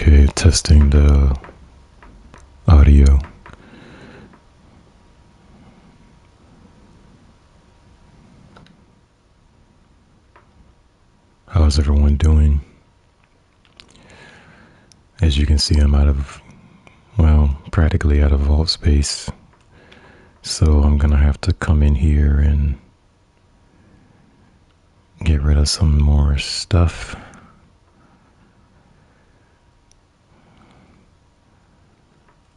Okay, testing the audio. How's everyone doing? As you can see, I'm practically out of vault space. So I'm gonna have to come in here and get rid of some more stuff.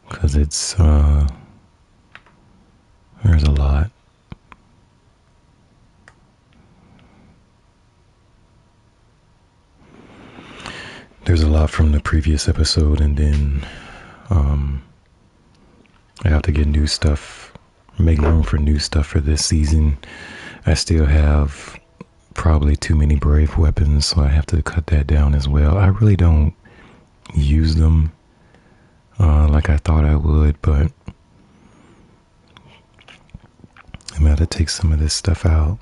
Cause there's a lot. There's a lot from the previous episode, and then I have to get new stuff, make room for new stuff for this season. I still have probably too many brave weapons, so I have to cut that down as well. I really don't use them like I thought I would, but I'm gonna have to take some of this stuff out.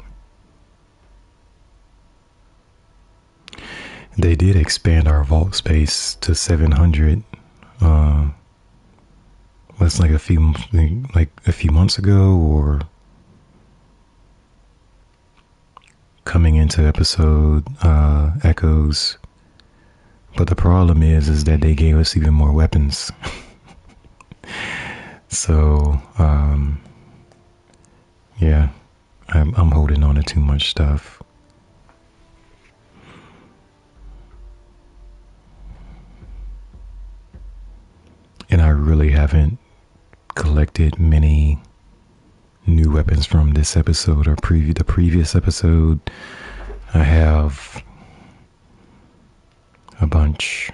They did expand our vault space to 700. That's like a few months ago, or coming into episode echoes. But the problem is that they gave us even more weapons. So yeah, I'm holding on to too much stuff. And I really haven't collected many new weapons from this episode or the previous episode. I have a bunch.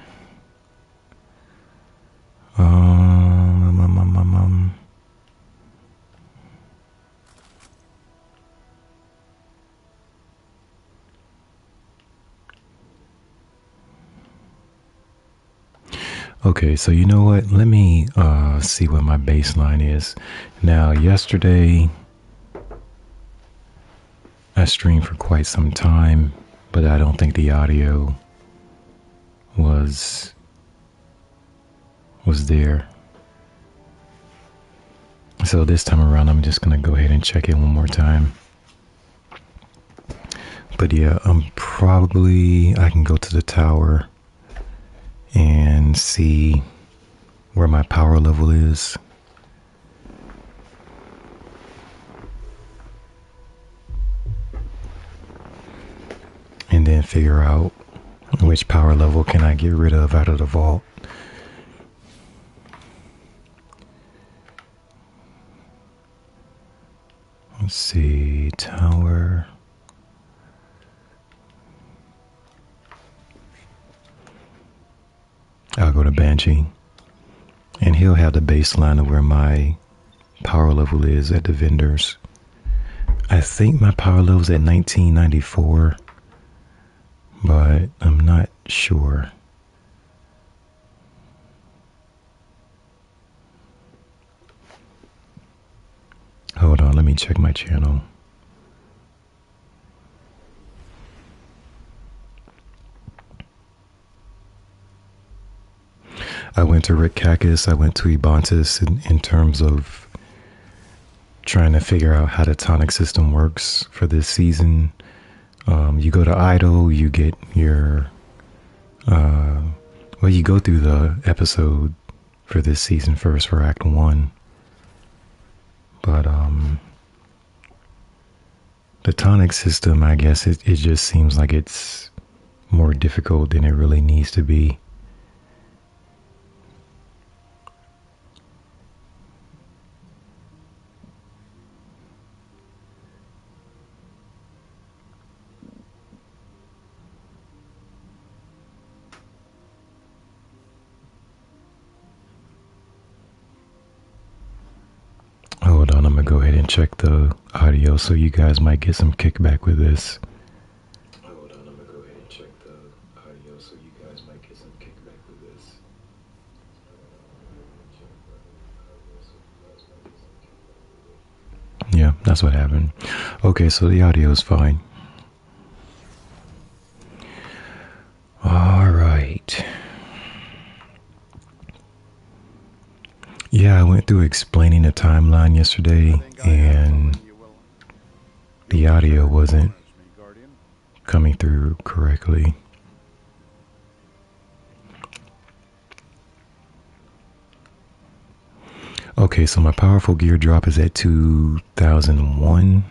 Okay, so you know what? Let me see what my baseline is. Now, yesterday I streamed for quite some time, but I don't think the audio was there. So this time around, I'm just gonna go ahead and check it one more time. But yeah, I can go to the tower and see where my power level is. And then figure out which power level can I get rid of out of the vault. Let's see, tower. I'll go to Banshee, and he'll have the baseline of where my power level is at the vendors. I think my power level is at 1994, but I'm not sure. Hold on, let me check my channel. I went to Rick Kakis, I went to Ebontis in terms of trying to figure out how the tonic system works for this season. You go to Idle, you get your, you go through the episode for this season first for Act 1. But the tonic system, I guess, it just seems like it's more difficult than it really needs to be. Hold on, I'm gonna go ahead and check the audio, so you guys might get some kickback with this. Hold on, I'm gonna go ahead and check the audio, so you guys might get some kickback with this. Yeah, that's what happened. Okay, so the audio is fine. All right. Yeah, I went through explaining the timeline yesterday, and the audio wasn't coming through correctly. Okay, so my powerful gear drop is at 2001.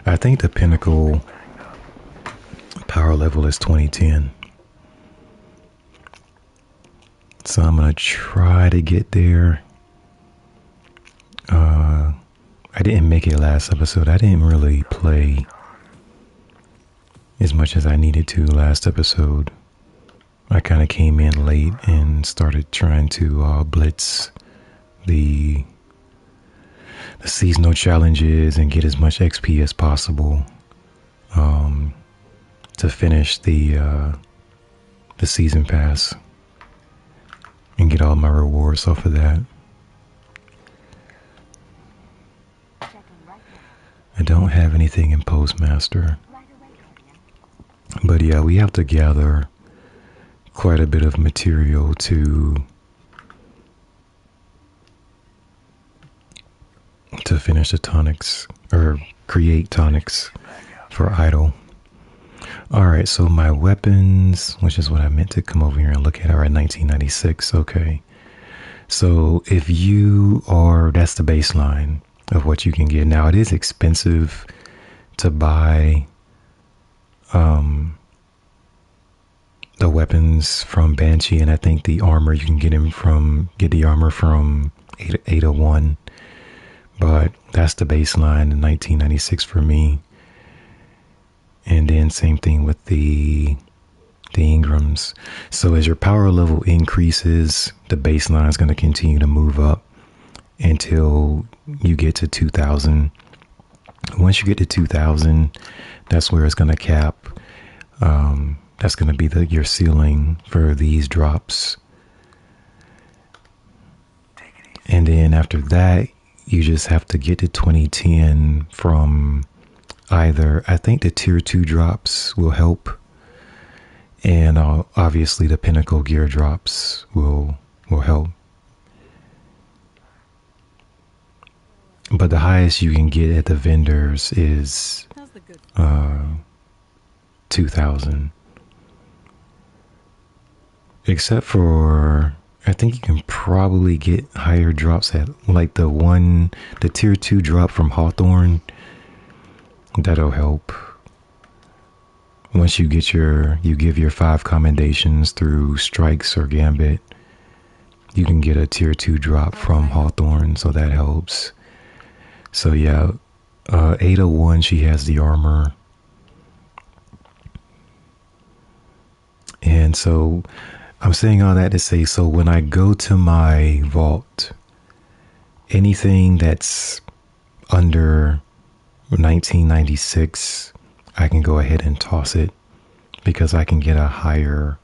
I think the pinnacle power level is 2010. So I'm going to try to get there. I didn't make it last episode. I didn't really play as much as I needed to last episode. I kind of came in late and started trying to blitz the seasonal challenges and get as much XP as possible to finish the season pass and get all my rewards off of that. I don't have anything in Postmaster. But yeah, we have to gather quite a bit of material to finish the tonics, or create tonics for idle. Alright, so my weapons, which is what I meant to come over here and look at, are at 1996. Okay. So if you are, that's the baseline of what you can get. Now it is expensive to buy the weapons from Banshee, and I think the armor you can get the armor from 801, but that's the baseline in 1996 for me. And then same thing with the Ingrams. So as your power level increases, the baseline is going to continue to move up until you get to 2000. Once you get to 2000, that's where it's going to cap. That's going to be your ceiling for these drops. And then after that, you just have to get to 2010 from either, I think the tier 2 drops will help, and obviously the pinnacle gear drops will help. But the highest you can get at the vendors is 2000. Except for, I think you can probably get higher drops at like the tier 2 drop from Hawthorne. That'll help. Once you give your 5 commendations through Strikes or Gambit, you can get a tier 2 drop from Hawthorne, so that helps. So yeah, 801, she has the armor. And so I'm saying all that to say, so when I go to my vault, anything that's under 1996, I can go ahead and toss it because I can get a higher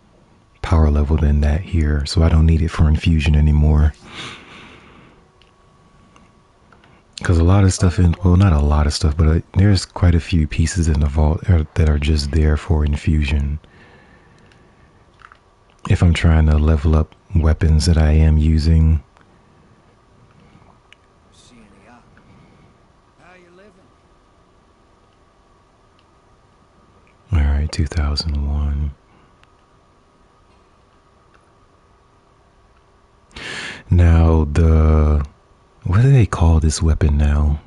power level than that here. So I don't need it for infusion anymore. Because a lot of stuff not a lot of stuff, but there's quite a few pieces in the vault that are just there for infusion. If I'm trying to level up weapons that I am using. Alright, 2001. Now what do they call this weapon now?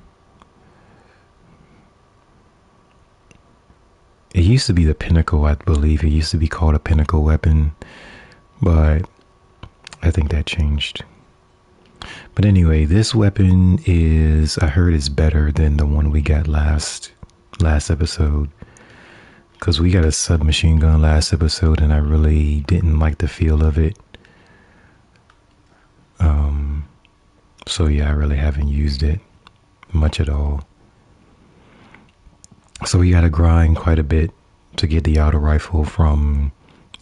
It used to be the pinnacle, I believe. It used to be called a pinnacle weapon, but I think that changed. But anyway, this weapon I heard is better than the one we got last episode. Because we got a submachine gun last episode and I really didn't like the feel of it. So yeah, I really haven't used it much at all. So we got to grind quite a bit to get the auto rifle from,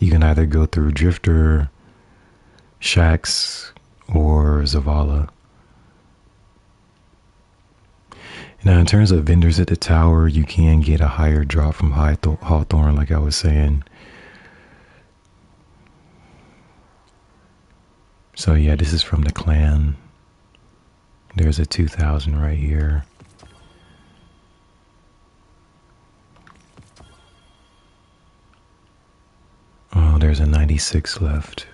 you can either go through Drifter, Shax, or Zavala. Now, in terms of vendors at the tower, you can get a higher drop from Hawthorne, like I was saying. So yeah, this is from the clan. There's a 2,000 right here. Oh, there's a 96 left.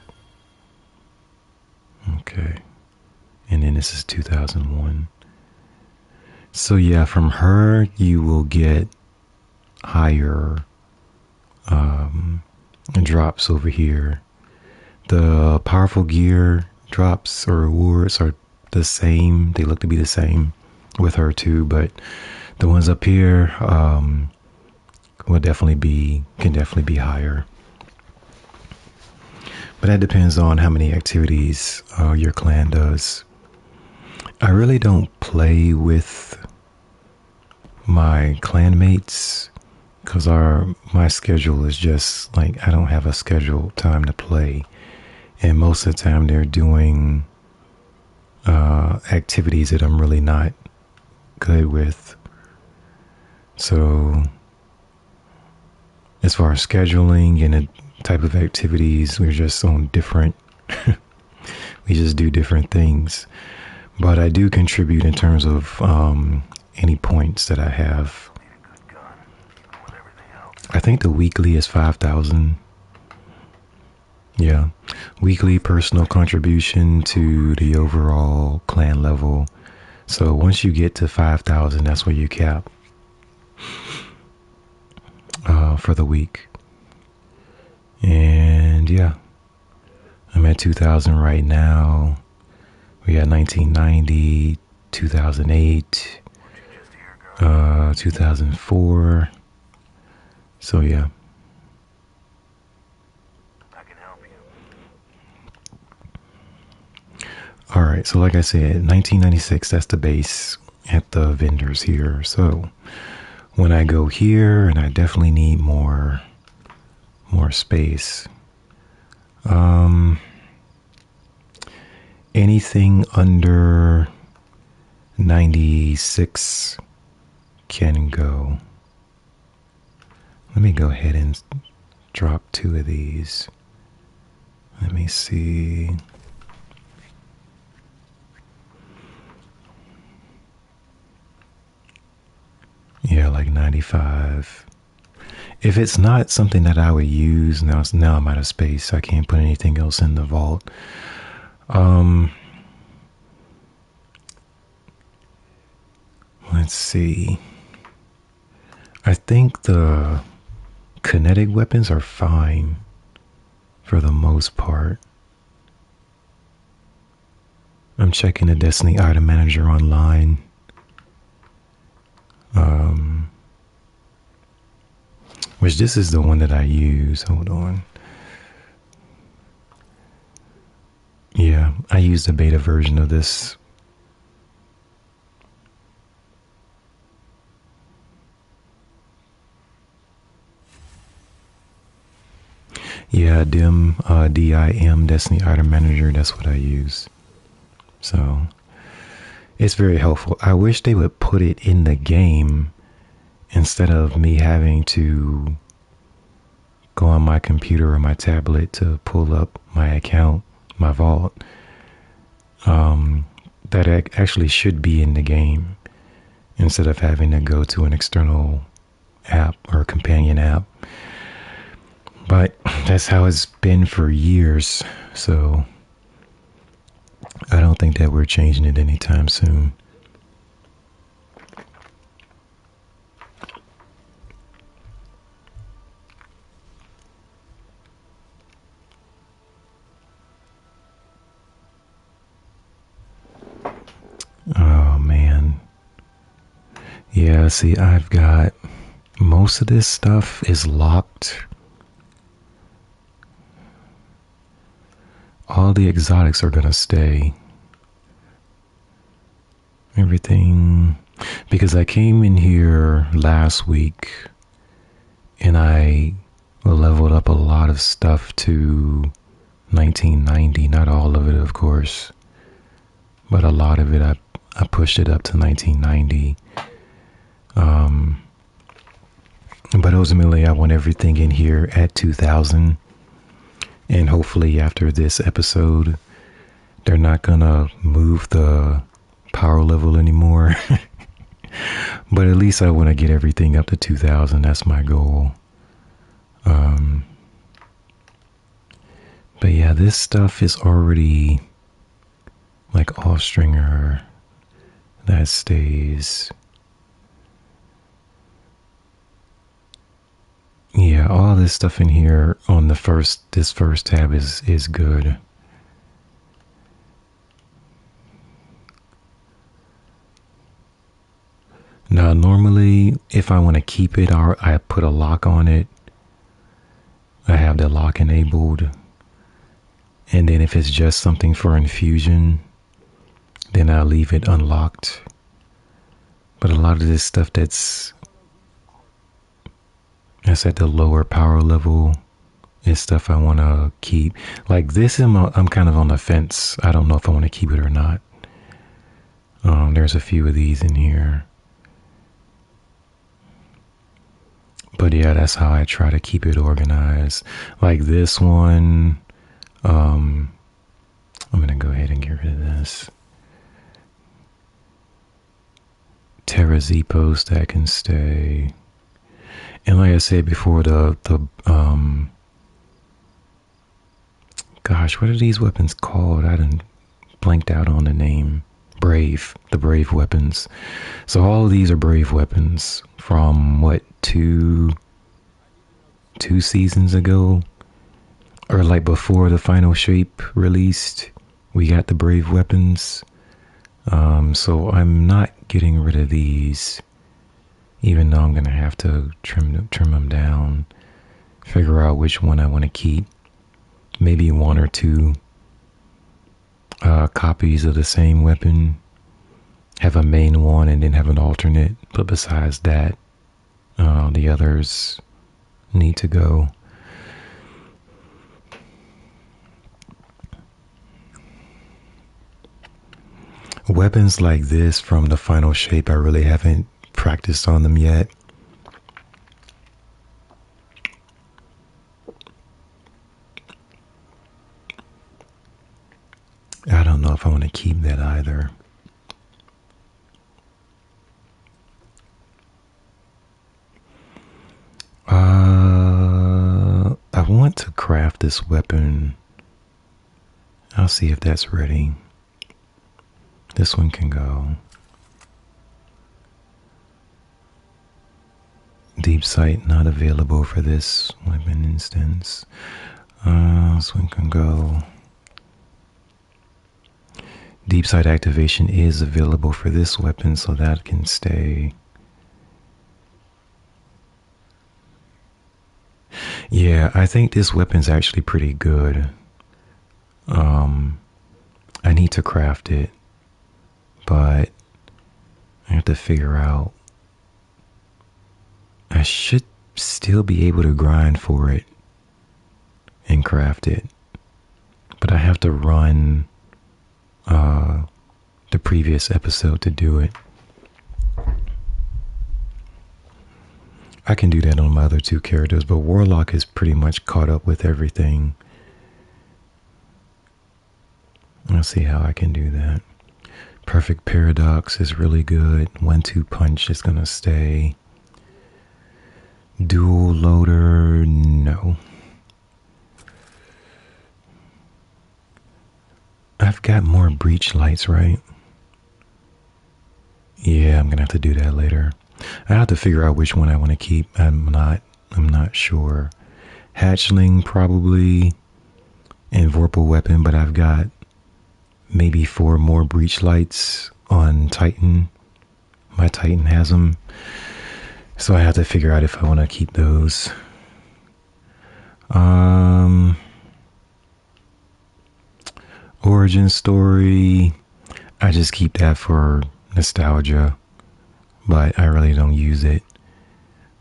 Okay. And then this is 2001. So yeah, from her, you will get higher drops over here. The powerful gear drops or rewards are the same. They look to be the same with her too, but the ones up here can definitely be higher. But that depends on how many activities your clan does. I really don't play with my clanmates because my schedule is just like, I don't have a scheduled time to play. And most of the time they're doing activities that I'm really not good with. So as far as scheduling and the type of activities, we're just on different, we just do different things. But I do contribute in terms of any points that I have. I think the weekly is 5,000. Yeah. Weekly personal contribution to the overall clan level. So once you get to 5,000, that's where you cap for the week. And yeah, I'm at 2,000 right now. We got 1990, 2008, 2004. So yeah. I can help you. All right, so like I said, 1996, that's the base at the vendors here. So when I go here, and I definitely need more space. Anything under 96 can go. Let me go ahead and drop 2 of these. Let me see. Yeah, like 95. If it's not something that I would use, now I'm out of space. I can't put anything else in the vault. Let's see. I think the kinetic weapons are fine for the most part. I'm checking the Destiny item manager online. Which this is the one that I use. Hold on. Yeah, I use the beta version of this. Yeah, DIM Destiny Item Manager, that's what I use. So it's very helpful. I wish they would put it in the game instead of me having to go on my computer or my tablet to pull up my account, my vault. That actually should be in the game instead of having to go to an external app or companion app. But that's how it's been for years, so I don't think that we're changing it anytime soon. Oh man. Yeah, see, I've got most of this stuff is locked. All the exotics are gonna stay. Everything, because I came in here last week and I leveled up a lot of stuff to 1990. Not all of it, of course, but a lot of it I pushed it up to 1990. But ultimately, I want everything in here at 2000. And hopefully after this episode, they're not gonna move the power level anymore. But at least I want to get everything up to 2000. That's my goal. But yeah, this stuff is already like off stringer that stays. Yeah, all this stuff in here on this first tab is good. Now, normally, if I want to keep it, I put a lock on it. I have the lock enabled. And then if it's just something for infusion, then I'll leave it unlocked. But a lot of this stuff that's at the lower power level is stuff I want to keep. Like this, I'm kind of on the fence. I don't know if I want to keep it or not. There's a few of these in here. But yeah, that's how I try to keep it organized. Like this one, I'm going to go ahead and get rid of this. Terra Z post, that can stay. And like I said before, gosh, what are these weapons called? I done blanked out on the name. The Brave weapons. So all of these are Brave weapons from what, two seasons ago? Or like before the final shape released, we got the Brave weapons. So I'm not getting rid of these, even though I'm going to have to trim them down, figure out which one I want to keep. Maybe one or two copies of the same weapon, have a main one and then have an alternate, but besides that, the others need to go. Weapons like this from the final shape, I really haven't practiced on them yet. I don't know if I want to keep that either. I want to craft this weapon. I'll see if that's ready. This one can go. Deep sight not available for this weapon instance. This one can go. Deep sight activation is available for this weapon, so that can stay. Yeah, I think this weapon's actually pretty good. I need to craft it, but I have to figure out. I should still be able to grind for it and craft it, but I have to run the previous episode to do it. I can do that on my other two characters, but Warlock is pretty much caught up with everything. I'll see how I can do that. Perfect Paradox is really good. 1-2 punch is gonna stay. Dual loader, no. I've got more breach lights, right? Yeah, I'm gonna have to do that later. I have to figure out which one I want to keep. I'm not sure. Hatchling probably, and Vorpal weapon, but I've got maybe 4 more breach lights on Titan. My Titan has them. So I have to figure out if I want to keep those. Origin story, I just keep that for nostalgia, but I really don't use it.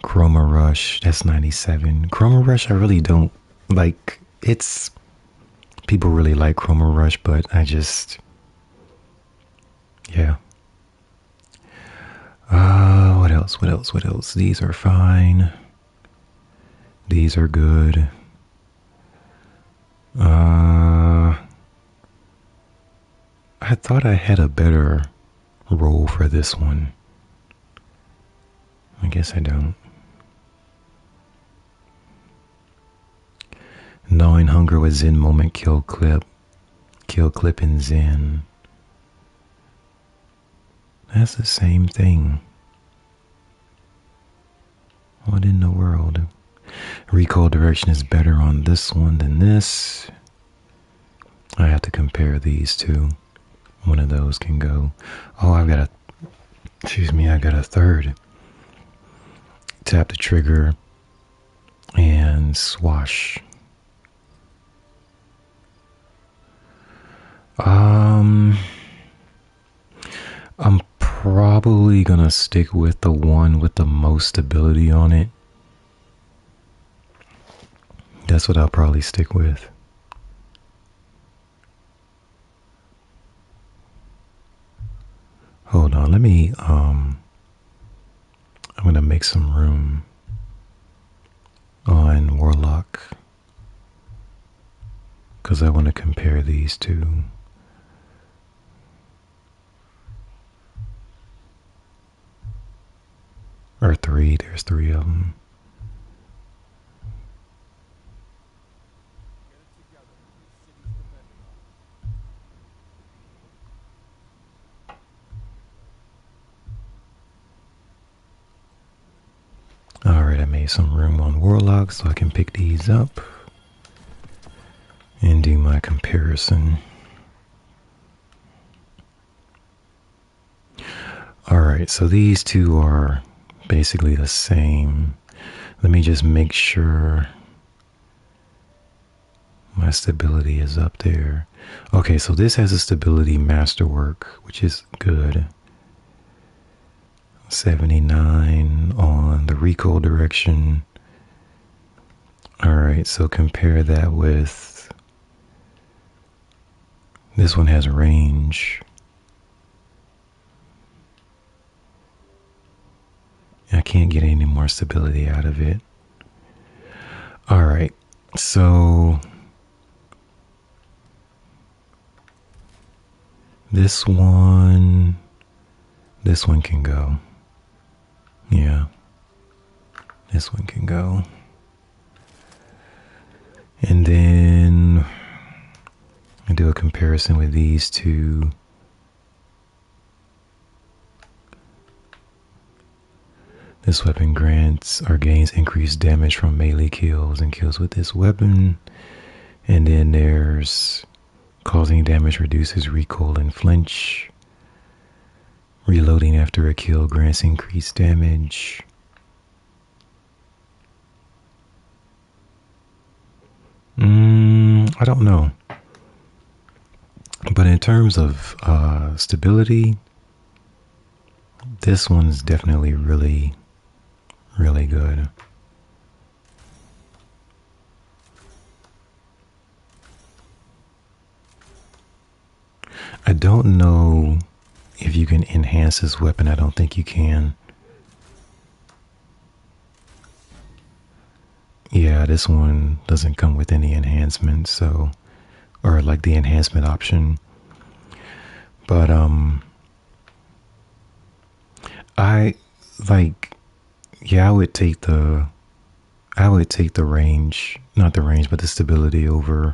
Chroma Rush, that's 97. Chroma Rush, I really don't like. People really like Chroma Rush, but I just, yeah. What What else? What else? What else? These are fine. These are good. I thought I had a better roll for this one. I guess I don't. Gnawing hunger with Zen moment, kill clip and Zen. That's the same thing. What in the world? Recoil direction is better on this one than this. I have to compare these two. One of those can go. Oh, I got a third. Tap the trigger and swash. I'm probably gonna stick with the one with the most stability on it. That's what I'll probably stick with. Hold on, let me, I'm gonna make some room on Warlock because I want to compare these two. Or three, there's three of them. Alright, I made some room on Warlock so I can pick these up and do my comparison. Alright, so these two are basically the same. Let me just make sure my stability is up there. Okay, so this has a stability masterwork, which is good. 79 on the recoil direction. Alright, so compare that with this one has range. I can't get any more stability out of it. Alright, so this one can go. Yeah, this one can go. And then I do a comparison with these two. This weapon grants or gains increased damage from melee kills and kills with this weapon. And then there's causing damage reduces recoil and flinch. Reloading after a kill grants increased damage. I don't know. But in terms of stability, this one's definitely really, really good. I don't know if you can enhance this weapon. I don't think you can. Yeah, this one doesn't come with any enhancements, so, or like the enhancement option. But I would take the range, not the range, but the stability over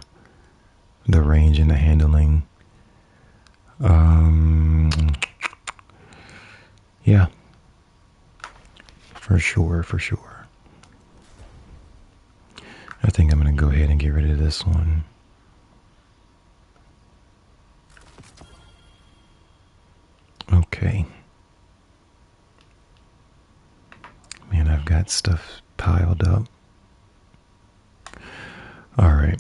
the range and the handling. Yeah, for sure. I think I'm going to go ahead and get rid of this one. Okay. Man, I've got stuff piled up. All right.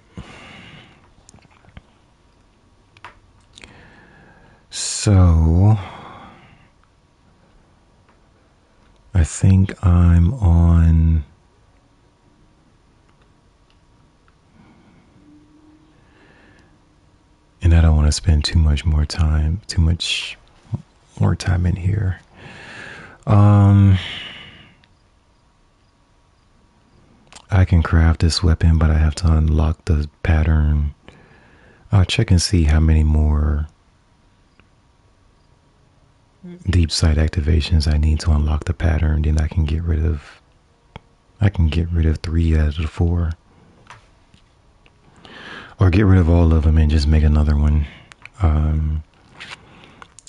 So I think I'm on and I don't want to spend too much more time in here. Um, I can craft this weapon, but I have to unlock the pattern. I'll check and see how many more deep sight activations I need to unlock the pattern. Then I can get rid of 3 out of the 4. Or get rid of all of them and just make another one.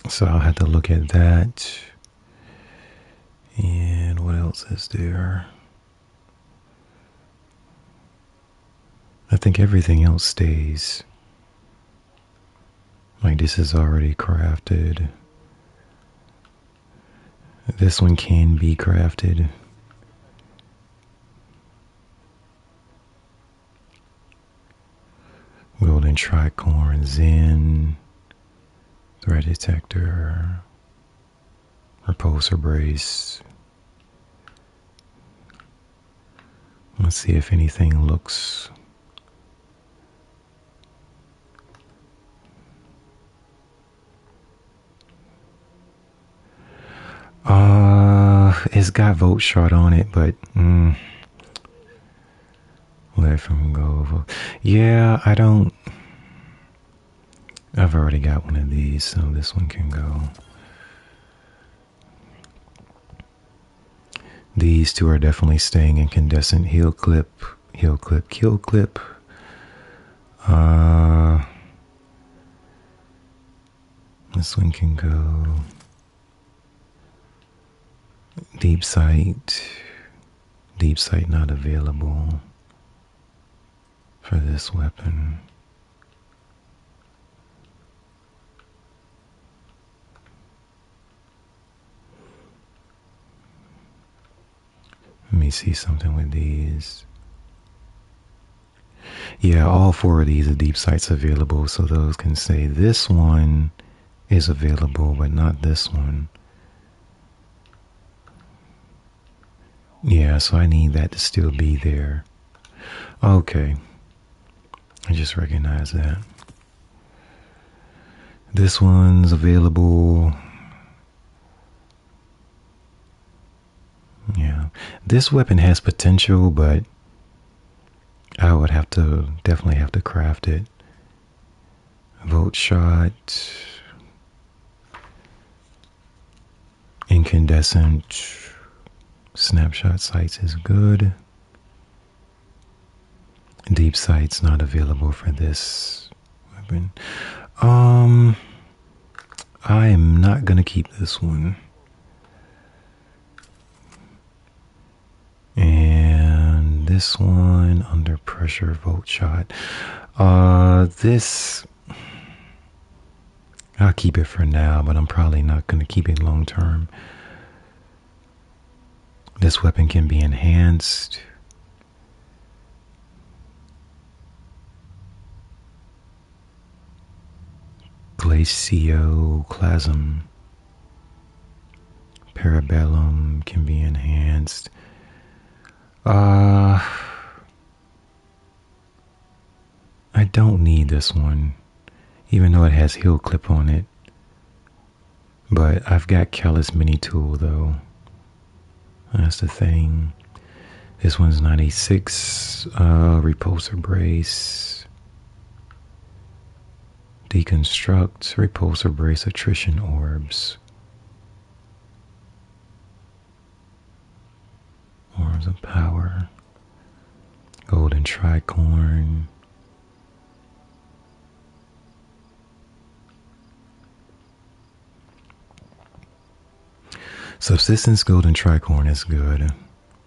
So I'll have to look at that. And what else is there? I think everything else stays. Like this is already crafted. This one can be crafted. Golden tricorn, Zen, threat detector, repulsor brace. Let's see if anything looks. It's got vote shot on it, but let from go. Yeah, I've already got one of these, so this one can go. These two are definitely staying incandescent. Heal clip, kill clip. This one can go. Deep sight not available for this weapon. Let me see something with these. Yeah, all 4 of these are deep sights available, so those can say this one is available, but not this one. Yeah, so I need that to still be there. Okay. I just recognize that. This one's available. Yeah. This weapon has potential, but I would definitely have to craft it. Volt shot. Incandescent. Snapshot sights is good. Deep sight's not available for this weapon. I am not gonna keep this one. And this one, under pressure, volt shot. This, I'll keep it for now, but I'm probably not gonna keep it long term. This weapon can be enhanced. Glacioclasm. Parabellum can be enhanced. I don't need this one, even though it has heal clip on it. But I've got Callus Mini Tool though. That's the thing. This one's 96. Repulsor brace. Deconstruct. Repulsor brace. Attrition orbs. Orbs of power. Golden tricorn. Subsistence golden tricorn is good.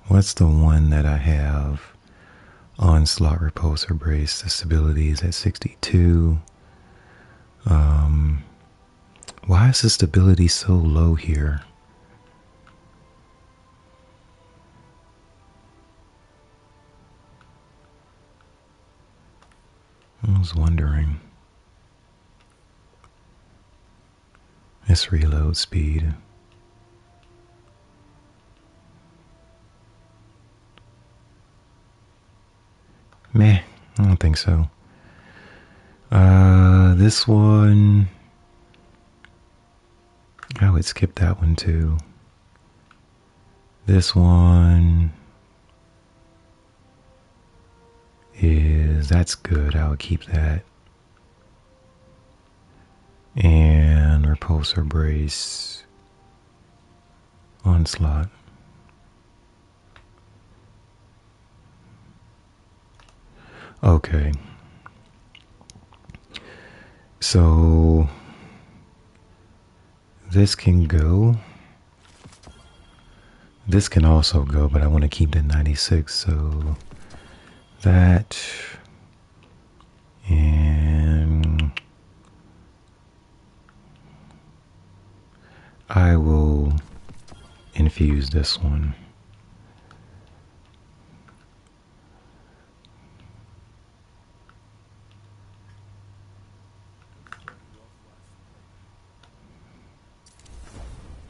What's the one that I have? Onslaught repulsor brace. The stability is at 62. Why is the stability so low here? I was wondering. It's reload speed. Meh, I don't think so. This one, I would skip that one too. This one that's good. I'll keep that. And repulsor brace, onslaught. Okay. So this can go. This can also go, but I want to keep the 96, so that, and I will infuse this one.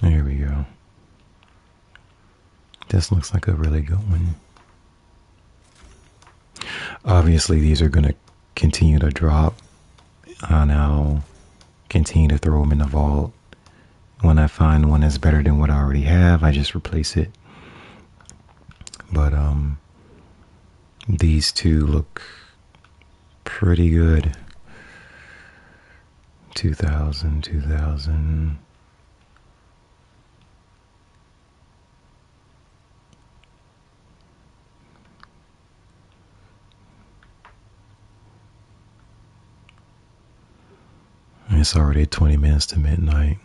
There we go. This looks like a really good one. Obviously, these are going to continue to drop. I'll continue to throw them in the vault. When I find one that's better than what I already have, I just replace it. But these two look pretty good. 2000, 2000. It's already 20 minutes to midnight.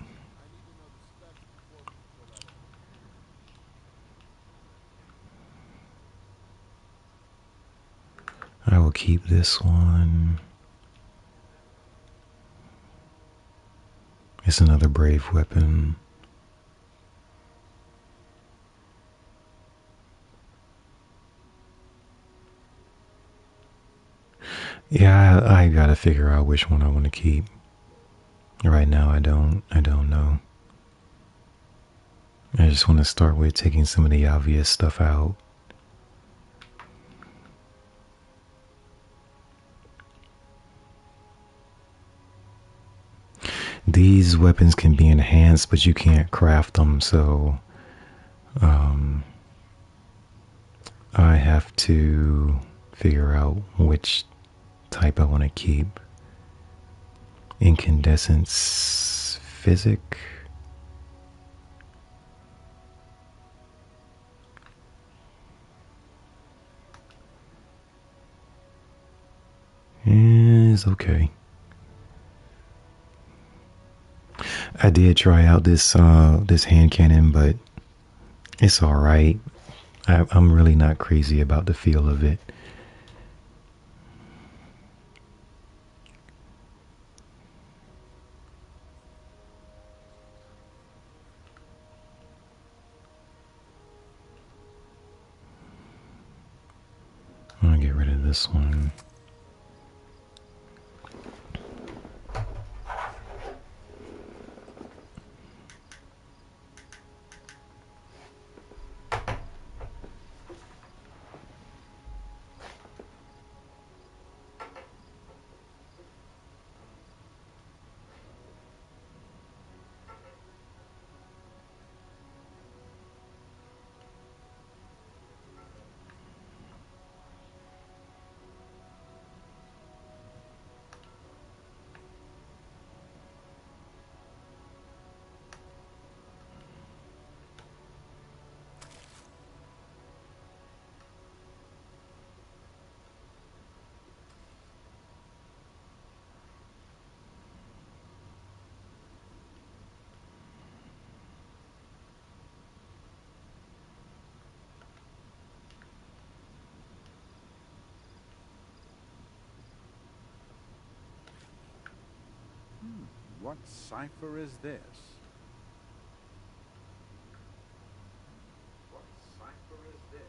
I will keep this one. It's another brave weapon. Yeah, I gotta figure out which one I want to keep. Right now, I don't know. I just want to start with taking some of the obvious stuff out. These weapons can be enhanced, but you can't craft them, so I have to figure out which type I want to keep. Incandescence physic. Is okay. I did try out this hand cannon, but it's all right. I'm really not crazy about the feel of it. I'm gonna get rid of this one. What cipher is this? What cipher is this?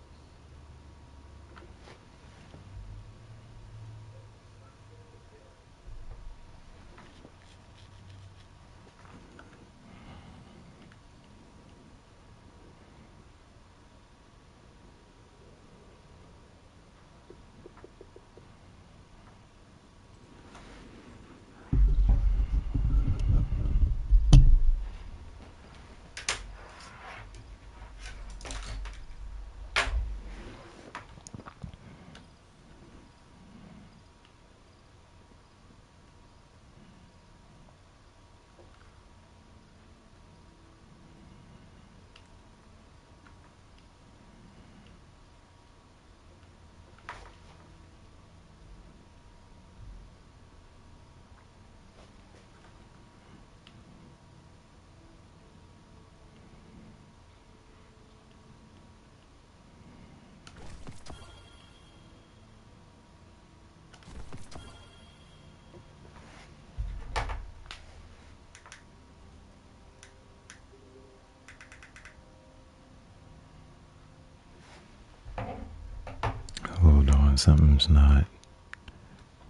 Something's not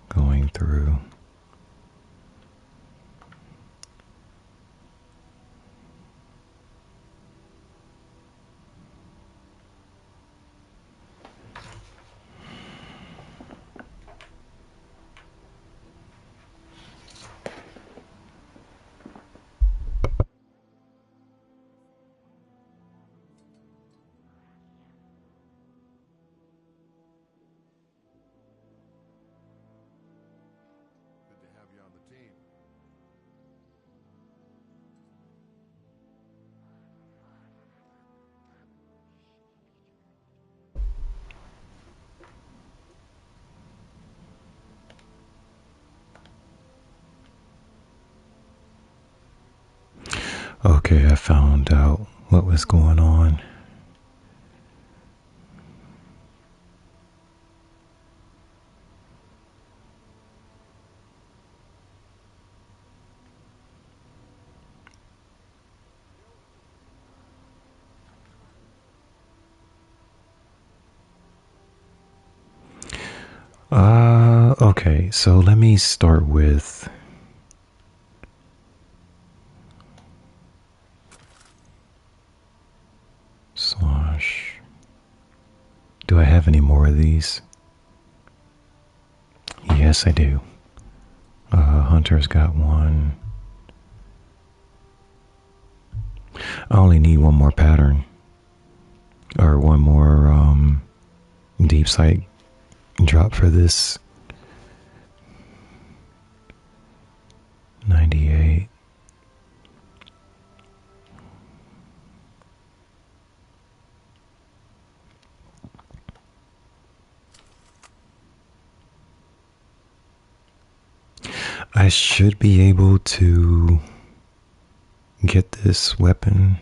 going through. Good to have you on the team. Okay, I found out what was going on. Okay, so let me start with slosh. Do I have any more of these? Yes, I do. Hunter's got one. I only need one more pattern. Or one more deep sight drop for this. 98. I should be able to get this weapon.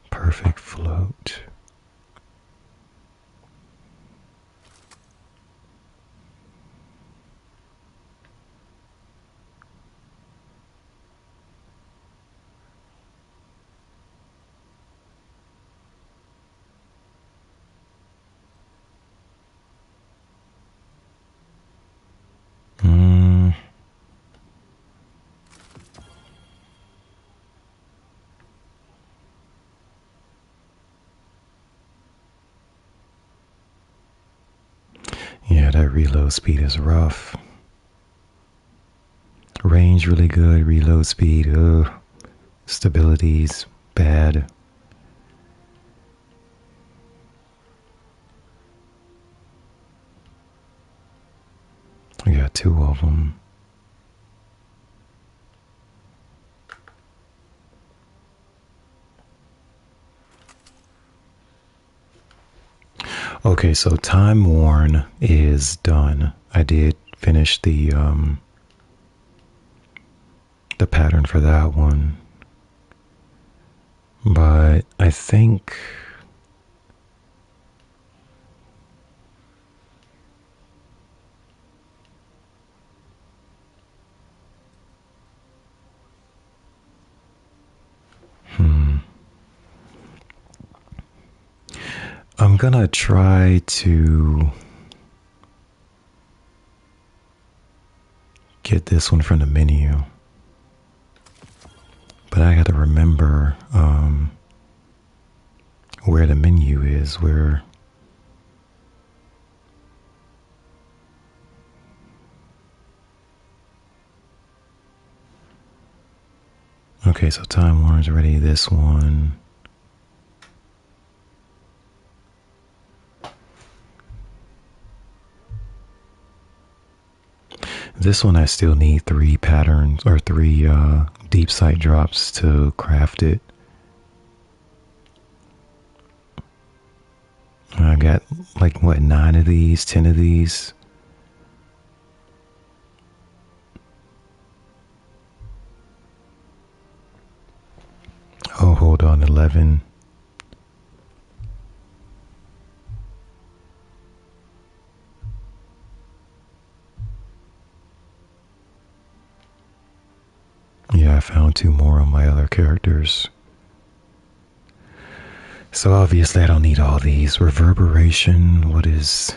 Perfect float. Yeah, that reload speed is rough. Range really good, reload speed, stability's bad. I got two of them. Okay, so Time Worn is done. I did finish the pattern for that one. But I think I'm gonna try to get this one from the menu. But I gotta remember where the menu is, where... Okay, so Time Warner's ready, this one. This one I still need 3 patterns, or 3 deep sight drops to craft it. I got like, what, 9 of these, 10 of these? Oh, hold on, 11. found 2 more on my other characters. So obviously I don't need all these. Reverberation, what is...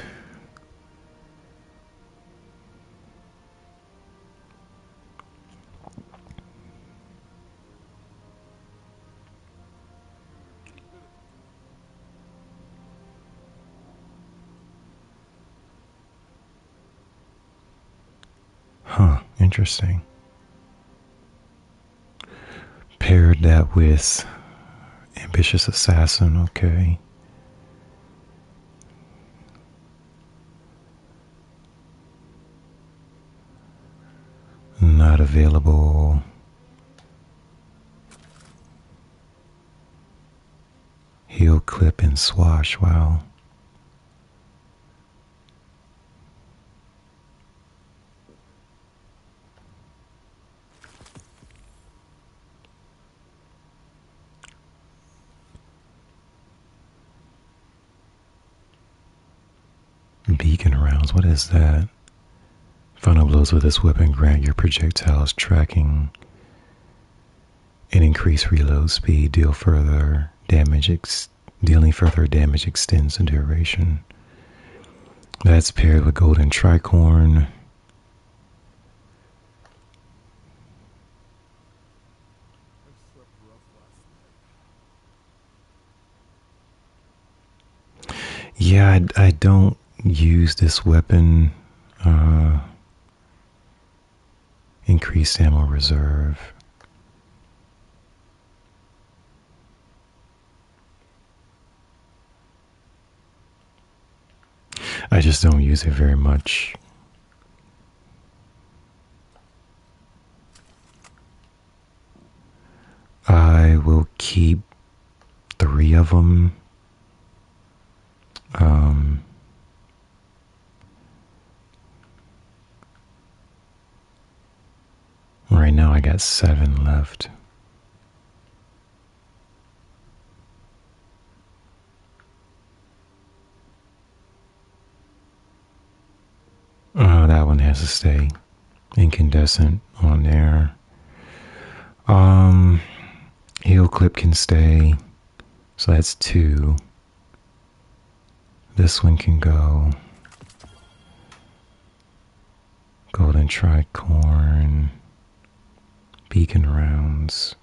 Huh, interesting. Paired that with Ambitious Assassin, okay. Not available. Heel clip and swash, wow. Beacon rounds, what is that? Final blows with this weapon grant your projectiles tracking and increase reload speed, dealing further damage extends the duration. That's paired with golden tricorn. Yeah, I don't use this weapon. Increased ammo reserve. I just don't use it very much. I will keep 3 of them. Right now I got 7 left. Oh, that one has to stay. Incandescent on there. Heel clip can stay. So that's 2. This one can go. Golden tricorn. Beacon rounds.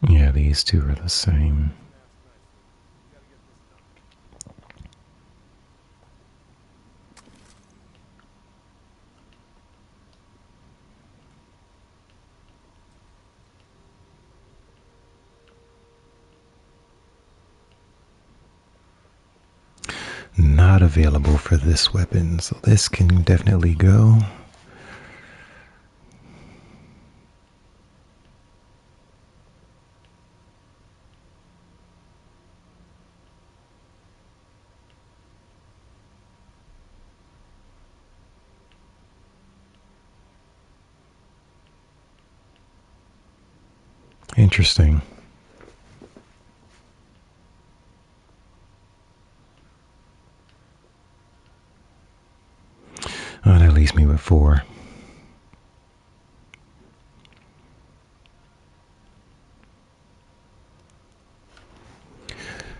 Yeah, these 2 are the same. Not available for this weapon, so this can definitely go. Interesting. Oh, that leaves me with 4.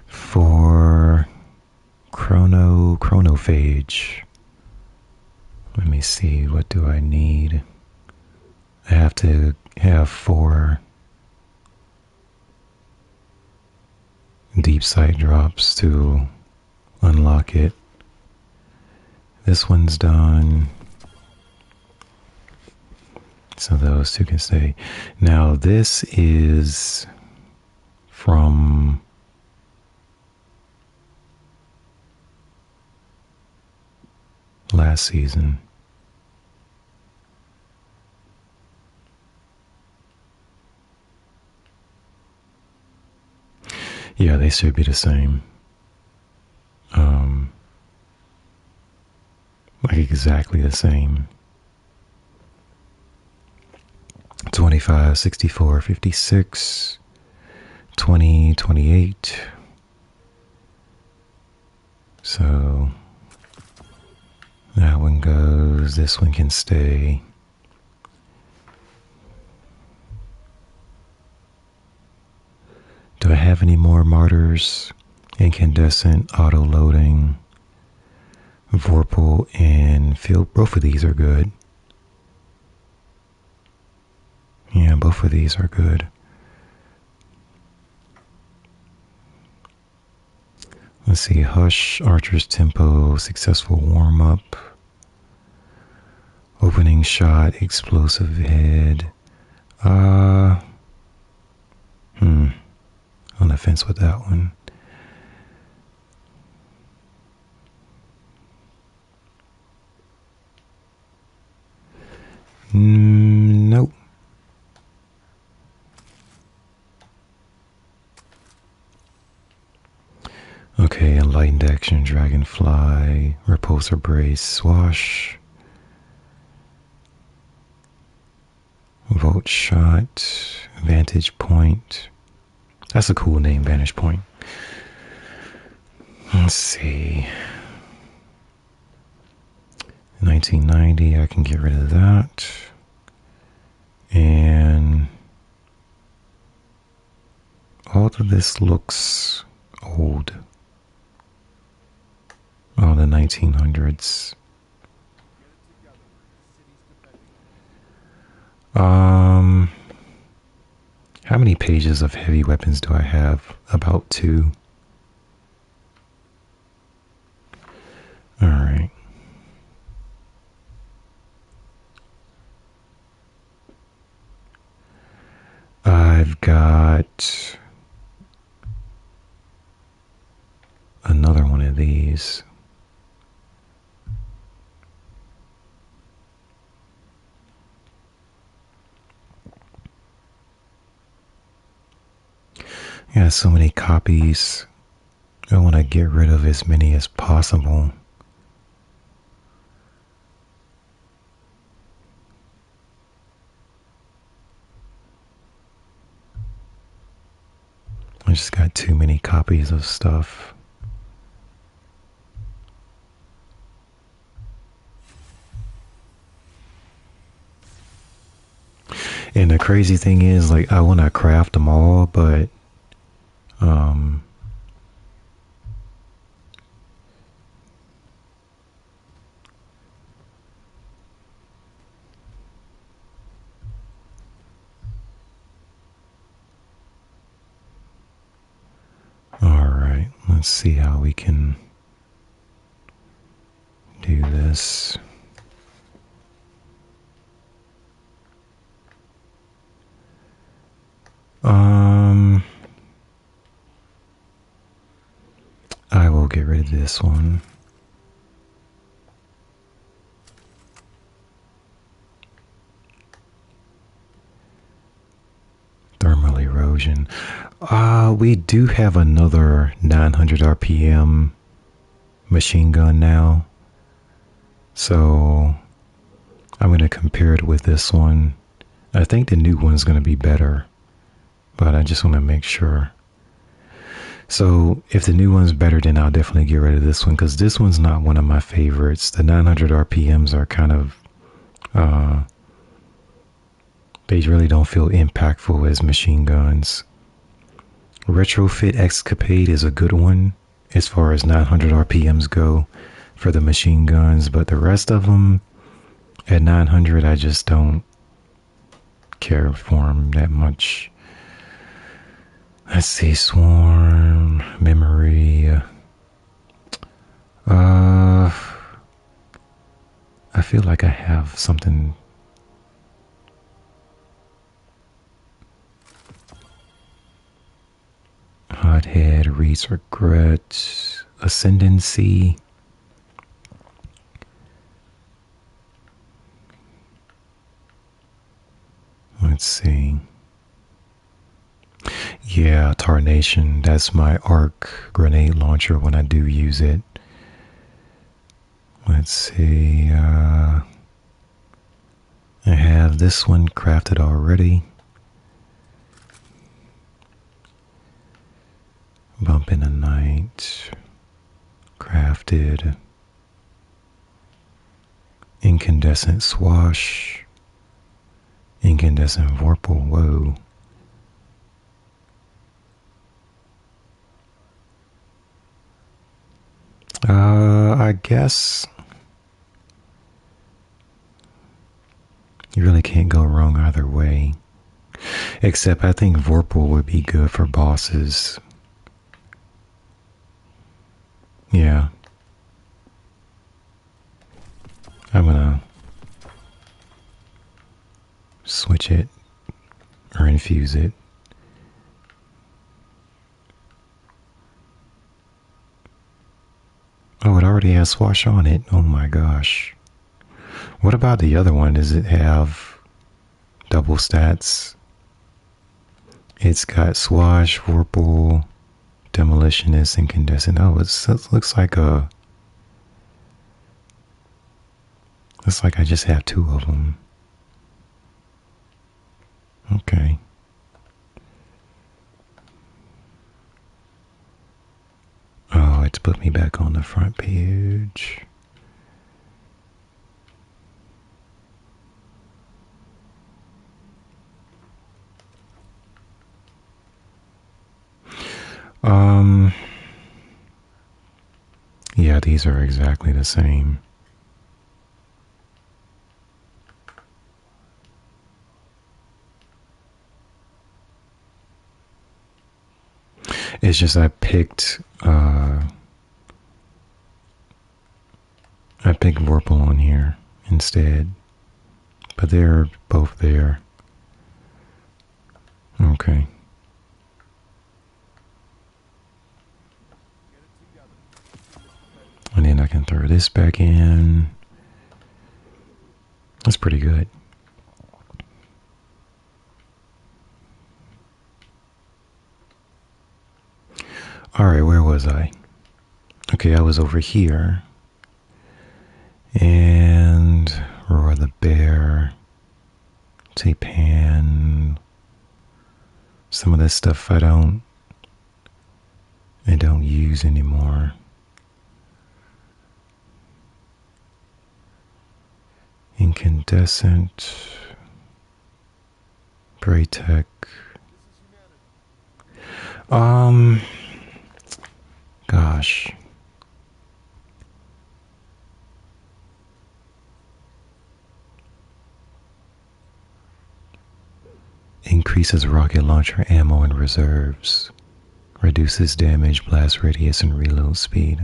For chronophage. Let me see, what do I need? I have to have 4 deep sight drops to unlock it. This one's done. So those 2 can stay. Now this is from last season. Yeah, they should be the same. Like exactly the same. 25, 64, 56, 20, 28. So that one goes, this one can stay. Do I have any more martyrs? Incandescent, auto loading, Vorpal, and field. Both of these are good. Yeah, both of these are good. Let's see, Hush, Archer's Tempo, Successful Warm-Up, Opening Shot, Explosive Head. On the fence with that one. Nope. Okay, Enlightened Action, Dragonfly, Repulsor Brace, Swash, Volt Shot, Vantage Point. That's a cool name, Vantage Point. Let's see. 1990, I can get rid of that. And all of this looks old. Oh, the 1900s. How many pages of heavy weapons do I have? About 2. All right. I've got another one of these. Yeah, so many copies. I want to get rid of as many as possible. I just got too many copies of stuff. And the crazy thing is, like, I want to craft them all, but all right, let's see how we can do this. I will get rid of this one. Thermal erosion. We do have another 900 RPM machine gun now. So I'm going to compare it with this one. I think the new one's going to be better, but I just want to make sure. So if the new one's better, then I'll definitely get rid of this one, because this one's not one of my favorites. The 900 RPMs are kind of, they really don't feel impactful as machine guns. Retrofit Escapade is a good one as far as 900 RPMs go for the machine guns, but the rest of them at 900, I just don't care for them that much. Let's see, Swarm, Memory. I feel like I have something. Hothead, Reed's Regret, Ascendancy. Let's see. Yeah, Tarnation. That's my arc grenade launcher when I do use it. Let's see. I have this one crafted already. Bump in the night. Crafted. Incandescent swash. Incandescent vorpal. Whoa. I guess you really can't go wrong either way. Except I think vorpal would be good for bosses. Yeah. I'm gonna switch it or infuse it. Oh, it already has swash on it. Oh my gosh. What about the other one? Does it have double stats? It's got swash, vorpal, demolitionist, incandescent. Oh, it looks like a... Looks like I just have two of them. Okay. Oh, it's put me back on the front page. Yeah, these are exactly the same. It's just I picked Vorpal on here instead. But they're both there. Okay. And then I can throw this back in. That's pretty good. Alright, where was I? Okay, I was over here. And Roar the Bear. Pan. Some of this stuff I don't use anymore. Incandescent. Braytech. Gosh. Increases rocket launcher ammo and reserves. Reduces damage, blast radius, and reload speed.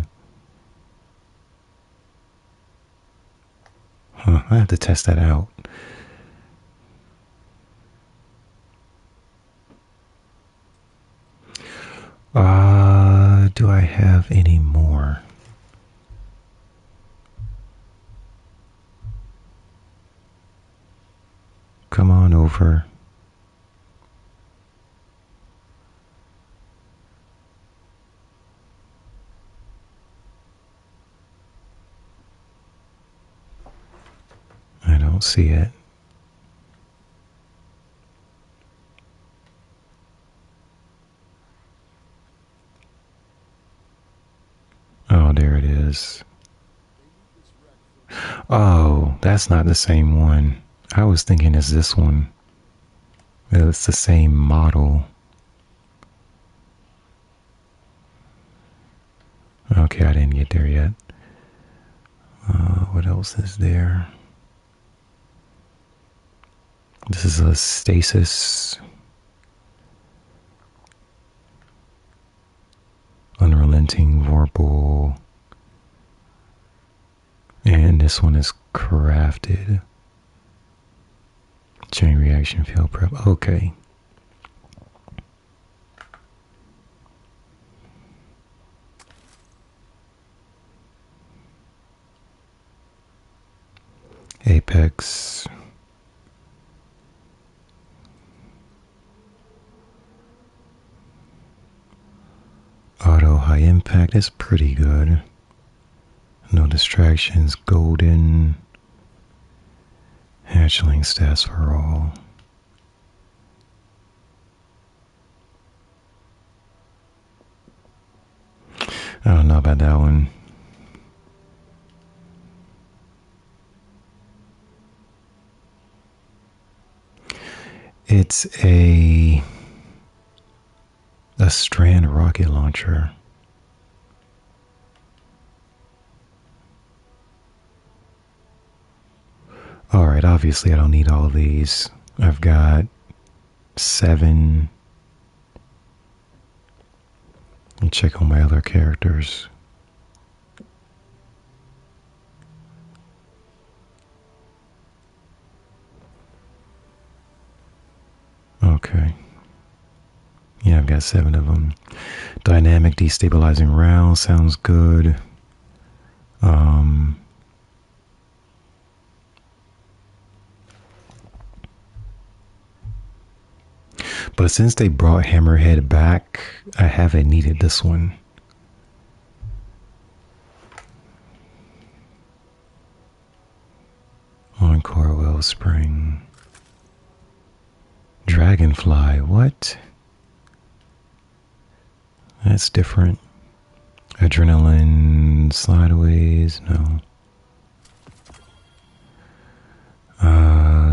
Huh, I have to test that out. Do I have any more? Come on over. I don't see it. Oh, there it is. Oh, that's not the same one. I was thinking it's this one. It's the same model. Okay, I didn't get there yet. What else is there? This is a stasis. Unrelenting Vorpal. And this one is crafted. Chain reaction field prep. Okay. Apex. Auto high impact is pretty good. No distractions. Golden. Hatchling stats for all. I don't know about that one. It's a strand rocket launcher. Alright, obviously I don't need all these. I've got 7. Let me check on my other characters. Okay. Yeah, I've got 7 of them. Dynamic destabilizing round sounds good. But since they brought Hammerhead back, I haven't needed this one. Encore Wellspring. Dragonfly, what? That's different. Adrenaline sideways, no.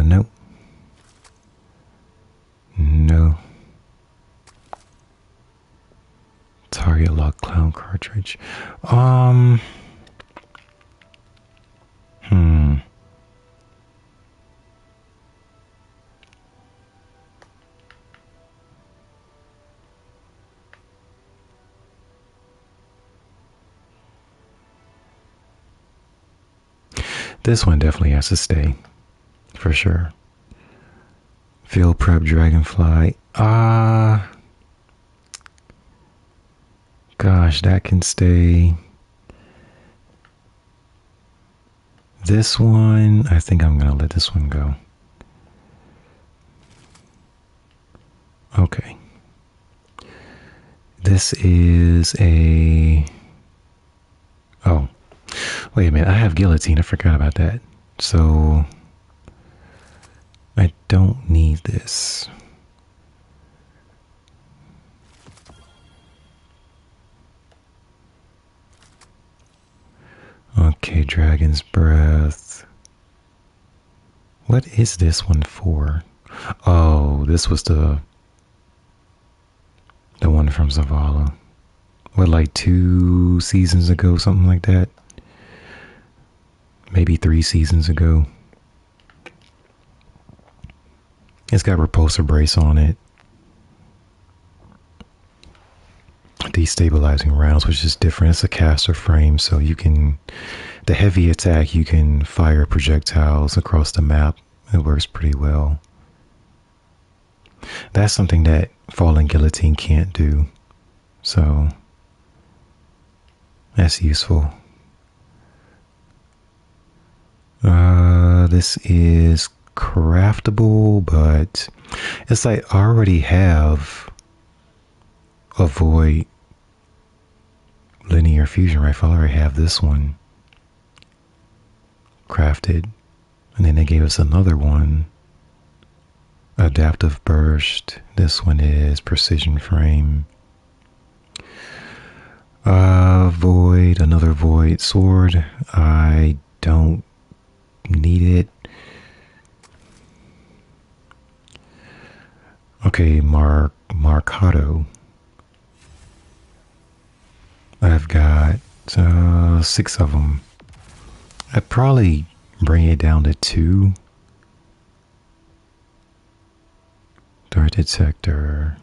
Nope. No. Target lock clown cartridge. This one definitely has to stay. For sure. Field prep dragonfly. Gosh, that can stay. This one, I think I'm gonna let this one go. Okay. This is a... Oh. Wait a minute, I have guillotine, I forgot about that. So... I don't need this. Okay, Dragon's Breath. What is this one for? Oh, this was the one from Zavala. What, like 2 seasons ago, something like that? Maybe 3 seasons ago. It's got repulsor brace on it. Destabilizing rounds, which is different. It's a caster frame, so you can... The heavy attack, you can fire projectiles across the map. It works pretty well. That's something that Fallen Guillotine can't do. So... that's useful. This is craftable, but it's like I already have a Void linear fusion rifle. I already have this one crafted, and then they gave us another one, adaptive burst. This one is precision frame. Void, another Void sword. I don't need it. Okay, Marcado. I've got 6 of them. I'd probably bring it down to 2. Dart detector.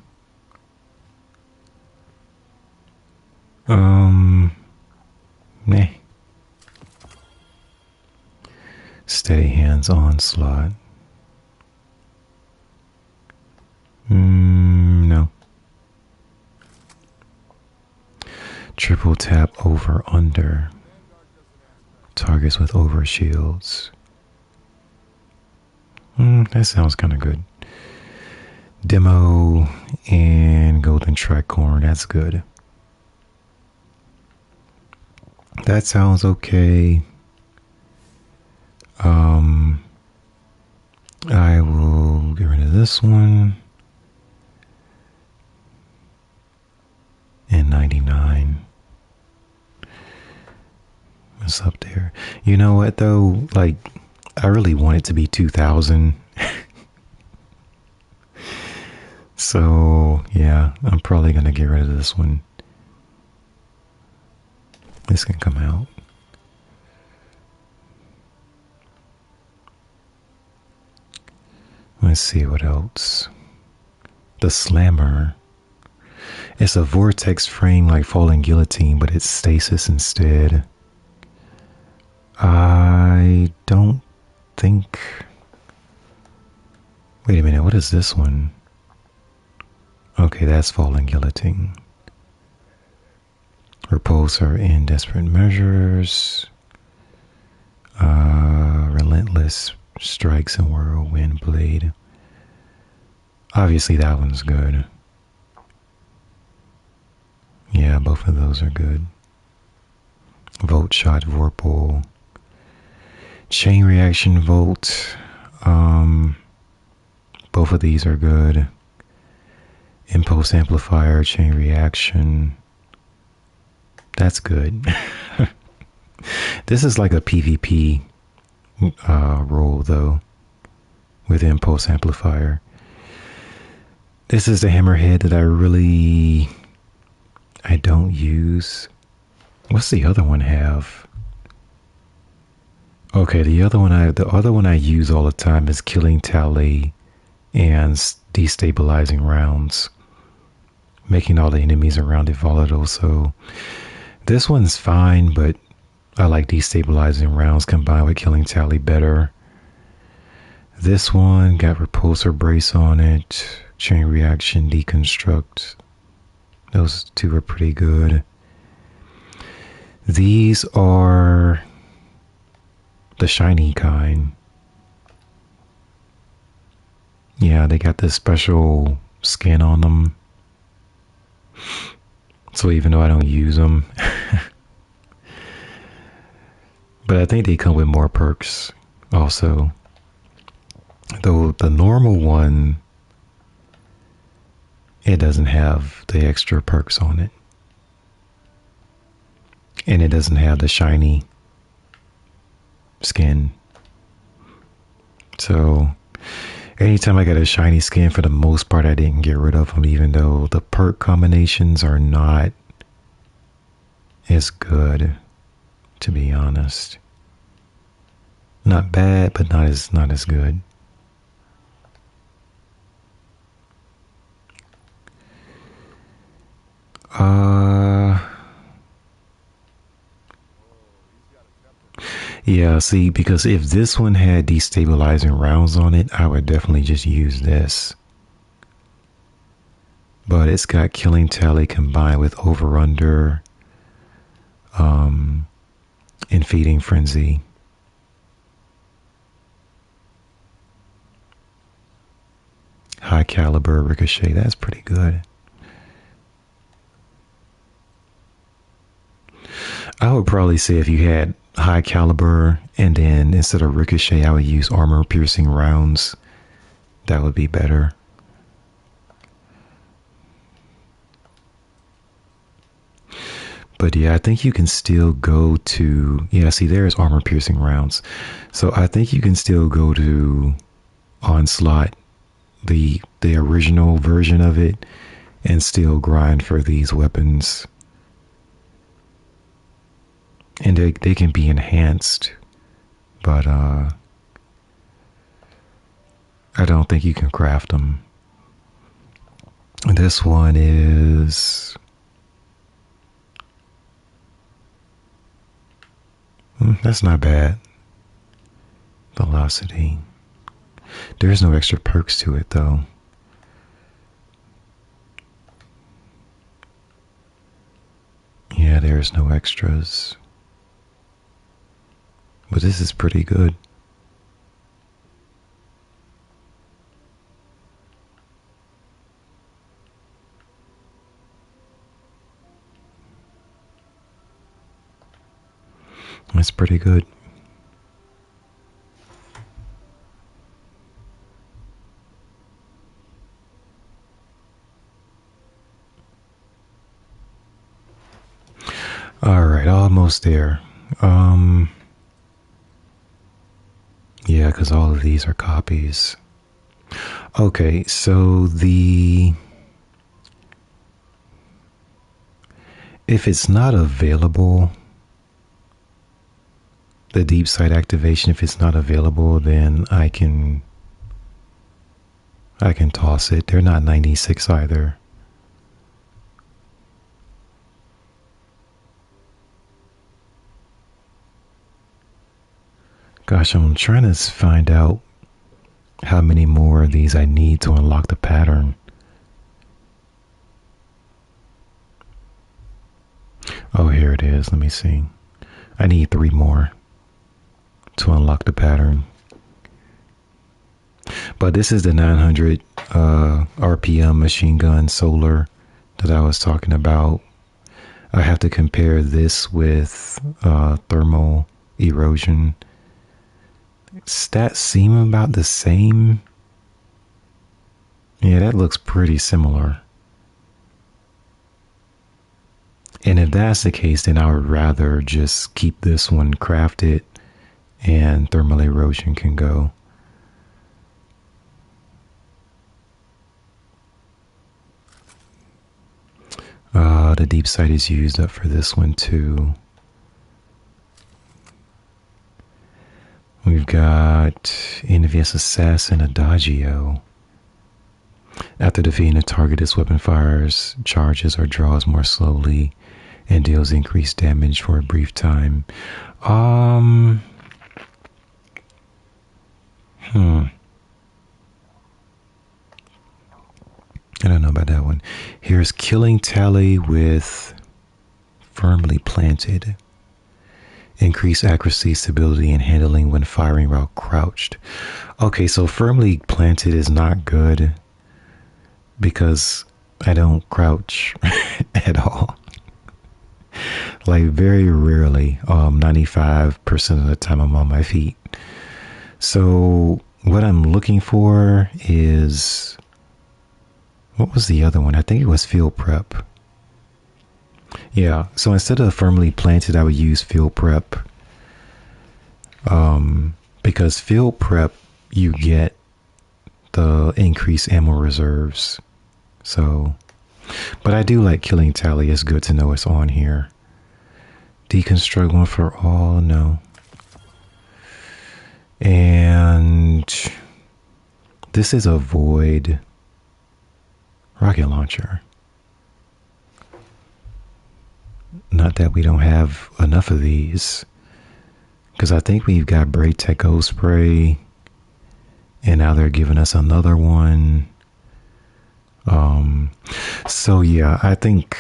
Meh. Steady hands onslaught. No. Triple tap over under. Targets with over shields. That sounds kind of good. Demo and golden tricorn. That's good. That sounds okay. this one. And 99. It's up there. You know what though? Like, I really want it to be 2000. So, yeah, I'm probably going to get rid of this one. This can come out. Let's see what else. The Slammer. It's a vortex frame like Falling Guillotine, but it's stasis instead. I don't think... Wait a minute, what is this one? Okay, that's Falling Guillotine. Repulsor in Desperate Measures. Relentless Strikes and Whirlwind Blade. Obviously that one's good. Yeah, both of those are good. Volt Shot Vorpal. Chain Reaction Volt. Both of these are good. Impulse Amplifier, Chain Reaction. That's good. This is like a PvP role though, with Impulse Amplifier. This is the Hammerhead that I don't use. What's the other one have? Okay, the other one I use all the time is Killing Tally and Destabilizing Rounds, making all the enemies around it volatile. So this one's fine, but I like Destabilizing Rounds combined with Killing Tally better. This one got Repulsor Brace on it, Chain Reaction, Deconstruct. Those two are pretty good. These are the shiny kind. Yeah, they got this special skin on them. So even though I don't use them, but I think they come with more perks also. Though the normal one, it doesn't have the extra perks on it. And it doesn't have the shiny skin. So anytime I got a shiny skin, for the most part, I didn't get rid of them, even though the perk combinations are not as good, to be honest. Not bad, but not as good. Yeah, see, because if this one had Destabilizing Rounds on it, I would definitely just use this. But it's got Killing Tally combined with Over-Under, and Feeding Frenzy. High Caliber Ricochet, that's pretty good. I would probably say if you had High Caliber and then instead of Ricochet, I would use Armor Piercing Rounds. That would be better. But yeah, I think you can still go to... Yeah, see, there's Armor Piercing Rounds. So I think you can still go to Onslaught, the original version of it, and still grind for these weapons. And they can be enhanced, but I don't think you can craft them. This one is... that's not bad. Velocity. There's no extra perks to it though. Yeah, there's no extras. But this is pretty good. It's pretty good. almost there. Um, yeah, because all of these are copies. Okay, so if it's not available, the deep site activation, if it's not available, then I can toss it. They're not 96 either. Gosh, I'm trying to find out how many more of these I need to unlock the pattern. Oh, here it is. Let me see. I need 3 more to unlock the pattern. But this is the 900 RPM machine gun solar that I was talking about. I have to compare this with thermal erosion. Stats seem about the same. Yeah, that looks pretty similar. And if that's the case, then I would rather just keep this one crafted and thermal erosion can go. The deep sight is used up for this one too. We've got Envious Assassin Adagio. After defeating a target, this weapon fires, charges, or draws more slowly and deals increased damage for a brief time. I don't know about that one. Here's Killing Tally with Firmly Planted. Increase accuracy, stability, and handling when firing while crouched. Okay, so Firmly Planted is not good because I don't crouch at all. Like very rarely, 95% of the time I'm on my feet. So what I'm looking for is, what was the other one? I think it was Field Prep. Yeah, so instead of Firmly Planted, I would use Field Prep. Because Field Prep, you get the increased ammo reserves. So, but I do like Killing Tally. It's good to know it's on here. Deconstruct one for all, no. And this is a Void rocket launcher. Not that we don't have enough of these, because I think we've got Braid Tech O Spray, and now they're giving us another one. So yeah, I think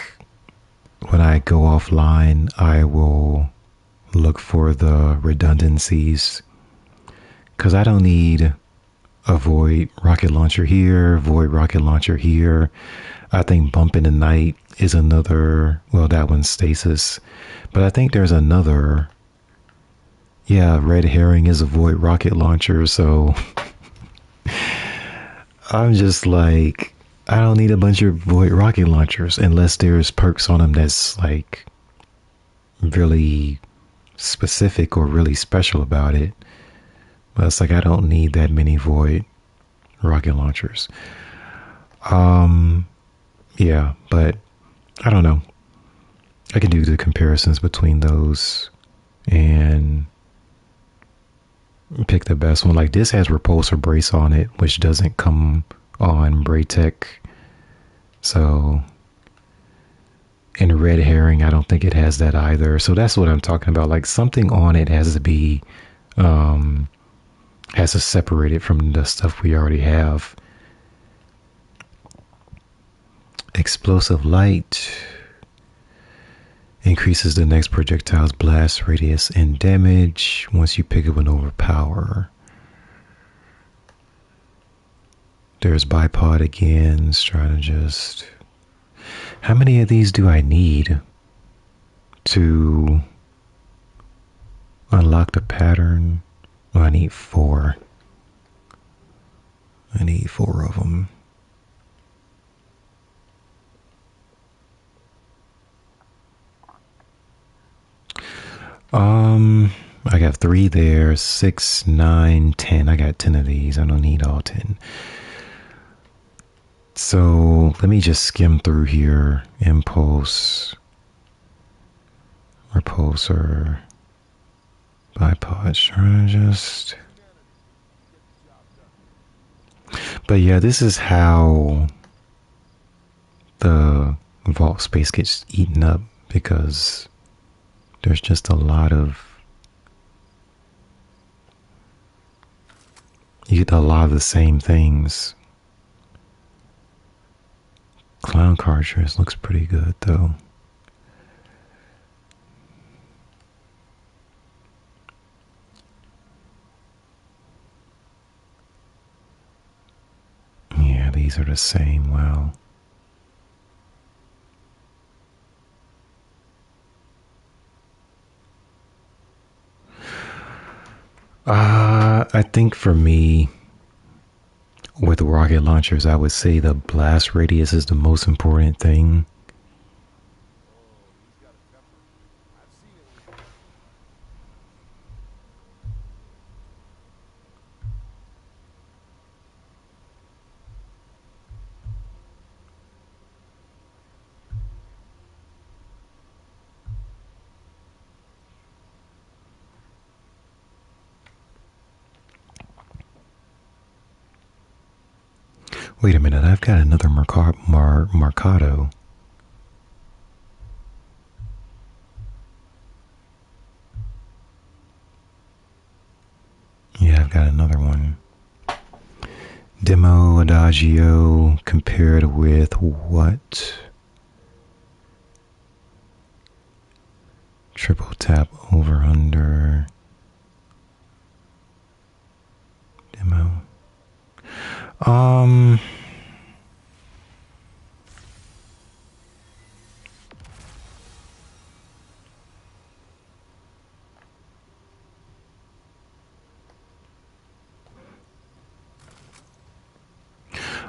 when I go offline, I will look for the redundancies, because I don't need a Void rocket launcher here, Void rocket launcher here. I think Bump in the Night is another, well, that one's stasis, but I think there's another. Yeah, Red Herring is a Void rocket launcher, so I'm just like, I don't need a bunch of Void rocket launchers unless there's perks on them that's like really specific or really special about it. But it's like I don't need that many Void rocket launchers. Yeah, but I don't know. I can do the comparisons between those and pick the best one. Like this has repulsor brace on it, which doesn't come on Braid Tech. So, in Red Herring, I don't think it has that either. So that's what I'm talking about. Like something on it has to be, has to separate it from the stuff we already have. Explosive Light increases the next projectile's blast radius and damage once you pick up an overpower. There's Bipod again, strategist. How many of these do I need to unlock the pattern? Well, I need 4. I need 4 of them. Um, I got 3 there, 6, 9, 10. I got 10 of these. I don't need all 10. So let me just skim through here. Impulse, repulsor, bipod strategist. But yeah, this is how the vault space gets eaten up, because there's just a lot of, you get a lot of the same things. Clown cartridge looks pretty good though. Yeah, these are the same. Wow. I think for me, with rocket launchers, I would say the blast radius is the most important thing. Wait a minute, I've got another Mercado. Yeah, I've got another one. Demo Adagio compared with what? Triple tap over under. Demo.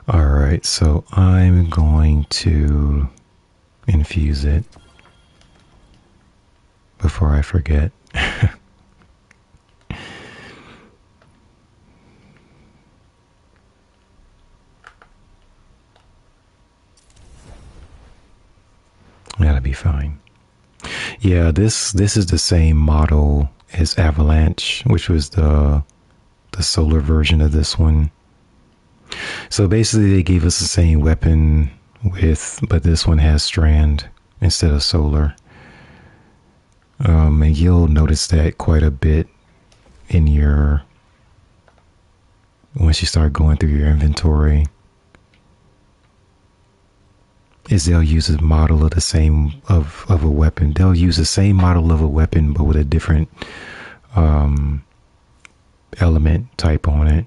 Alright, so I'm going to infuse it before I forget. That'll be fine. Yeah, this is the same model as Avalanche, which was the solar version of this one. So basically, they gave us the same weapon but this one has strand instead of solar. And you'll notice that quite a bit in your, once you start going through your inventory, is they'll use a model of the same of a weapon. They'll use the same model of a weapon, but with a different element type on it.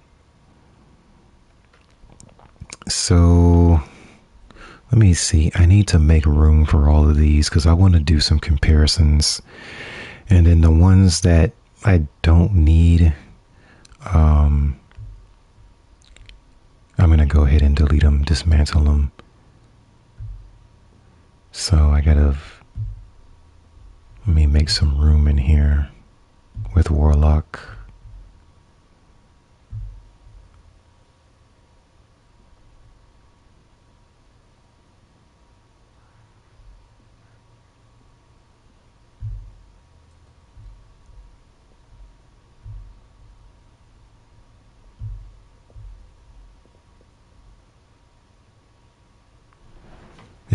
So let me see. I need to make room for all of these because I want to do some comparisons. And then the ones that I don't need, I'm going to go ahead and delete them, dismantle them. So I gotta, let me make some room in here with Warlock.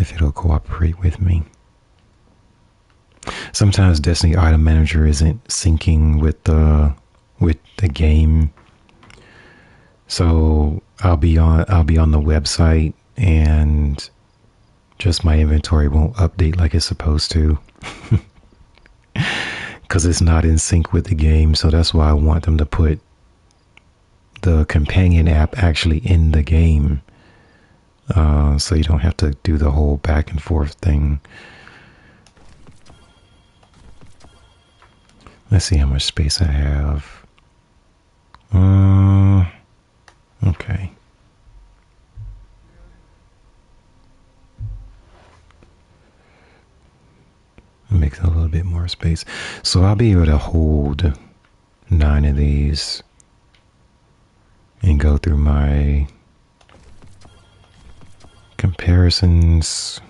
If it'll cooperate with me. Sometimes Destiny Item Manager isn't syncing with the game. So I'll be on the website and just my inventory won't update like it's supposed to. Because it's not in sync with the game. So that's why I want them to put the companion app actually in the game. So you don't have to do the whole back and forth thing. Let's see how much space I have. Okay. It makes a little bit more power space. So I'll be able to hold 9 of these and go through my comparisons.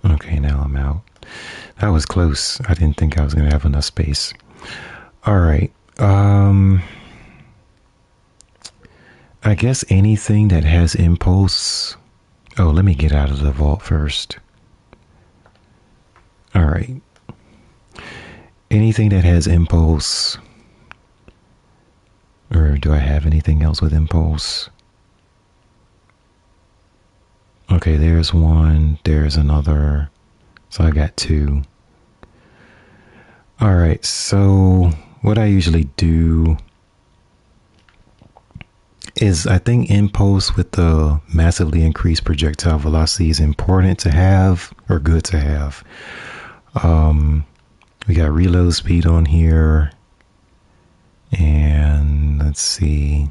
Okay, now I'm out. That was close. I didn't think I was going to have enough space. All right. I guess anything that has impulse. Oh, let me get out of the vault first. All right. Anything that has impulse. Or do I have anything else with impulse? Okay, there's one. There's another. So I got 2. All right, so what I usually do is I think impulse with the massively increased projectile velocity is important to have, or good to have. We got reload speed on here. And let's see.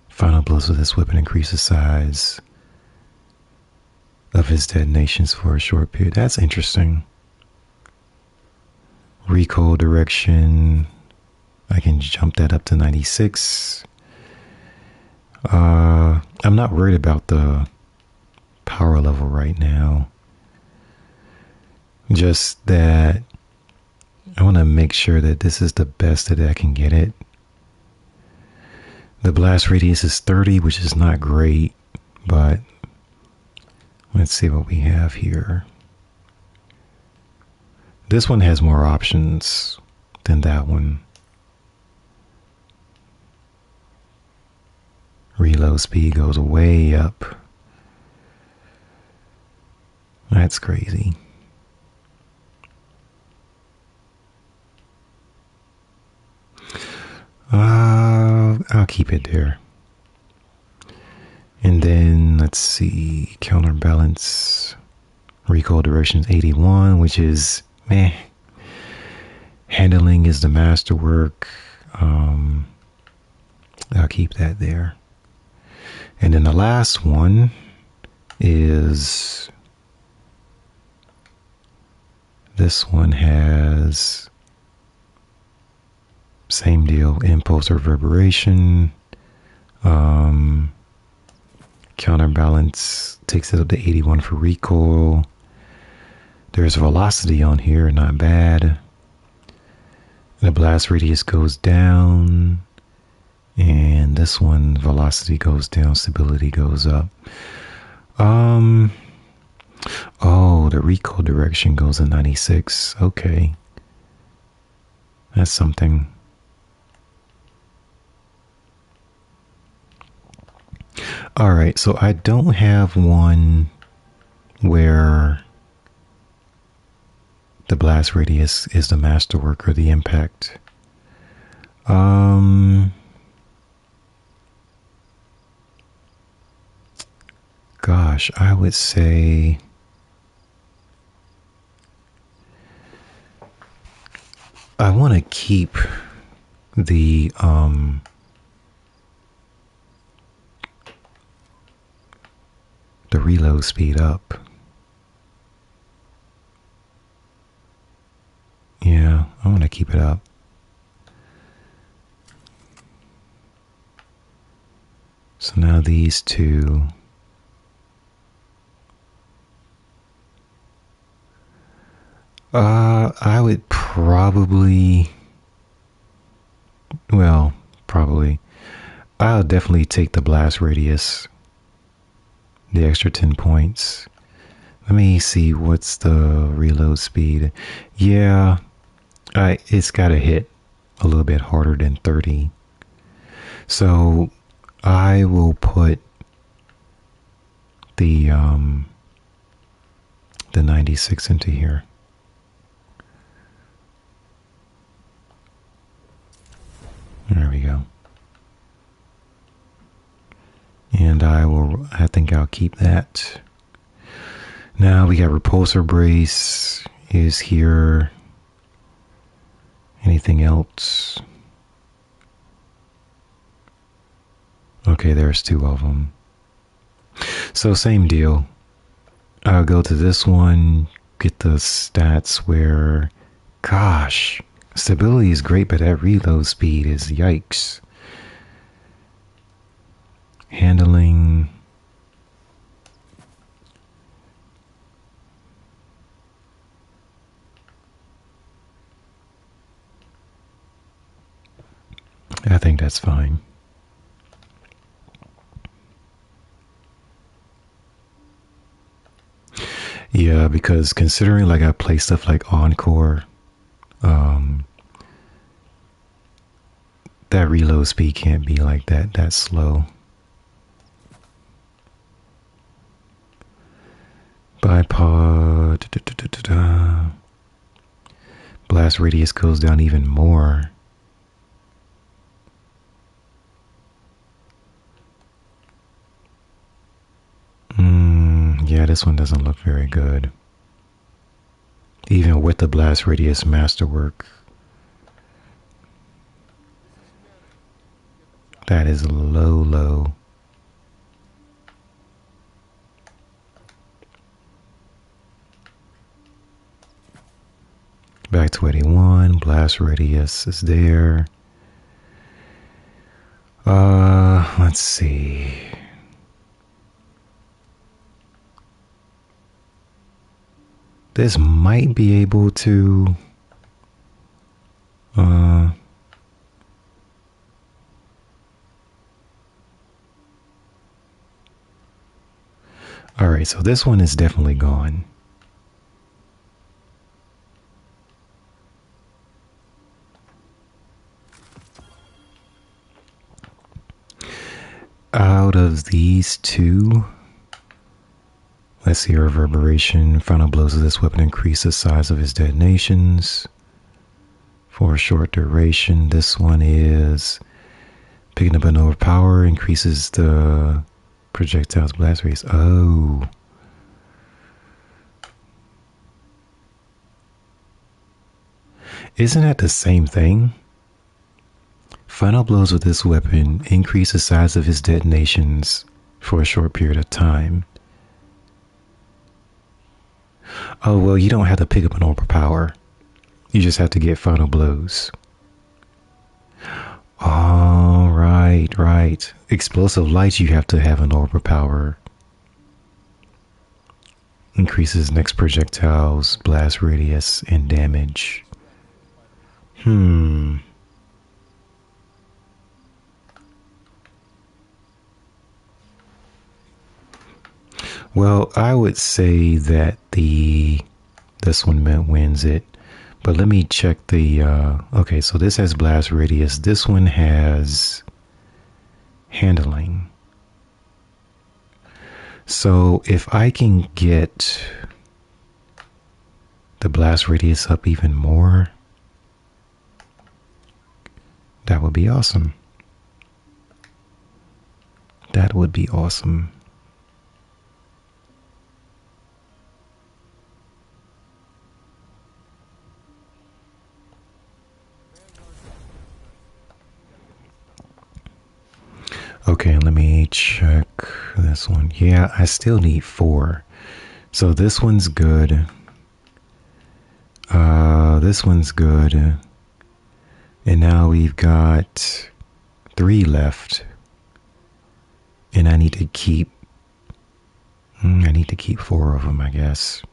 Final blows with this weapon increases size of his detonations for a short period. That's interesting. Recoil direction. I can jump that up to 96. I'm not worried about the power level right now. Just that I want to make sure that this is the best that I can get it. The blast radius is 30, which is not great, but let's see what we have here. This one has more options than that one. Reload speed goes way up. That's crazy. I'll keep it there. And then let's see, counterbalance. Recoil direction is 81, which is meh. Handling is the masterwork. I'll keep that there. And then the last one is this one has same deal, impulse or reverberation. Counterbalance takes it up to 81 for recoil. There's velocity on here, not bad. The blast radius goes down. And this one, velocity goes down, stability goes up. Oh, the recoil direction goes to 96. Okay. That's something. All right, so I don't have one where the blast radius is the masterwork or the impact. Gosh, I would say I want to keep the reload speed up. Yeah, I want to keep it up. So now these two. I would probably, I'll definitely take the blast radius, the extra 10 points. Let me see, what's the reload speed? Yeah, it's got to hit a little bit harder than 30. So I will put the 96 into here. There we go. And I think I'll keep that. Now we got repulsor brace is here. Anything else? Okay, there's 2 of them. So same deal. I'll go to this one, get the stats where, gosh, stability is great, but that reload speed is yikes. Handling. I think that's fine. Yeah, because considering like I play stuff like Encore, that reload speed can't be like that slow. Bipod. Blast radius goes down even more. Yeah, this one doesn't look very good. Even with the blast radius masterwork. That is low. Back to 81. Blast radius is there. Let's see. This might be able to Alright, so this one is definitely gone. Out of these 2, let's see, reverberation. Final blows of this weapon increase the size of its detonations for a short duration. This one is picking up an overpower, increases the projectile's blast radius. Oh. Isn't that the same thing? Final blows with this weapon increase the size of his detonations for a short period of time. Oh, well, you don't have to pick up an overpower. You just have to get final blows. Oh, right. Explosive lights, you have to have an overpower. Increases next projectile's blast radius and damage. Well, I would say that this one wins it. But let me check the okay, so this has blast radius. This one has handling. So if I can get the blast radius up even more, that would be awesome. That would be awesome. Okay, let me check this one. Yeah, I still need 4. So this one's good. This one's good. And now we've got 3 left. And I need to keep 4 of them, I guess.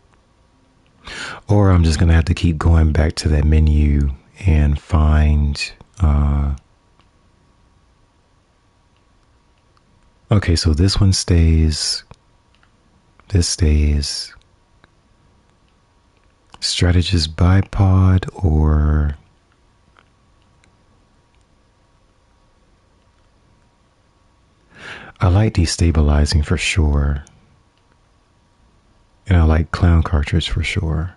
Or I'm just going to have to keep going back to that menu and find okay, so this one stays. This stays. Strategist bipod or I like destabilizing for sure. And I like clown cartridge for sure.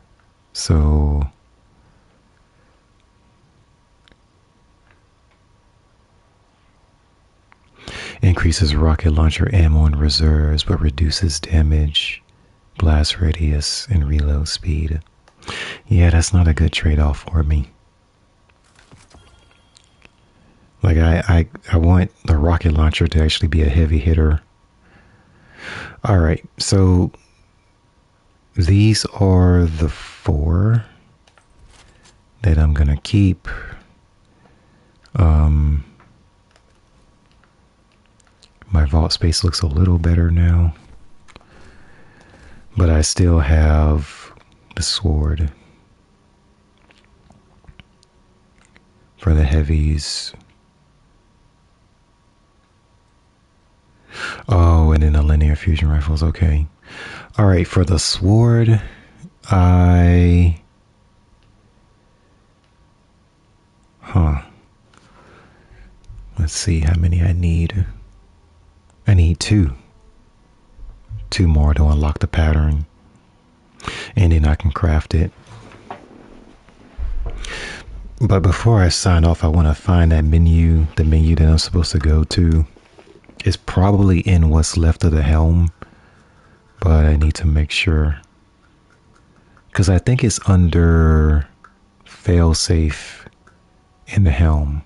So increases rocket launcher ammo and reserves, but reduces damage, blast radius, and reload speed. Yeah, that's not a good trade-off for me. Like I want the rocket launcher to actually be a heavy hitter. All right, so these are the 4 that I'm gonna keep. My vault space looks a little better now, but I still have the sword for the heavies. Oh, and then the linear fusion rifles. Okay. All right, for the sword, I... Let's see how many I need. I need 2. 2 more to unlock the pattern. And then I can craft it. But before I sign off, I want to find that menu, the menu that I'm supposed to go to. It's probably in what's left of the helm, but I need to make sure. Because I think it's under failsafe in the helm.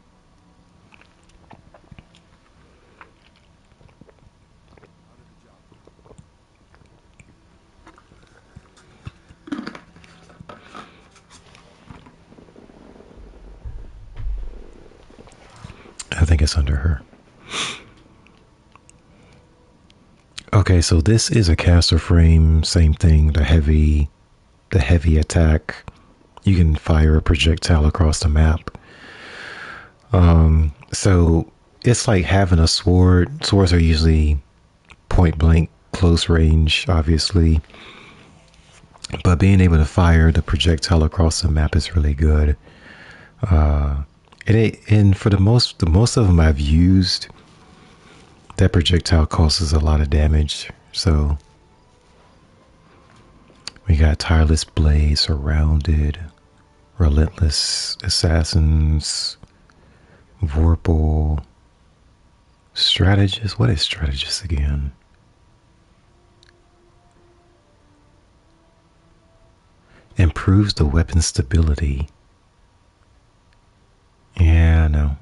I think it's under her. Okay, so this is a caster frame, same thing, the heavy attack. You can fire a projectile across the map. So it's like having a sword. Swords are usually point blank, close range, obviously. But being able to fire the projectile across the map is really good. And for the most of them I've used, that projectile causes a lot of damage. So we got tireless blade, surrounded, relentless assassins, vorpal, strategist. What is strategist again? Improves the weapon stability. Yeah, no.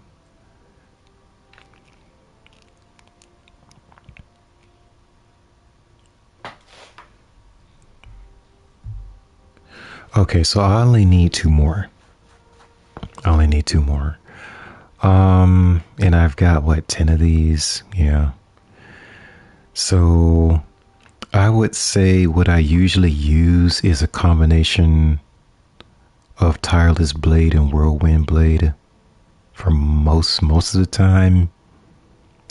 Okay, so I only need 2 more. And I've got what, 10 of these? Yeah. So I would say what I usually use is a combination of tireless blade and whirlwind blade for most of the time,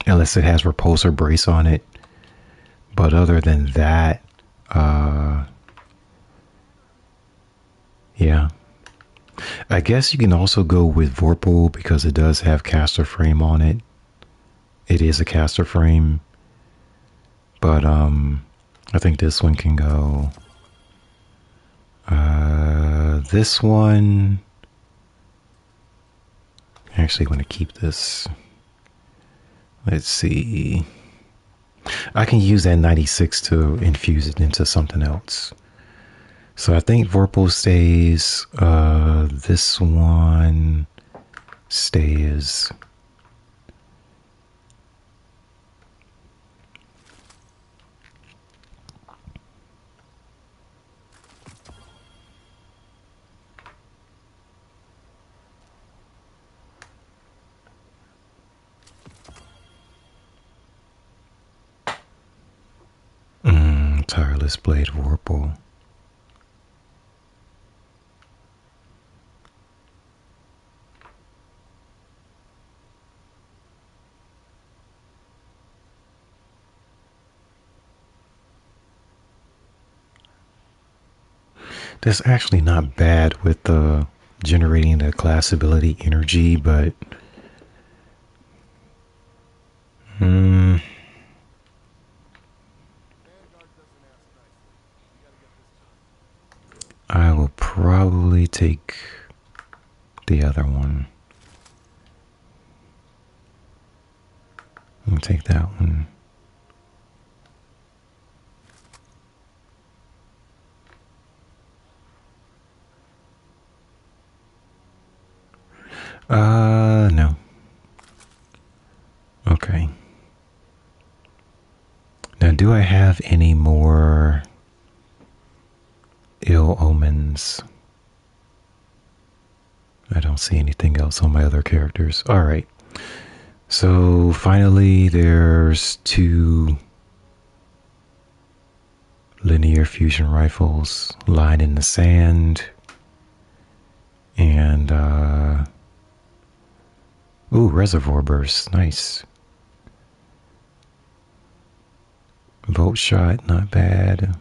unless it has repulsor brace on it. But other than that, yeah. I guess you can also go with Vorpal because it does have caster frame on it. It is a caster frame. But I think this one can go. This one, I actually want to keep this. Let's see. I can use that 96 to infuse it into something else. So I think Vorpal stays. This one stays. Tireless blade Vorpal. That's actually not bad with the generating the class ability energy, but I will probably take the other one. I'll take that one. No. Okay. Now, do I have any more ill omens? I don't see anything else on my other characters. All right. So finally, there's 2 linear fusion rifles lying in the sand. And, ooh, reservoir burst. Nice. Volt shot, not bad.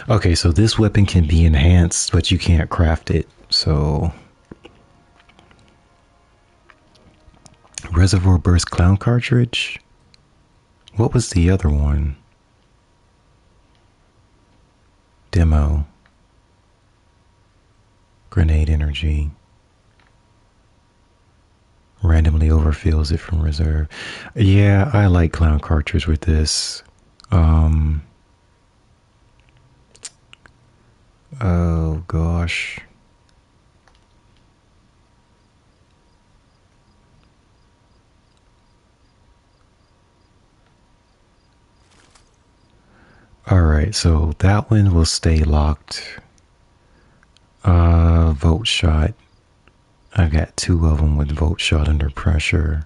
Okay, so this weapon can be enhanced, but you can't craft it. So, reservoir burst clown cartridge. What was the other one? Demo. Grenade energy. Randomly overfills it from reserve. Yeah, I like clown cartridge with this. Oh gosh. Alright, so that one will stay locked. Volt shot. I got 2 of them with volt shot under pressure.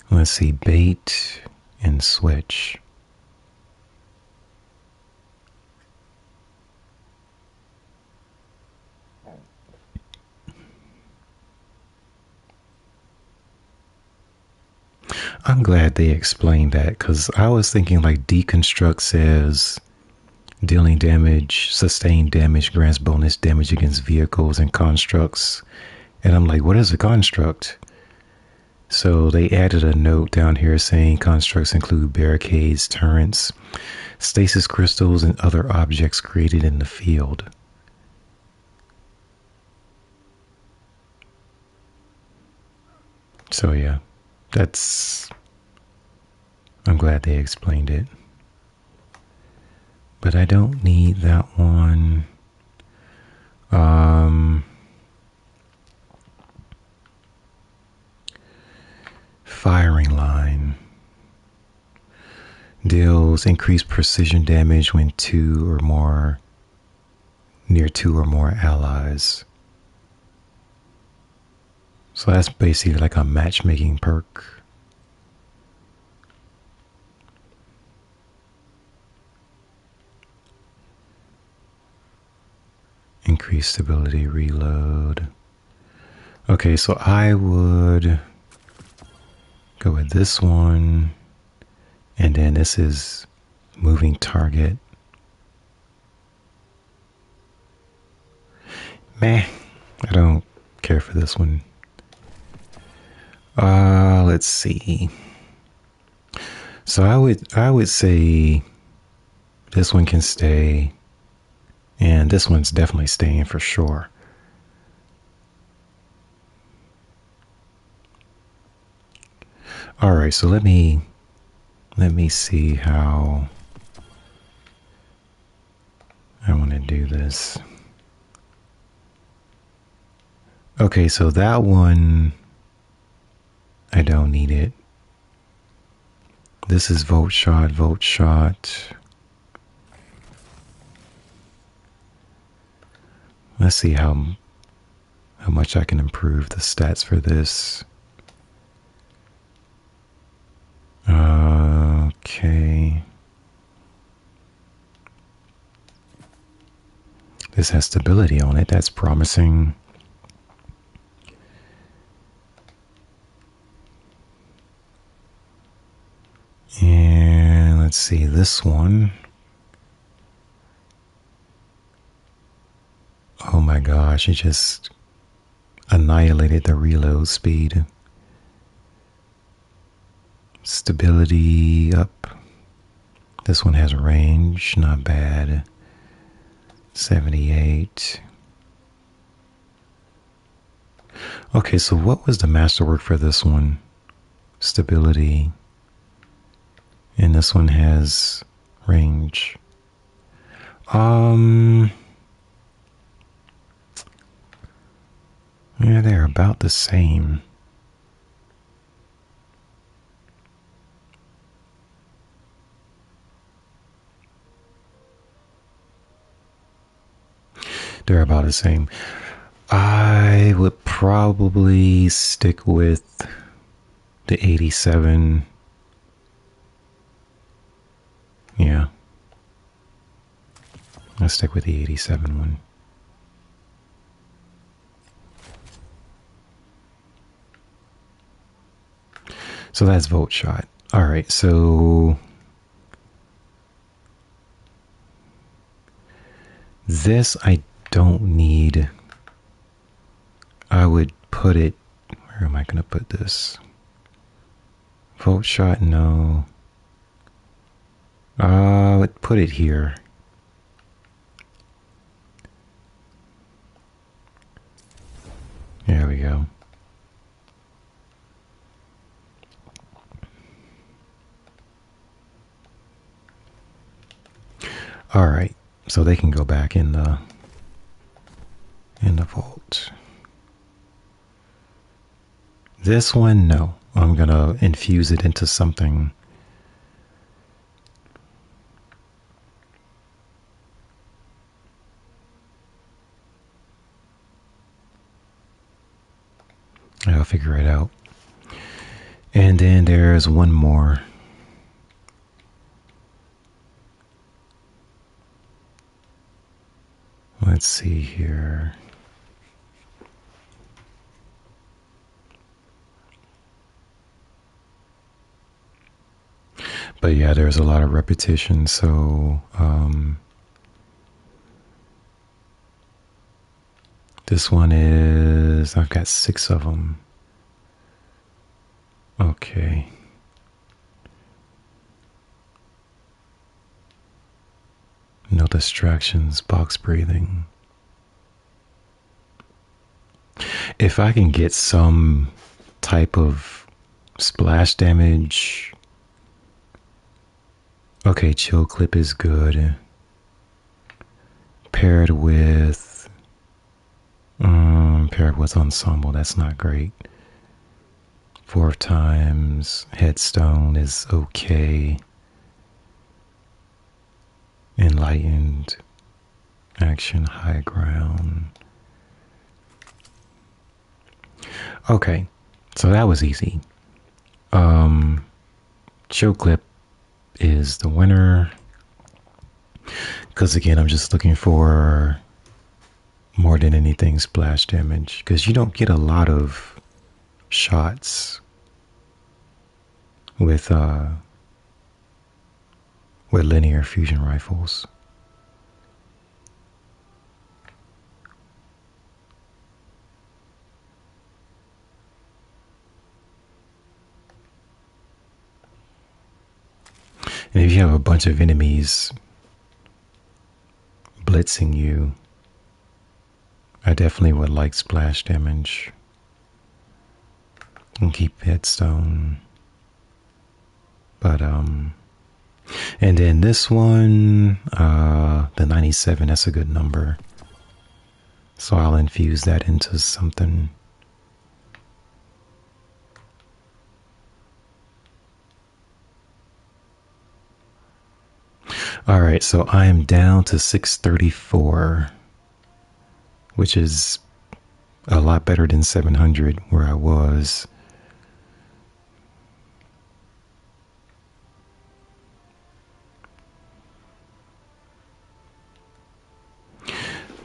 Let's see, bait and switch. I'm glad they explained that, because I was thinking like deconstruct says dealing damage, sustained damage grants bonus damage against vehicles and constructs. And I'm like, what is a construct? So they added a note down here saying constructs include barricades, turrets, stasis crystals, and other objects created in the field. So yeah, I'm glad they explained it. But I don't need that one. Firing line. Deals increased precision damage when near 2 or more allies. So that's basically like a matchmaking perk. Increased stability, reload. Okay, so I would go with this one. And then this is moving target. Meh, I don't care for this one. Let's see. So I would say this one can stay, and this one's definitely staying for sure. All right, so let me see how I want to do this. Okay, so that one, I don't need it. This is volt shot, volt shot. Let's see how much I can improve the stats for this. Okay. This has stability on it. That's promising. And let's see this one. Oh my gosh, it just annihilated the reload speed. Stability up. This one has range, not bad. 78. Okay, so what was the masterwork for this one? Stability. And this one has range. Yeah, they're about the same. They're about the same. I would probably stick with the 87. Yeah. I'll stick with the 87 one. So that's volt shot. Alright, so this I don't need. I would put it, where am I going to put this? Volt shot, no. I would put it here. There we go. All right, so they can go back in the vault. This one, no. I'm gonna infuse it into something. I'll figure it out. And then there's one more. Let's see here. But yeah, there's a lot of repetition, so this one is, I've got 6 of them. Okay. No distractions, box breathing. If I can get some type of splash damage. Okay, chill clip is good. Paired with ensemble, that's not great. 4 times headstone is okay. Enlightened action, high ground. Okay, so that was easy. Chill clip is the winner, because again, I'm just looking for more than anything splash damage, because you don't get a lot of shots with linear fusion rifles. And if you have a bunch of enemies blitzing you, I definitely would like splash damage. And keep headstone. But and then this one, the 97, that's a good number. So I'll infuse that into something. All right, so I am down to 634, which is a lot better than 700 where I was.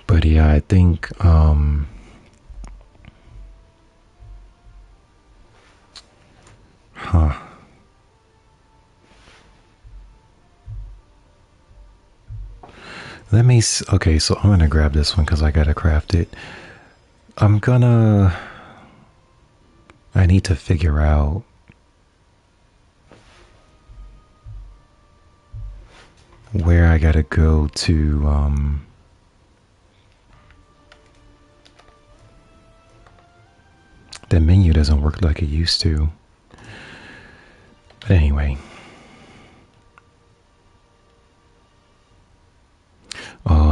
But yeah, I think let me okay, so I'm gonna grab this one because I gotta craft it. I need to figure out where I gotta go to the menu doesn't work like it used to. But anyway,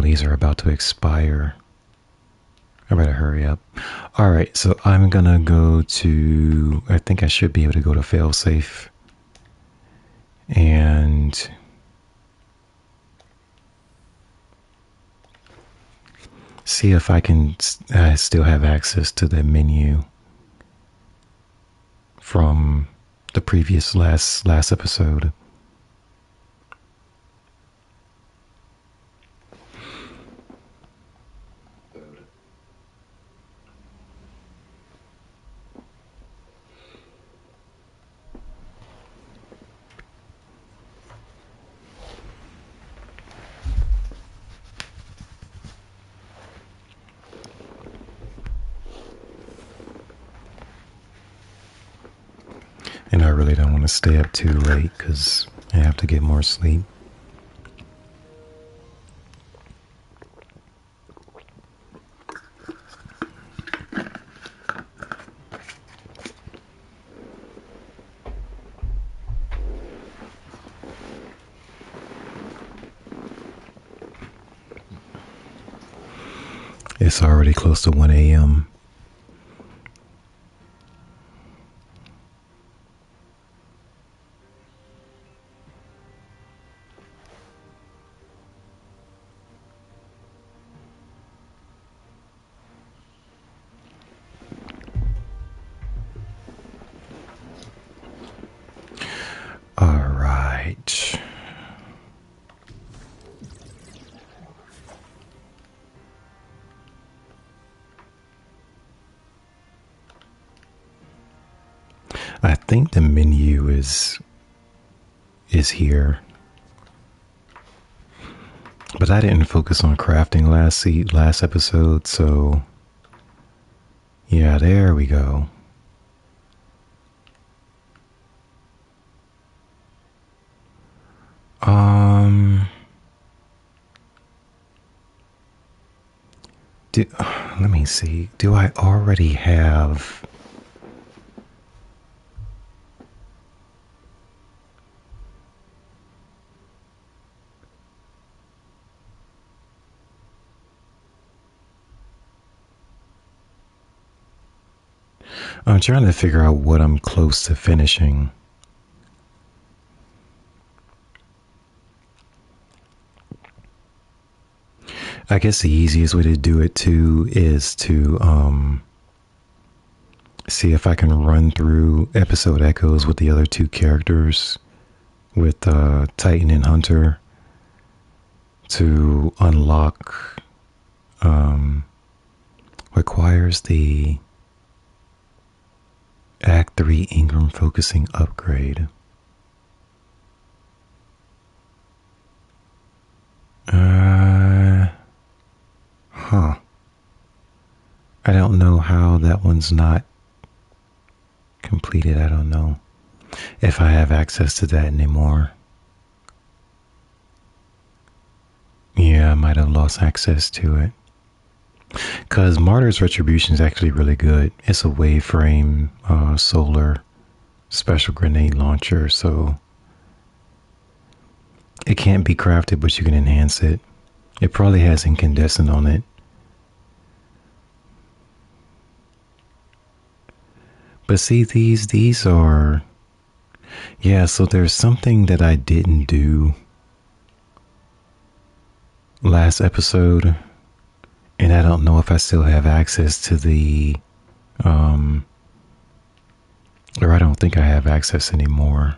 Oh, these are about to expire. I better hurry up. All right, so I'm gonna go to, I think I should be able to go to failsafe and see if I can still have access to the menu from the previous last episode. And I really don't want to stay up too late because I have to get more sleep. It's already close to 1 a.m. All right. I think the menu is here. But I didn't focus on crafting last episode, so yeah, there we go. Let me see. Do I already have? I'm trying to figure out what I'm close to finishing. I guess the easiest way to do it too is to see if I can run through episode echoes with the other two characters, with Titan and Hunter, to unlock requires the Act 3 Ingram focusing upgrade. I don't know how that one's not completed. I don't know if I have access to that anymore. Yeah, I might have lost access to it. Because Martyr's Retribution is actually really good. It's a waveframe solar special grenade launcher, so it can't be crafted, but you can enhance it. It probably has incandescent on it. But see, these are... Yeah, so there's something that I didn't do last episode, and I don't know if I still have access to the... or I don't think I have access anymore.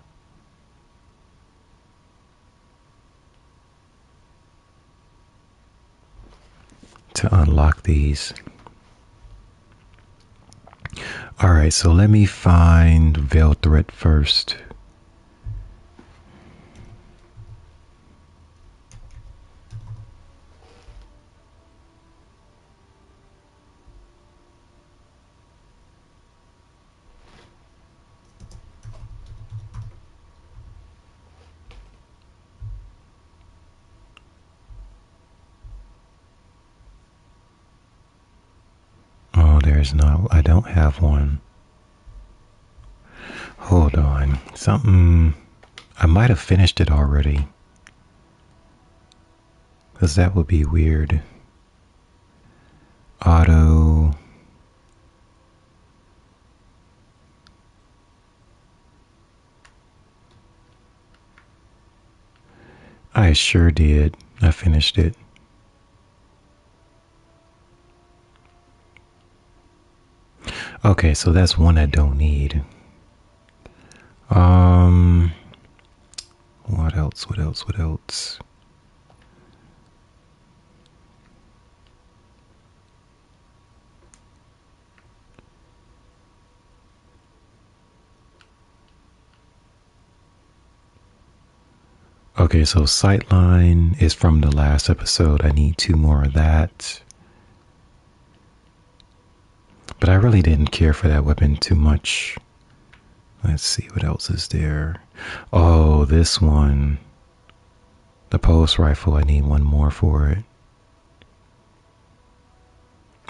To unlock these. Alright, so let me find Veil Threat first. Oh, there's no, I don't have one. Hold on. Something, I might have finished it already. Because that would be weird. Auto. I sure did. I finished it. Okay, so that's one I don't need. What else? What else? What else? Okay, so Sightline is from the last episode. I need 2 more of that. But I really didn't care for that weapon too much. Let's see, what else is there? Oh, this one. The pulse rifle, I need 1 more for it.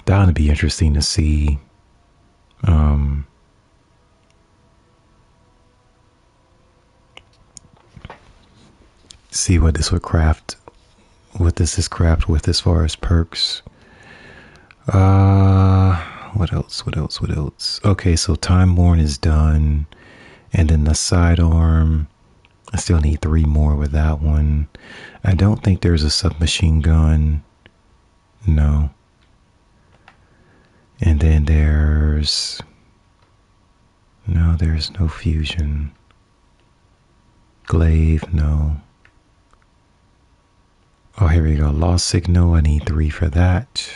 That would be interesting to see. See what this would craft. What this is craft with as far as perks. What else? What else? What else? Okay, so Timeborn is done. And then the sidearm, I still need 3 more with that one. I don't think there's a submachine gun. No. And then there's no fusion. Glaive, no. Oh, here we go. Lost signal, I need 3 for that.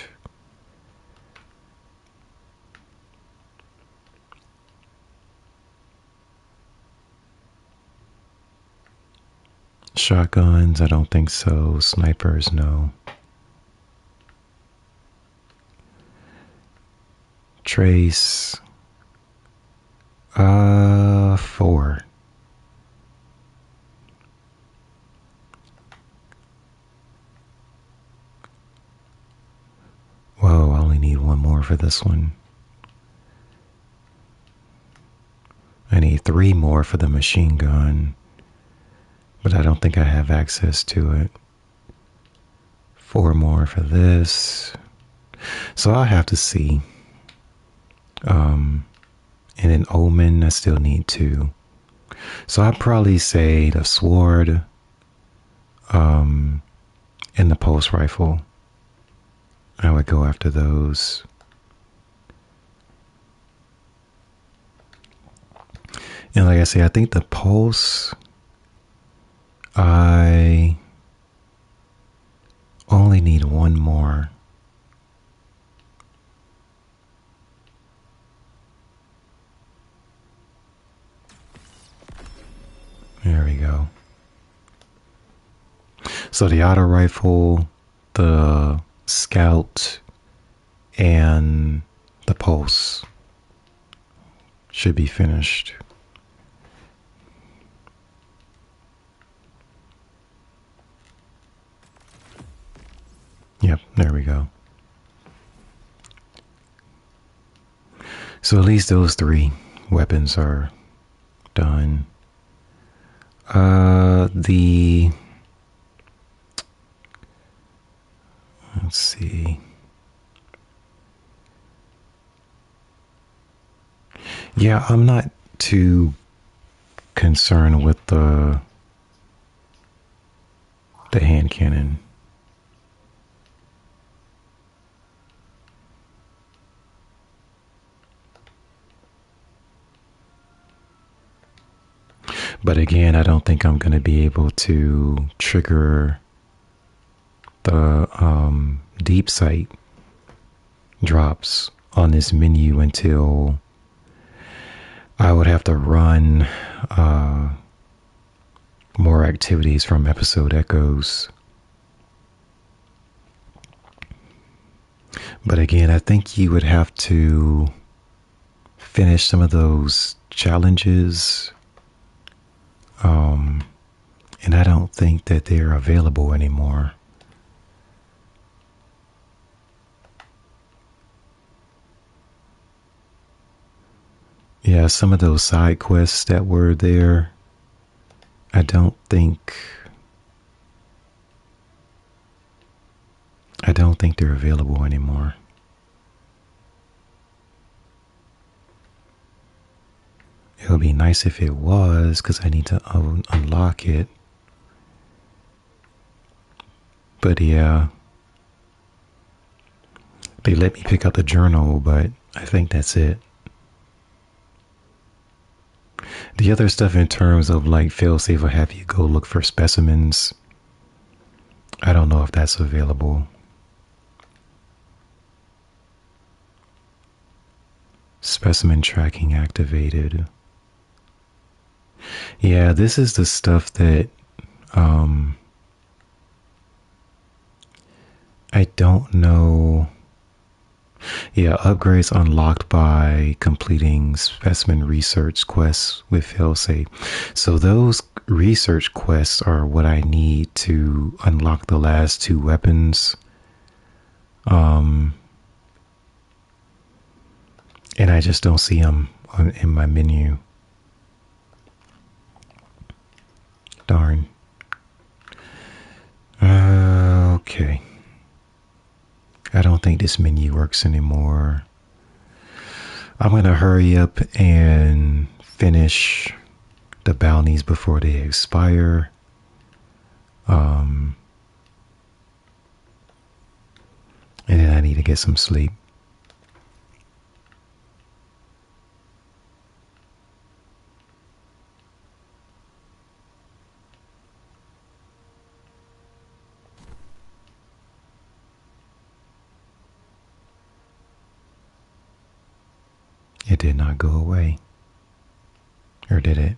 Shotguns, I don't think so. Snipers, no. Trace, 4. Whoa, I only need 1 more for this one. I need 3 more for the machine gun, but I don't think I have access to it. 4 more for this. So I'll have to see. And then Omen, I still need 2. So I'd probably say the sword, and the pulse rifle. I would go after those. And like I say, I think the pulse, I only need 1 more. There we go. So the auto rifle, the scout, and the pulse should be finished. Yep, there we go. So at least those 3 weapons are done. Let's see. Yeah, I'm not too concerned with the hand cannon. But again, I don't think I'm going to be able to trigger the deep sight drops on this menu until I would have to run more activities from episode echoes. But again, I think you would have to finish some of those challenges. And I don't think that they're available anymore. Yeah, some of those side quests that were there, I don't think don't think they're available anymore. It would be nice if it was, because I need to unlock it. But yeah, they let me pick up the journal, but I think that's it. The other stuff in terms of like failsafe or have you go look for specimens, I don't know if that's available. Specimen tracking activated. Yeah, this is the stuff that I don't know. Yeah, upgrades unlocked by completing specimen research quests with failsafe. So those research quests are what I need to unlock the last two weapons. And I just don't see them in my menu. Darn. Okay. I don't think this menu works anymore. I'm going to hurry up and finish the bounties before they expire. And then I need to get some sleep. It did not go away. Or did it?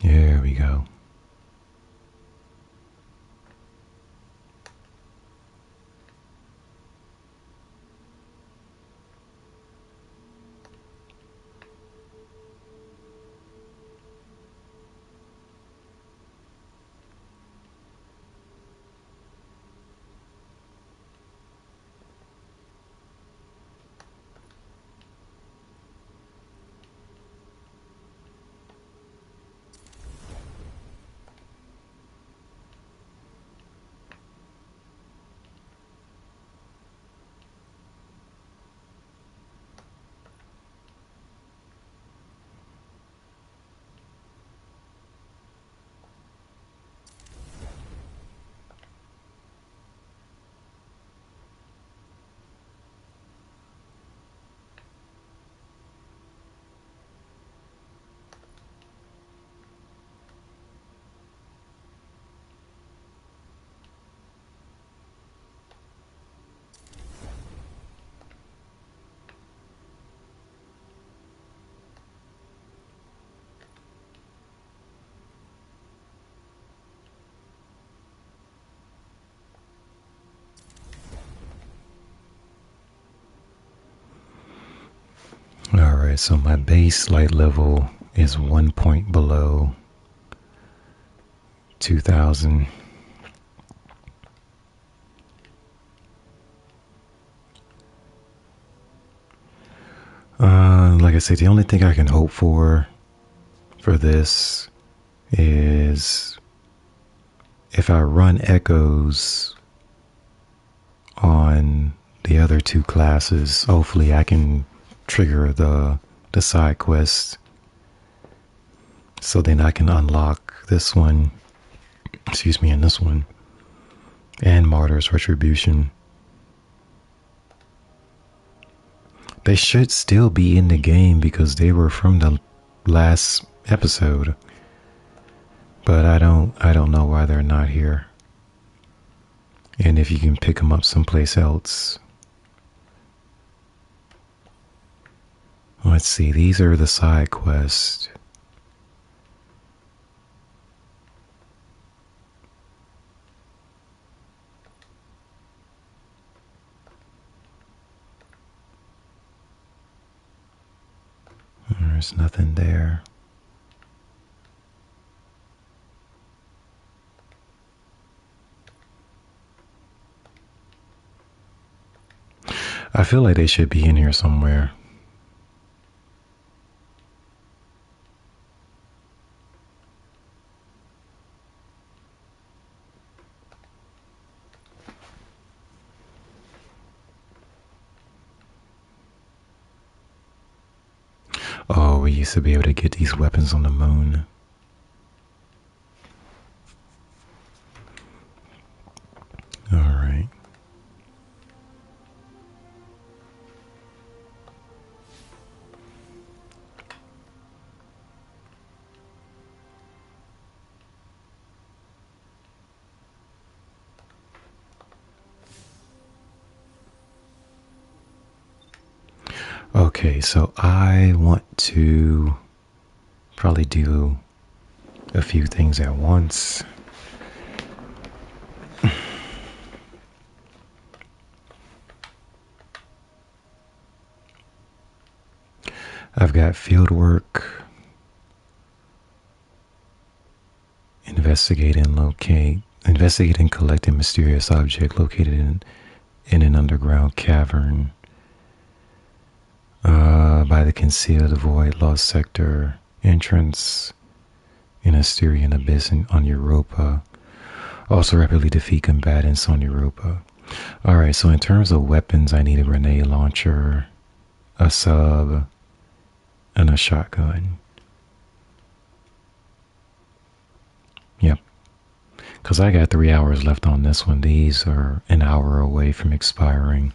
There we go. Alright, so my base light level is 1 point below 2000. Like I said, the only thing I can hope for this is if I run echoes on the other two classes, hopefully I can trigger the side quest, so then I can unlock this one, excuse me, and this one, and Martyr's Retribution. They should still be in the game because they were from the last episode, but I don't know why they're not here. And if you can pick them up someplace else. Let's see, these are the side quests. There's nothing there. I feel like they should be in here somewhere. Oh, we used to be able to get these weapons on the moon. Alright. Okay, so I want to probably do a few things at once. I've got field work, investigate and collect a mysterious object located in an underground cavern by the concealed void lost sector entrance in a Styrian abyss on Europa. Also rapidly defeat combatants on Europa. Alright, so in terms of weapons, I need a grenade launcher, a sub, and a shotgun. Yep. Because I got 3 hours left on this one. These are an hour away from expiring.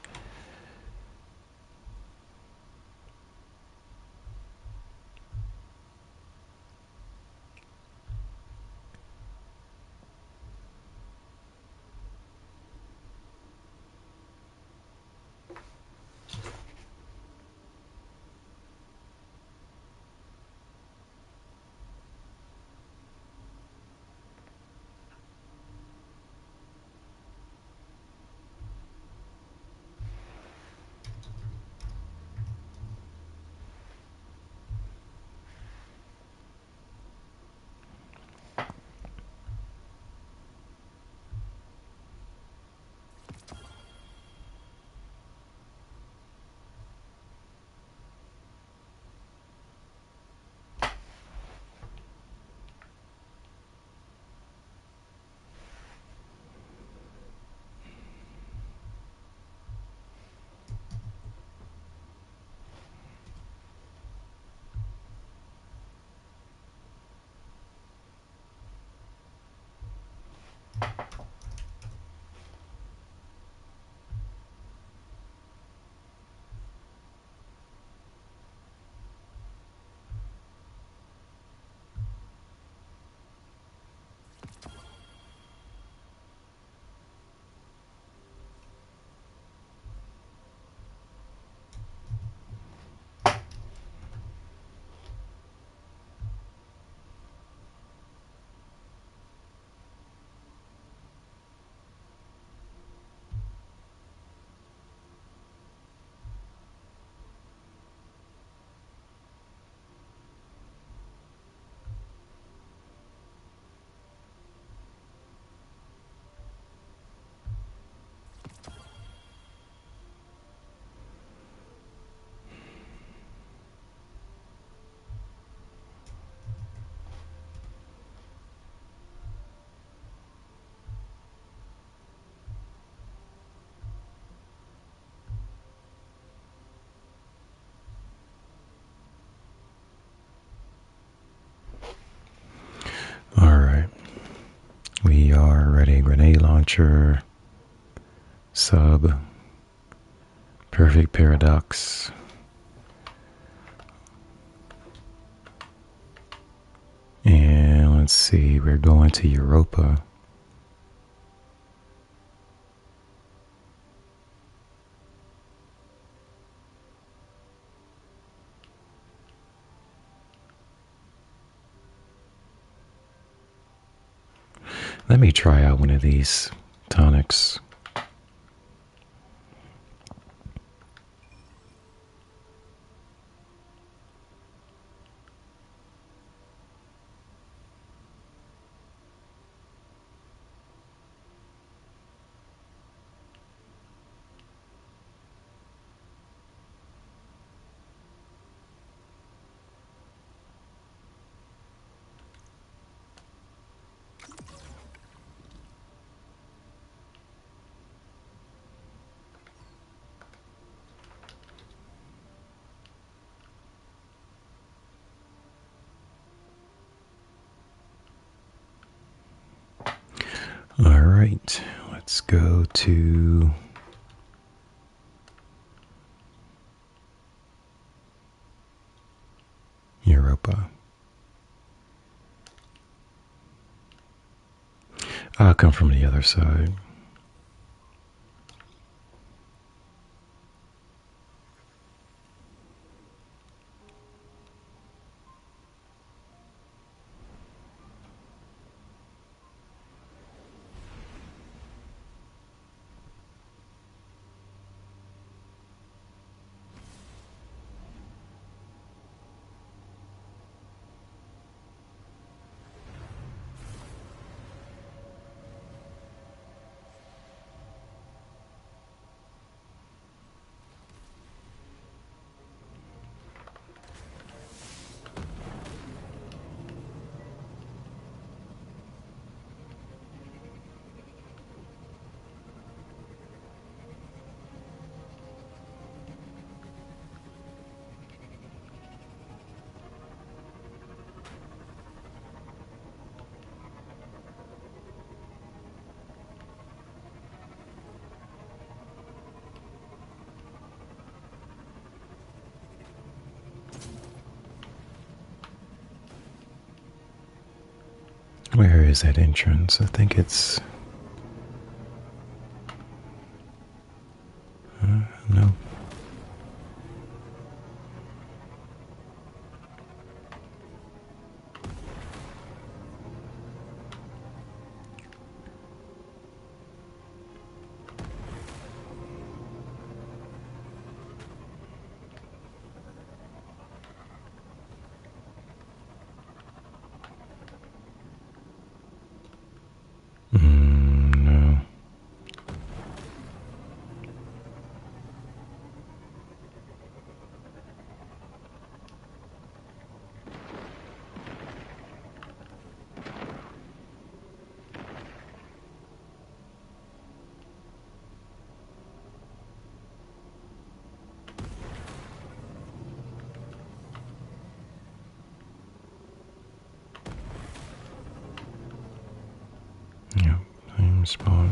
got a grenade launcher, sub, perfect paradox, and let's see, we're going to Europa. Let me try out one of these tonics. All right, let's go to Europa. I'll come from the other side. Where is that entrance? I think it's... no. No. Yep, same spot.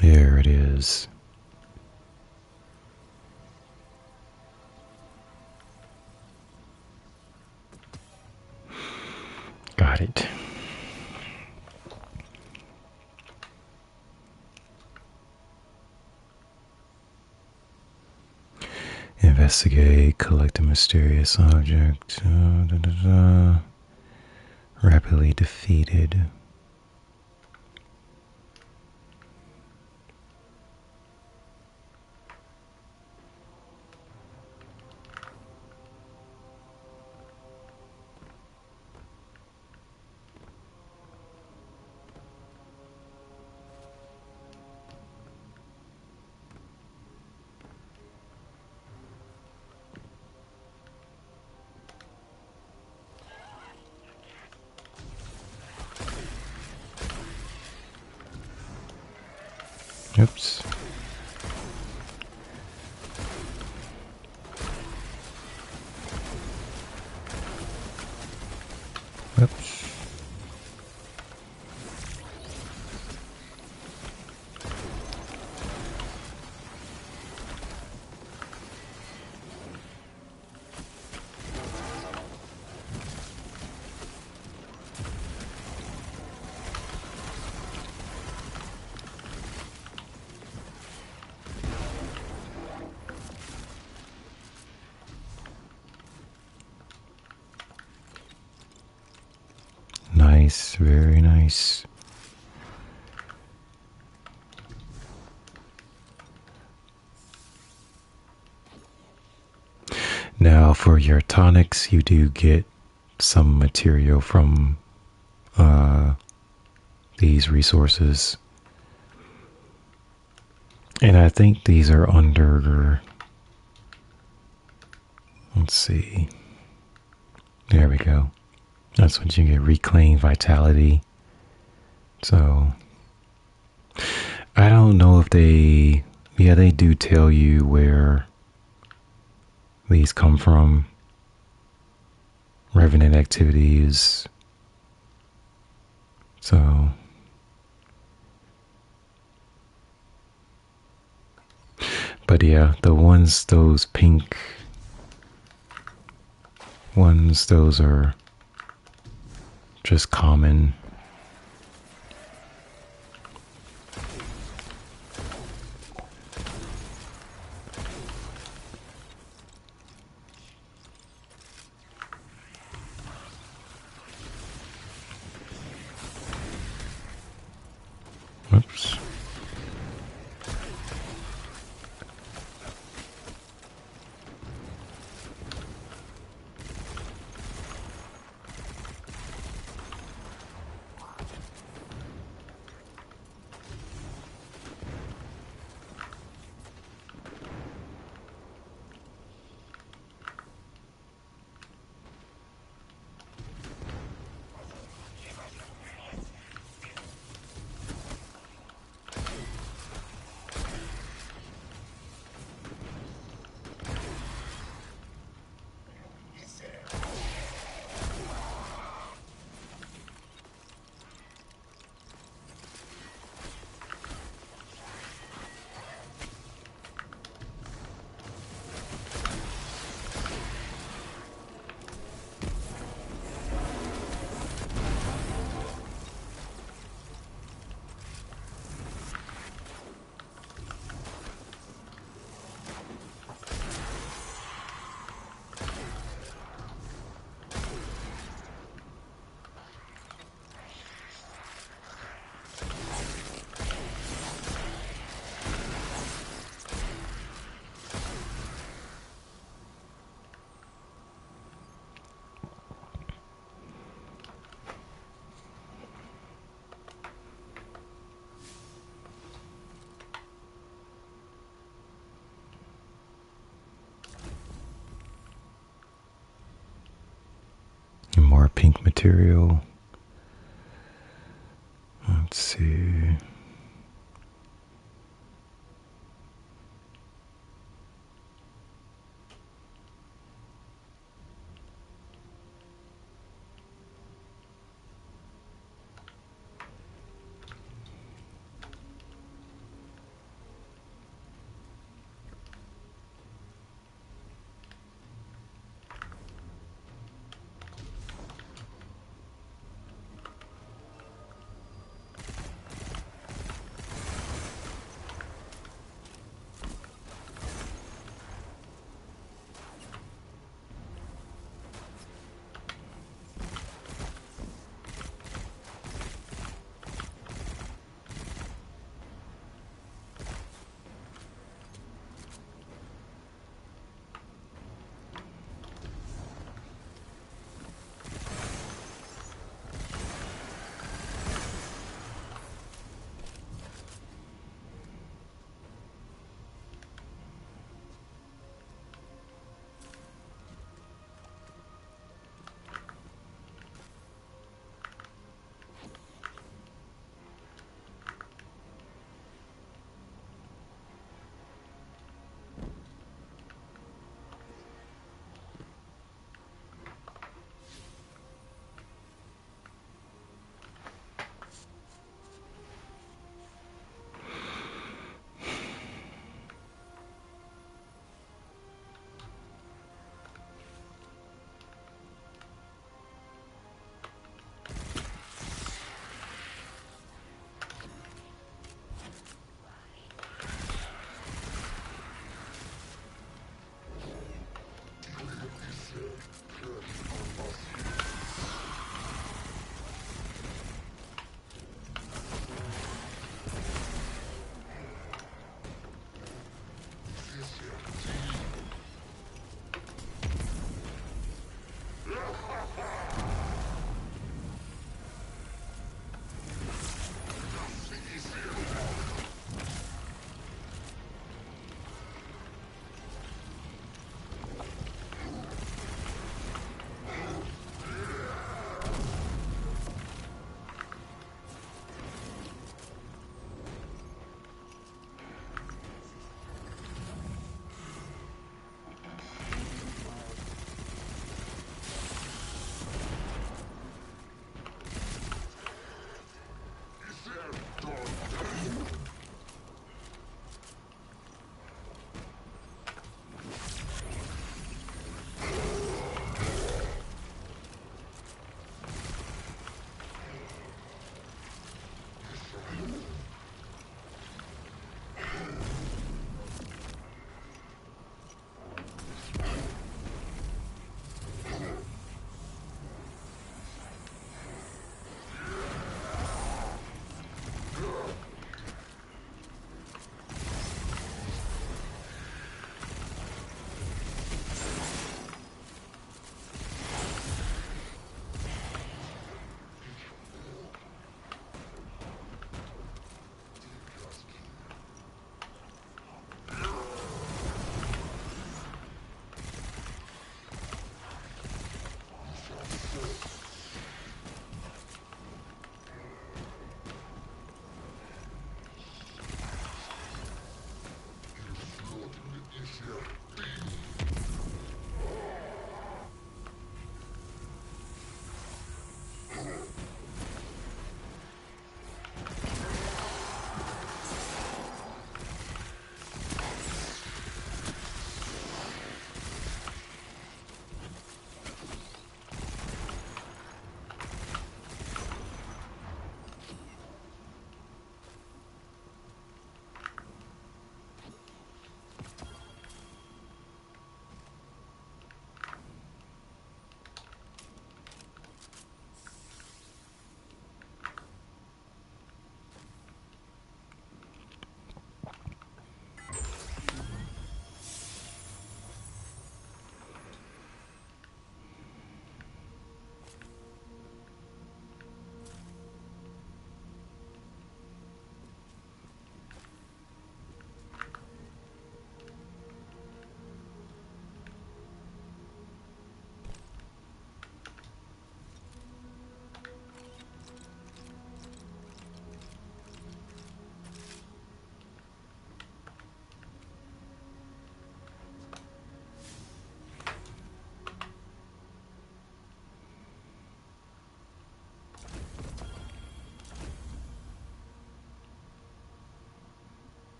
There it is. Got it. Investigate, collect a mysterious object. Rapidly defeated. Oops. Oops. Nice, very nice. Now, for your tonics, you do get some material from these resources. And I think these are under. Let's see. There we go. That's what you get, reclaim vitality. So, I don't know if they do tell you where these come from. Revenant activities. So, but yeah, those pink ones, those are just common. Oops. And more pink material. Let's see.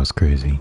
was crazy.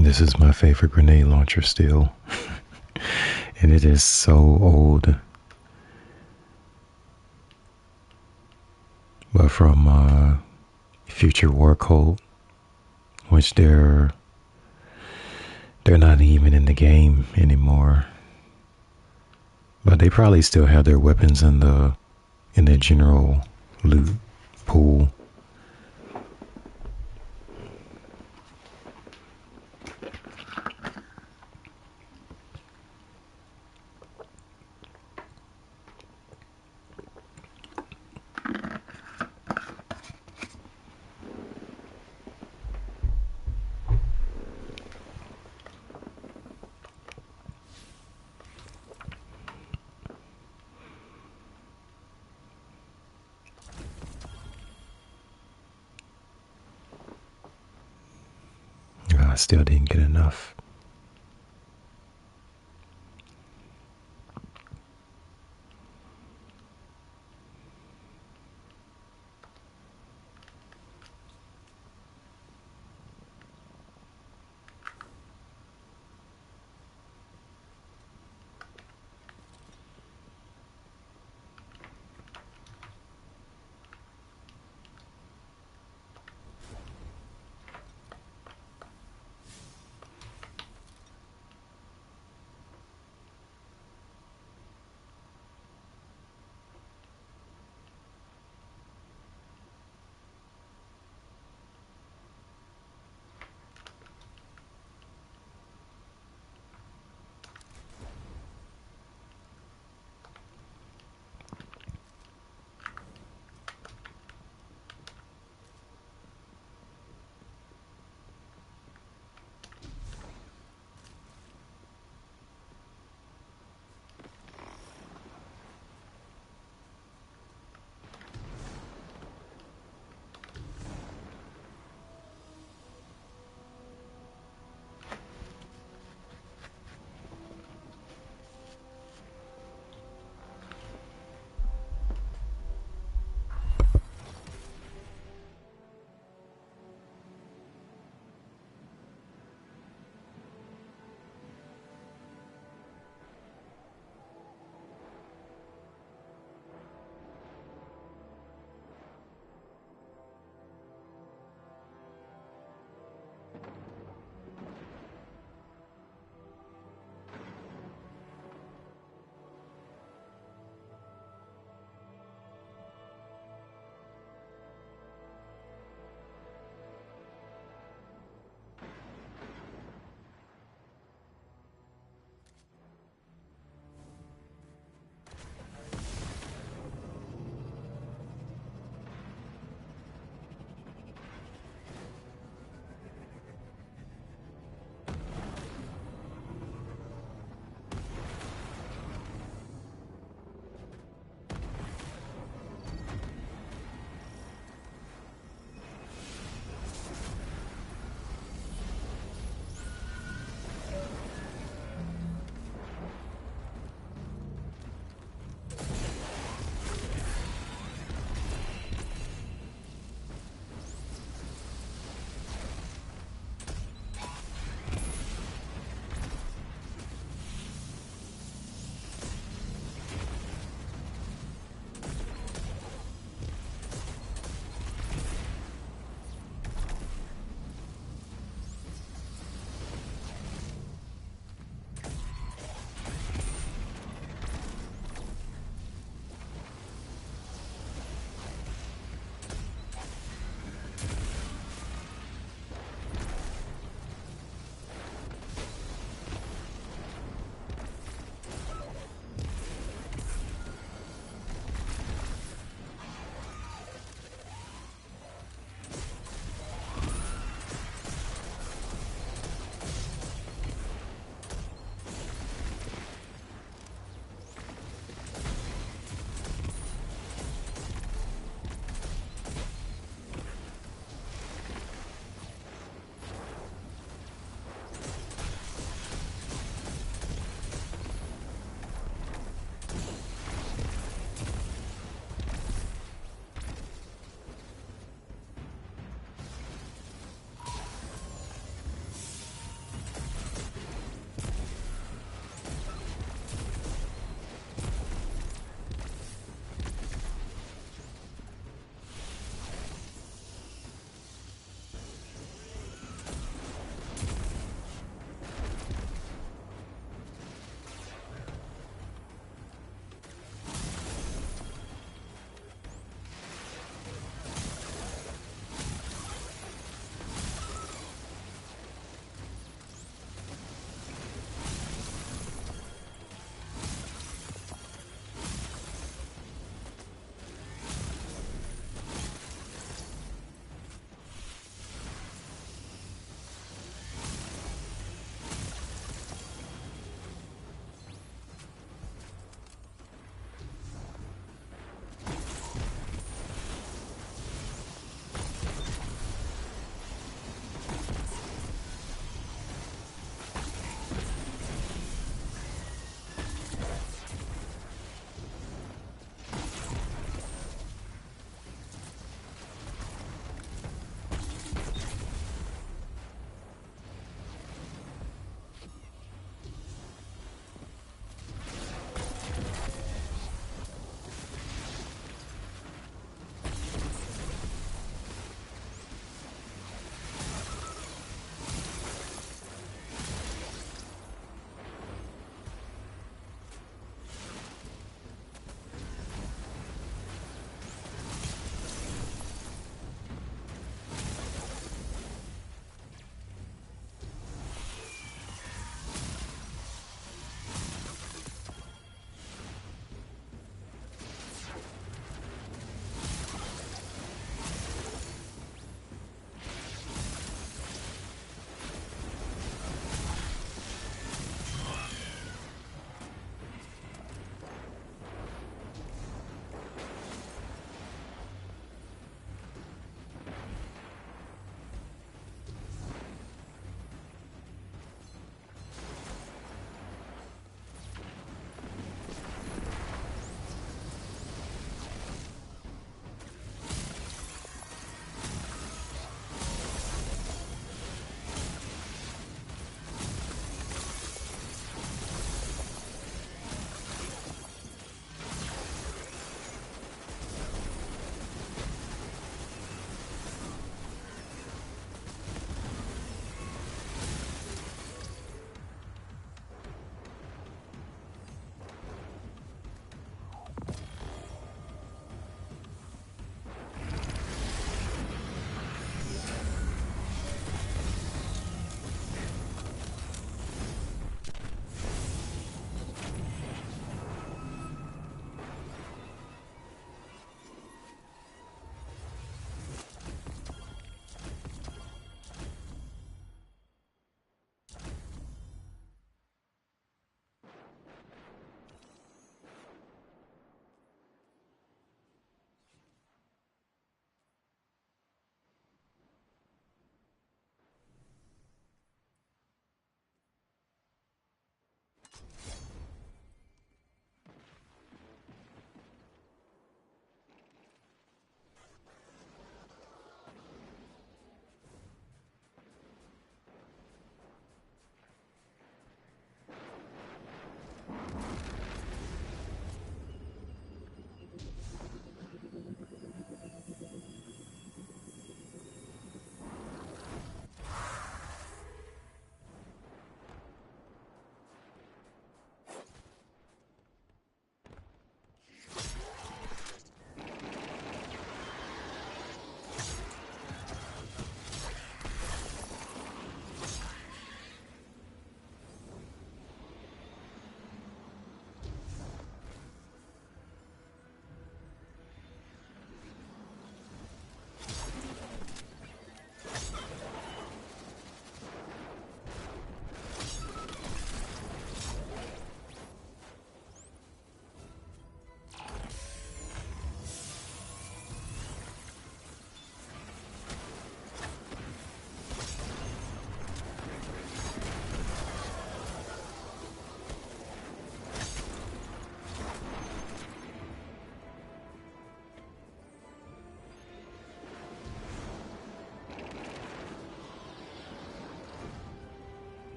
This is my favorite grenade launcher still. And it is so old. But from Future War Cult, which they're not even in the game anymore. But they probably still have their weapons in the general loot pool. I still didn't get enough.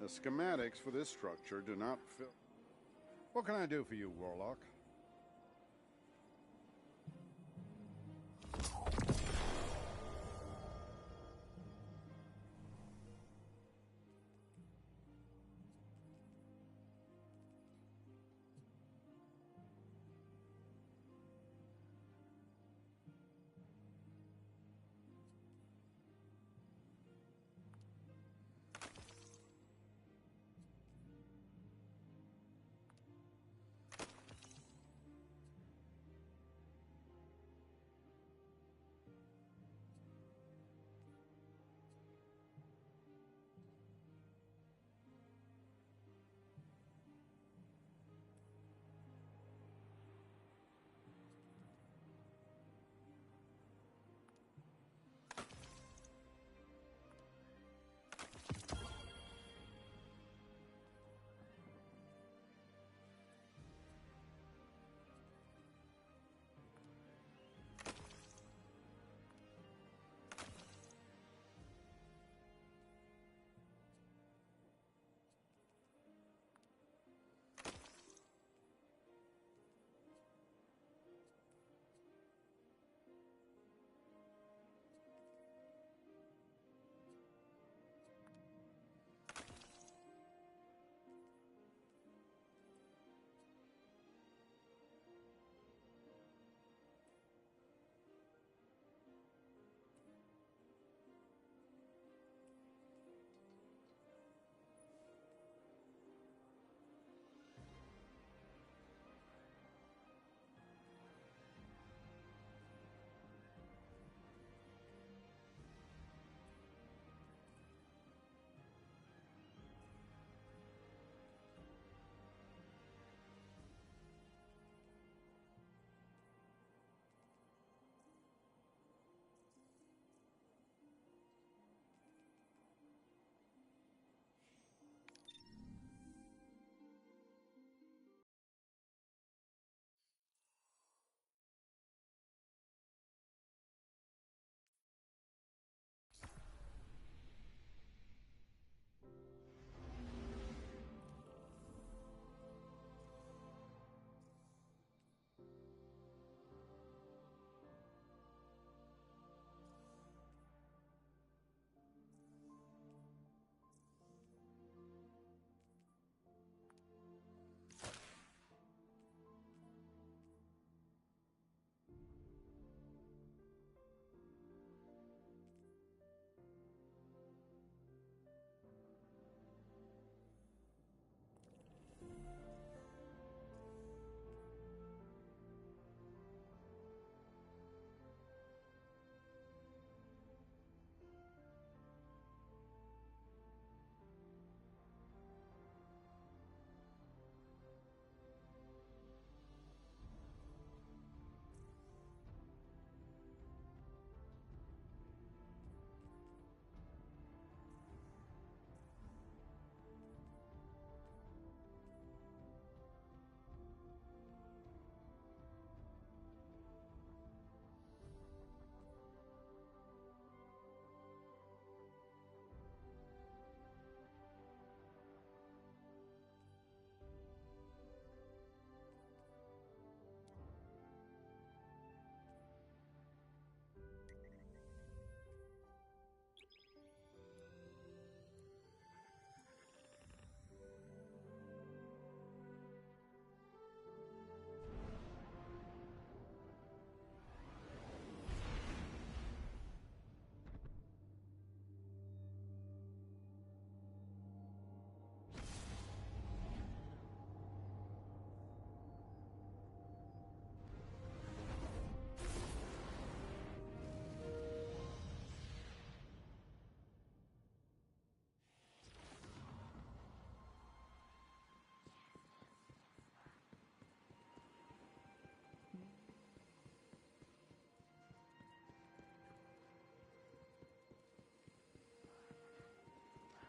The schematics for this structure do not fit. What can I do for you, Warlock?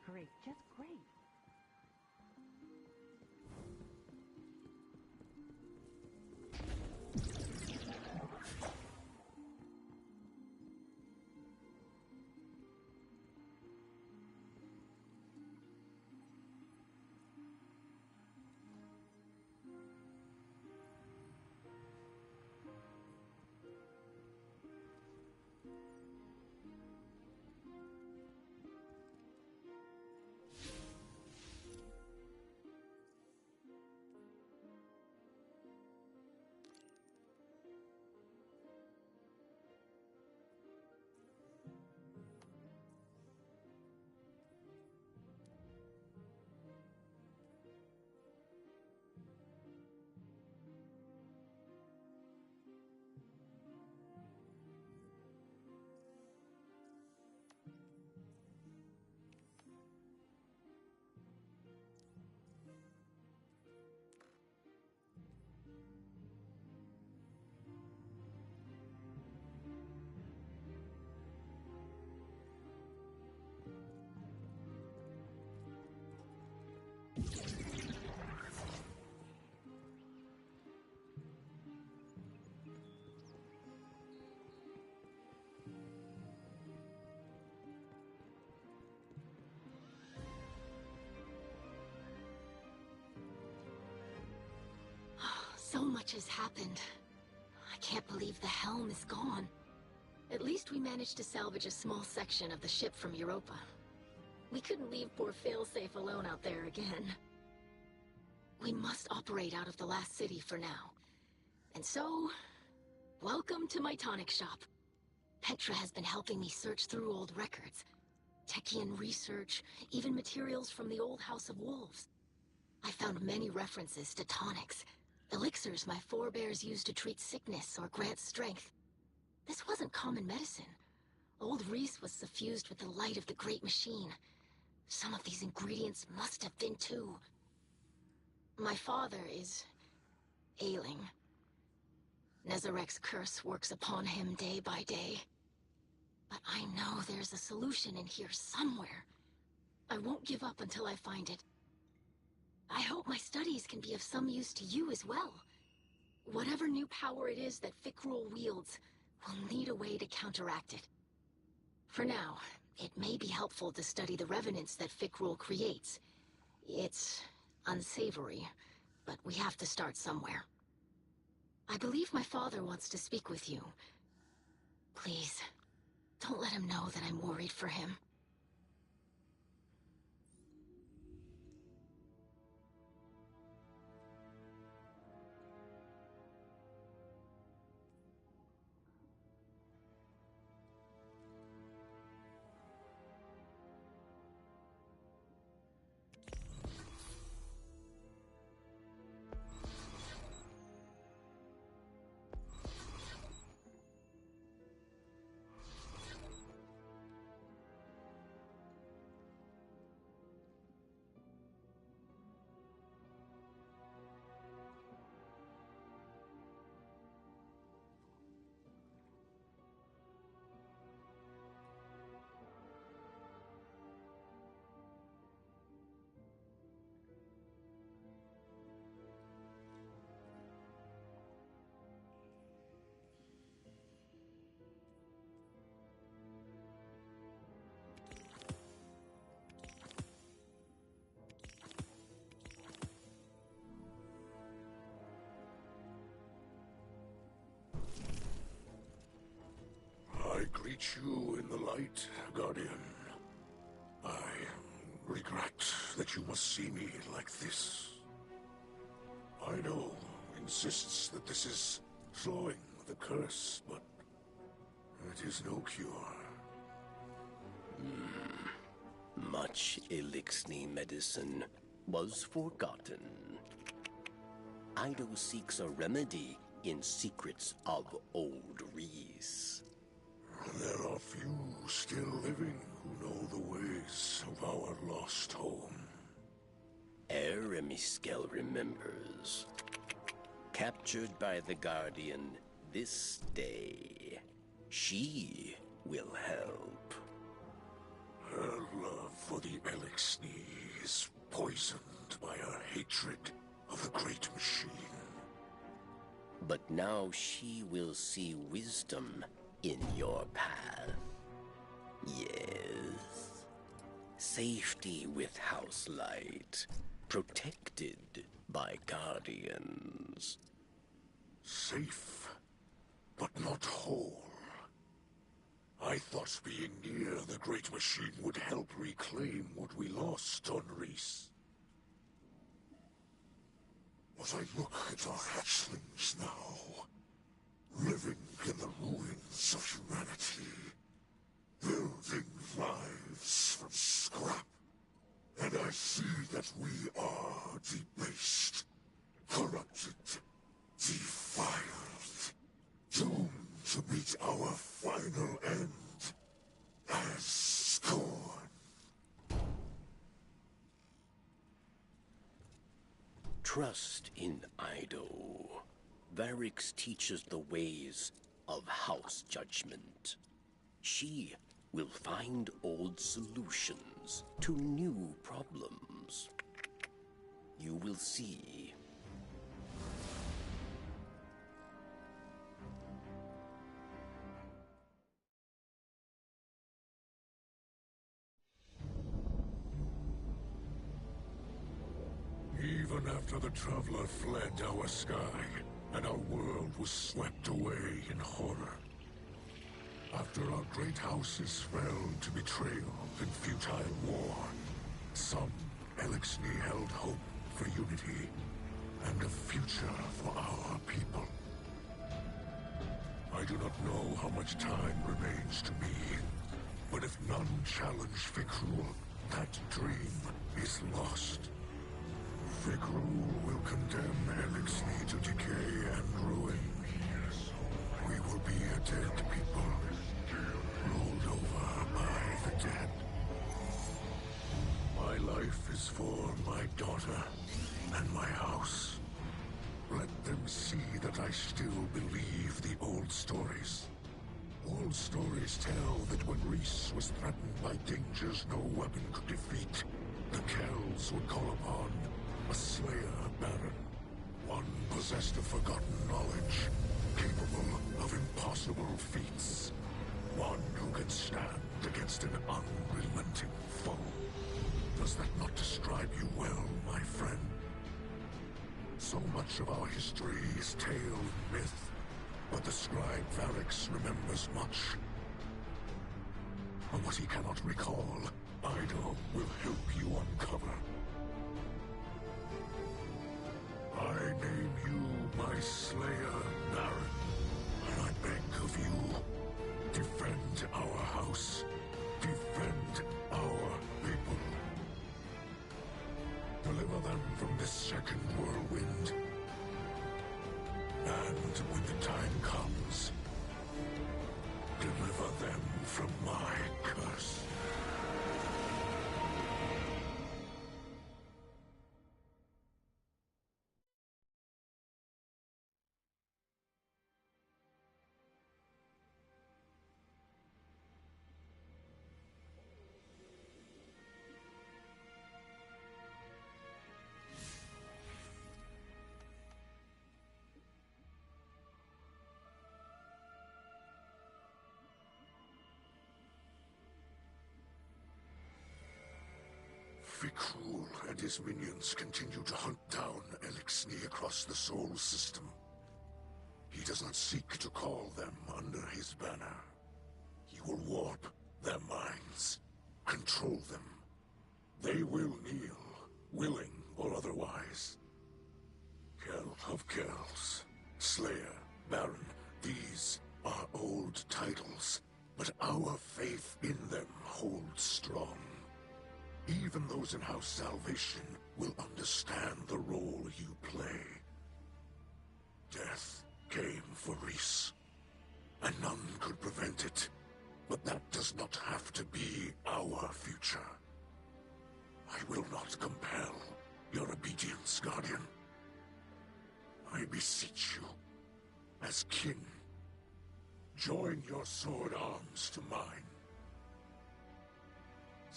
Great, just great. much has happened. I can't believe the helm is gone. At least we managed to salvage a small section of the ship from Europa. We couldn't leave poor Failsafe alone out there again. We must operate out of the last city for now. And so, welcome to my tonic shop. Petra has been helping me search through old records. Techian research, even materials from the old House of Wolves. I found many references to tonics, elixirs my forebears used to treat sickness or grant strength. This wasn't common medicine. Old Reese was suffused with the light of the Great Machine. Some of these ingredients must have been too. My father is ailing. Nezarek's curse works upon him day by day. But I know there's a solution in here somewhere. I won't give up until I find it. I hope my studies can be of some use to you as well. Whatever new power it is that Fikrul wields, we'll need a way to counteract it. For now, it may be helpful to study the revenants that Fikrul creates. It's unsavory, but we have to start somewhere. I believe my father wants to speak with you. Please, don't let him know that I'm worried for him. I greet you in the light, Guardian. I regret that you must see me like this. Ido insists that this is slowing the curse, but it is no cure. Much Elixni medicine was forgotten. Ido seeks a remedy in secrets of old Reese. There are few still living who know the ways of our lost home. Eremiskel remembers. Captured by the Guardian this day, she will help. Her love for the Elixni is poisoned by her hatred of the Great Machine. But now she will see wisdom in your path. Yes. Safety with House Light. Protected by Guardians. Safe, but not whole. I thought being near the Great Machine would help reclaim what we lost on Reese. But I look at our hatchlings now, living in the ruins of humanity, building lives from scrap, and I see that we are debased, corrupted, defiled, doomed to meet our final end as scorn. Trust in Ido. Varix teaches the ways of House Judgment. She will find old solutions to new problems. You will see. Even after the Traveler fled our sky, and our world was swept away in horror. After our great houses fell to betrayal and futile war, some Elixni held hope for unity and a future for our people. I do not know how much time remains to me, but if none challenge Fikrul, that dream is lost. Fikrul will condemn Elixni to decay and ruin. We will be a dead people, rolled over by the dead. My life is for my daughter and my house. Let them see that I still believe the old stories. Old stories tell that when Reese was threatened by dangers no weapon could defeat, the Kells would call upon a Slayer Baron, one possessed of forgotten knowledge, capable of impossible feats, one who can stand against an unrelenting foe. Does that not describe you well, my friend? So much of our history is tale and myth, but the scribe Varix remembers much. And what he cannot recall, Ido will help you uncover. I name you my Slayer Baron, and I beg of you, defend our house, defend our people. Deliver them from this second whirlwind. And when the time comes, deliver them from my curse. Fikrul and his minions continue to hunt down Elixni across the Soul System. He does not seek to call them under his banner. He will warp their minds, control them. They will kneel, willing or otherwise. Kell of Kells, Slayer, Baron, these are old titles, but our faith in them holds strong. Even those in House Salvation will understand the role you play. Death came for Reese, and none could prevent it. But that does not have to be our future. I will not compel your obedience, Guardian. I beseech you, as kin, join your sword arms to mine.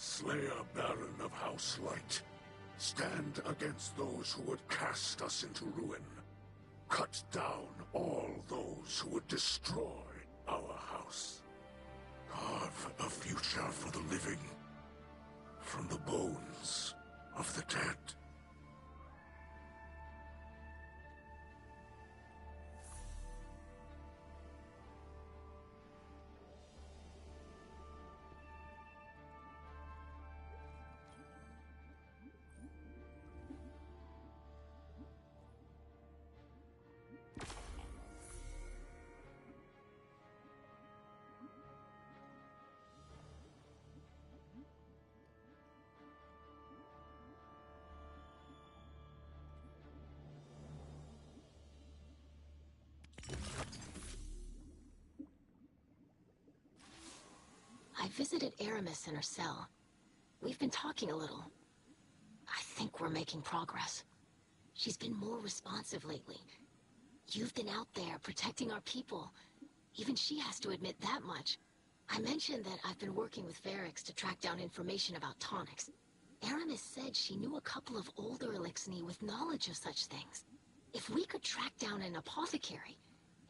Slayer Baron of House Light, stand against those who would cast us into ruin. Cut down all those who would destroy our house. Carve a future for the living from the bones of the dead. I visited Aramis in her cell. We've been talking a little. I think we're making progress. She's been more responsive lately. You've been out there protecting our people. Even she has to admit that much. I mentioned that I've been working with Varix to track down information about tonics. Aramis said she knew a couple of older Elixni with knowledge of such things. If we could track down an apothecary,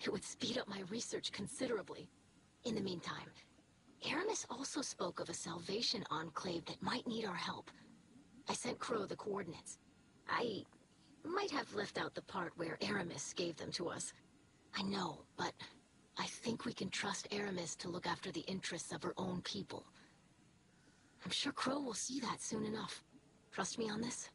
it would speed up my research considerably. In the meantime, Aramis also spoke of a Salvation enclave that might need our help. I sent Crow the coordinates. I Might have left out the part where Aramis gave them to us. I know, but I think we can trust Aramis to look after the interests of her own people. I'm sure Crow will see that soon enough. Trust me on this?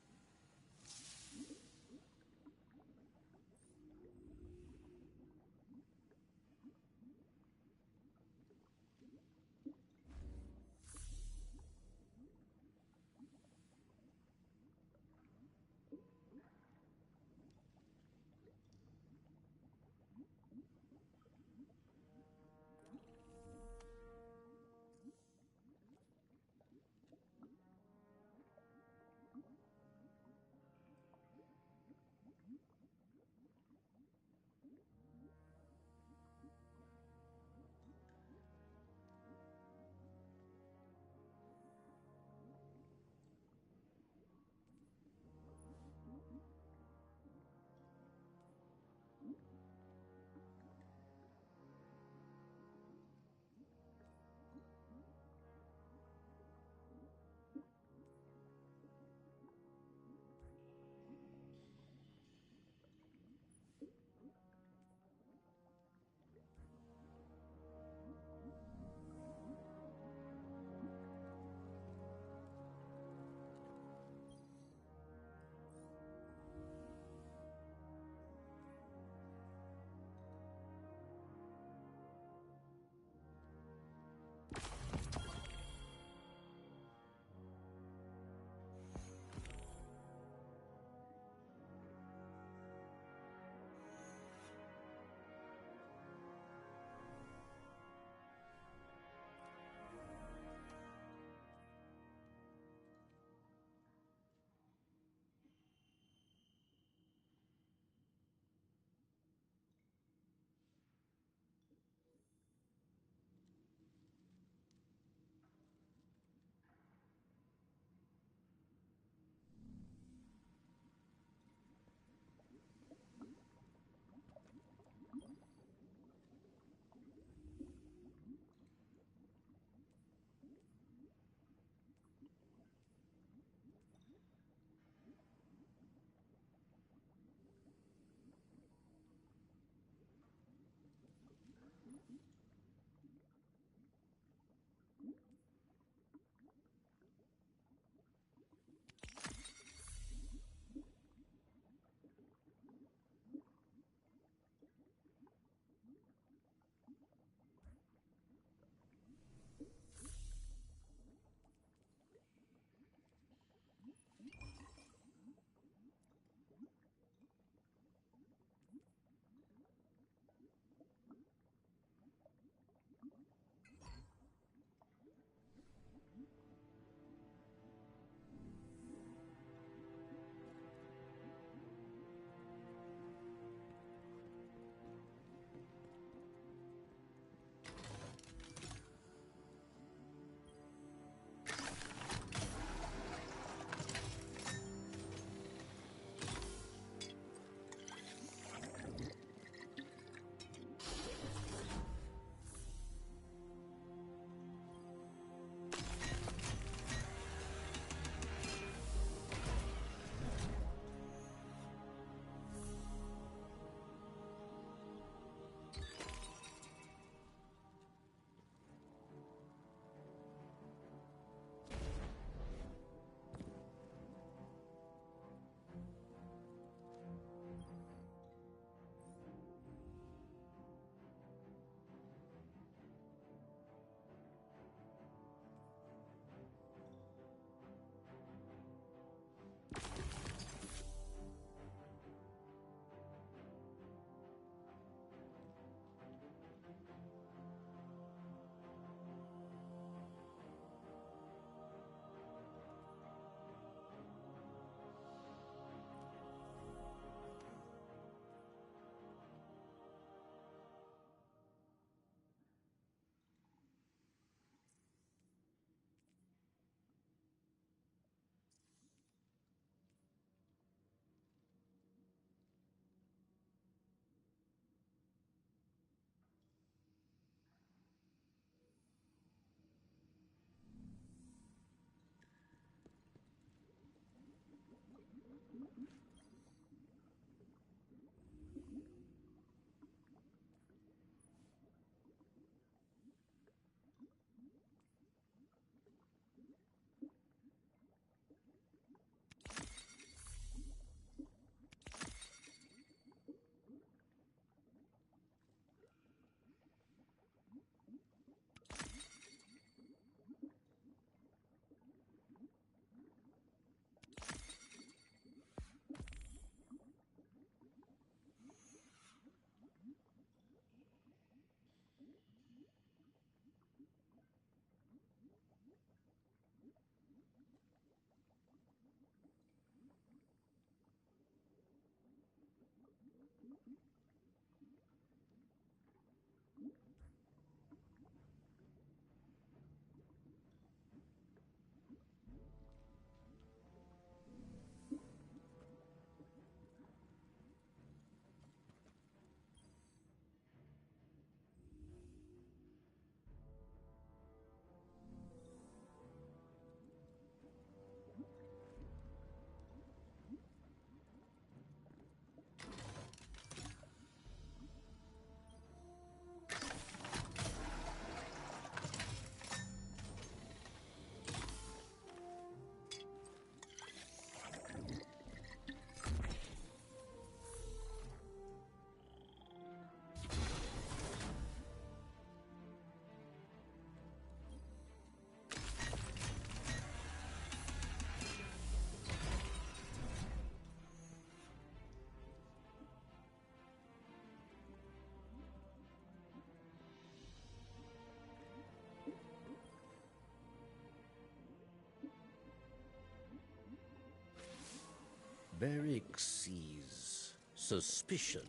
Varric sees suspicion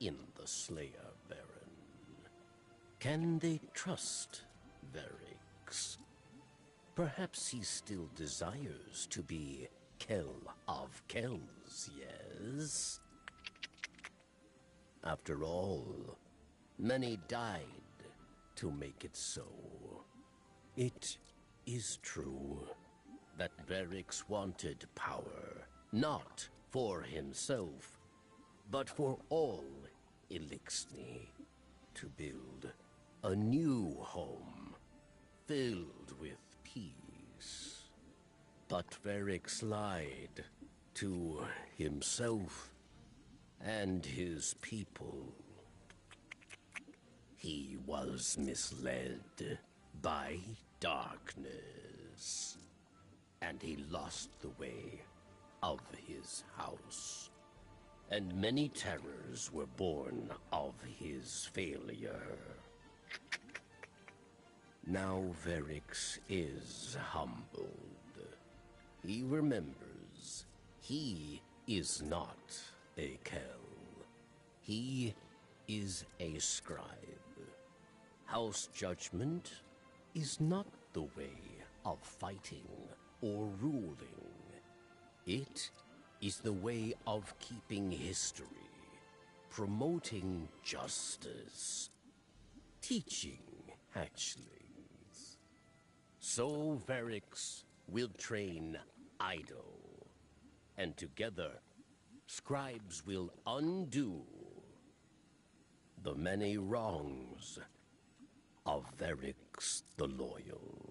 in the Slayer Baron. Can they trust Varric? Perhaps he still desires to be Kell of Kells, yes? After all, many died to make it so. It is true that Varric wanted power, not for himself, but for all Elixni, to build a new home filled with peace. But Varric lied to himself and his people. He was misled by darkness, and he lost the way of his house. And many terrors were born of his failure. Now Varric is humbled. He remembers he is not a Kell. He is a scribe. House judgment is not the way of fighting or ruling. It is the way of keeping history, promoting justice, teaching hatchlings. So Varric will train Ido, and together, scribes will undo the many wrongs of Varric the Loyal.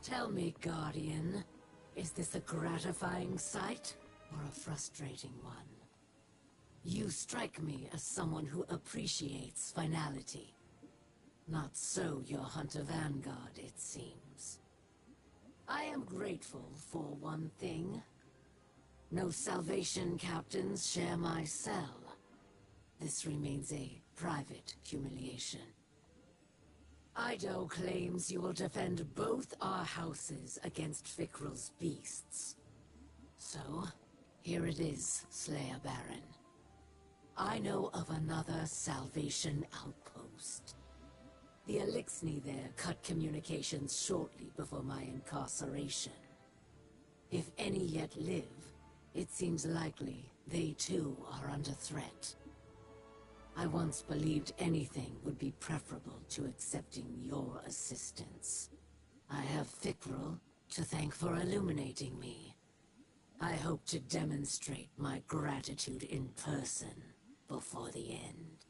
Tell me, Guardian, is this a gratifying sight or a frustrating one? You strike me as someone who appreciates finality. Not so your Hunter Vanguard, it seems. I am grateful for one thing. No Salvation captains share my cell. This remains a private humiliation. Ido claims you will defend both our houses against Fikrul's beasts. So, here it is, Slayer Baron. I know of another Salvation outpost. The Elixni there cut communications shortly before my incarceration. If any yet live, it seems likely they too are under threat. I once believed anything would be preferable to accepting your assistance. I have Fikrul to thank for illuminating me. I hope to demonstrate my gratitude in person before the end.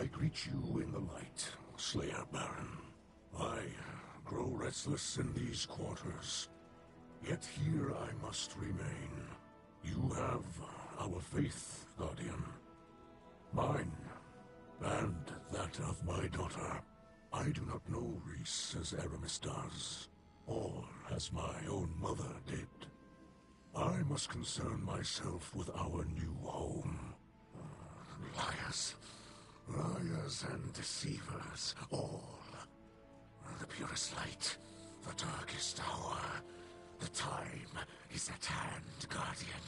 I greet you in the light, Slayer Baron. I grow restless in these quarters. Yet here I must remain. You have our faith, Guardian. Mine, and that of my daughter. I do not know Reese as Aramis does, or as my own mother did. I must concern myself with our new home. Liars. Liars and deceivers, all. The purest light, the darkest hour. The time is at hand, Guardian.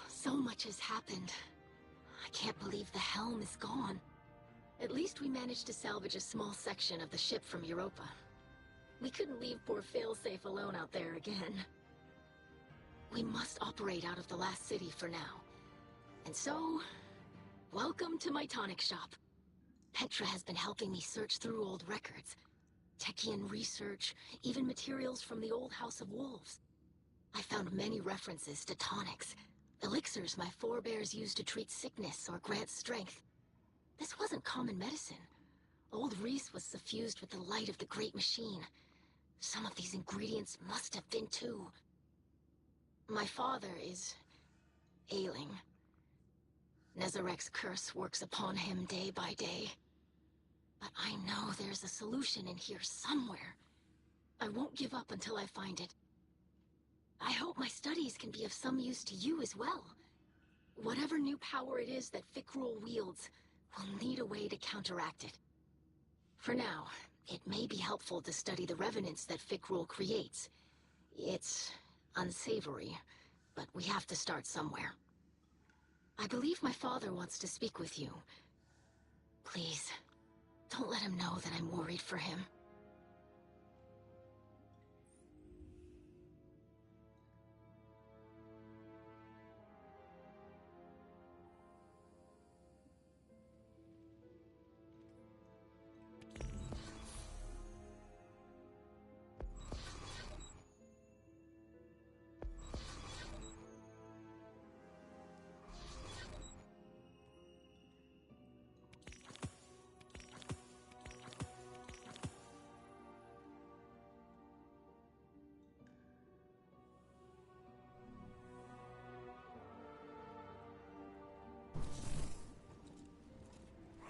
So much has happened. I can't believe the helm is gone. At least we managed to salvage a small section of the ship from Europa. We couldn't leave poor Failsafe alone out there again. We must operate out of the last city for now. And so, welcome to my tonic shop. Petra has been helping me search through old records. Techian research, even materials from the old House of Wolves. I found many references to tonics, Elixirs my forebears used to treat sickness or grant strength. This wasn't common medicine. Old Reese was suffused with the light of the Great Machine. Some of these ingredients must have been too. My father is ailing. Nezarek's curse works upon him day by day. But I know there's a solution in here somewhere. I won't give up until I find it. I hope my studies can be of some use to you as well. Whatever new power it is that Fikrul wields, we'll need a way to counteract it. For now, it may be helpful to study the revenants that Fikrul creates. It's unsavory, but we have to start somewhere. I believe my father wants to speak with you. Please, don't let him know that I'm worried for him.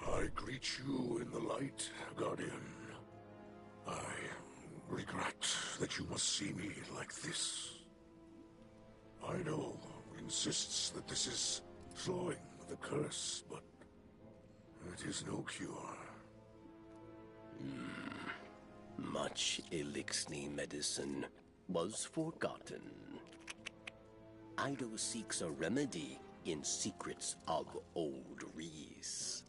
I greet you in the light, Guardian. I regret that you must see me like this. Ido insists that this is slowing the curse, but it is no cure. Much Elixni medicine was forgotten. Ido seeks a remedy in secrets of old Reese.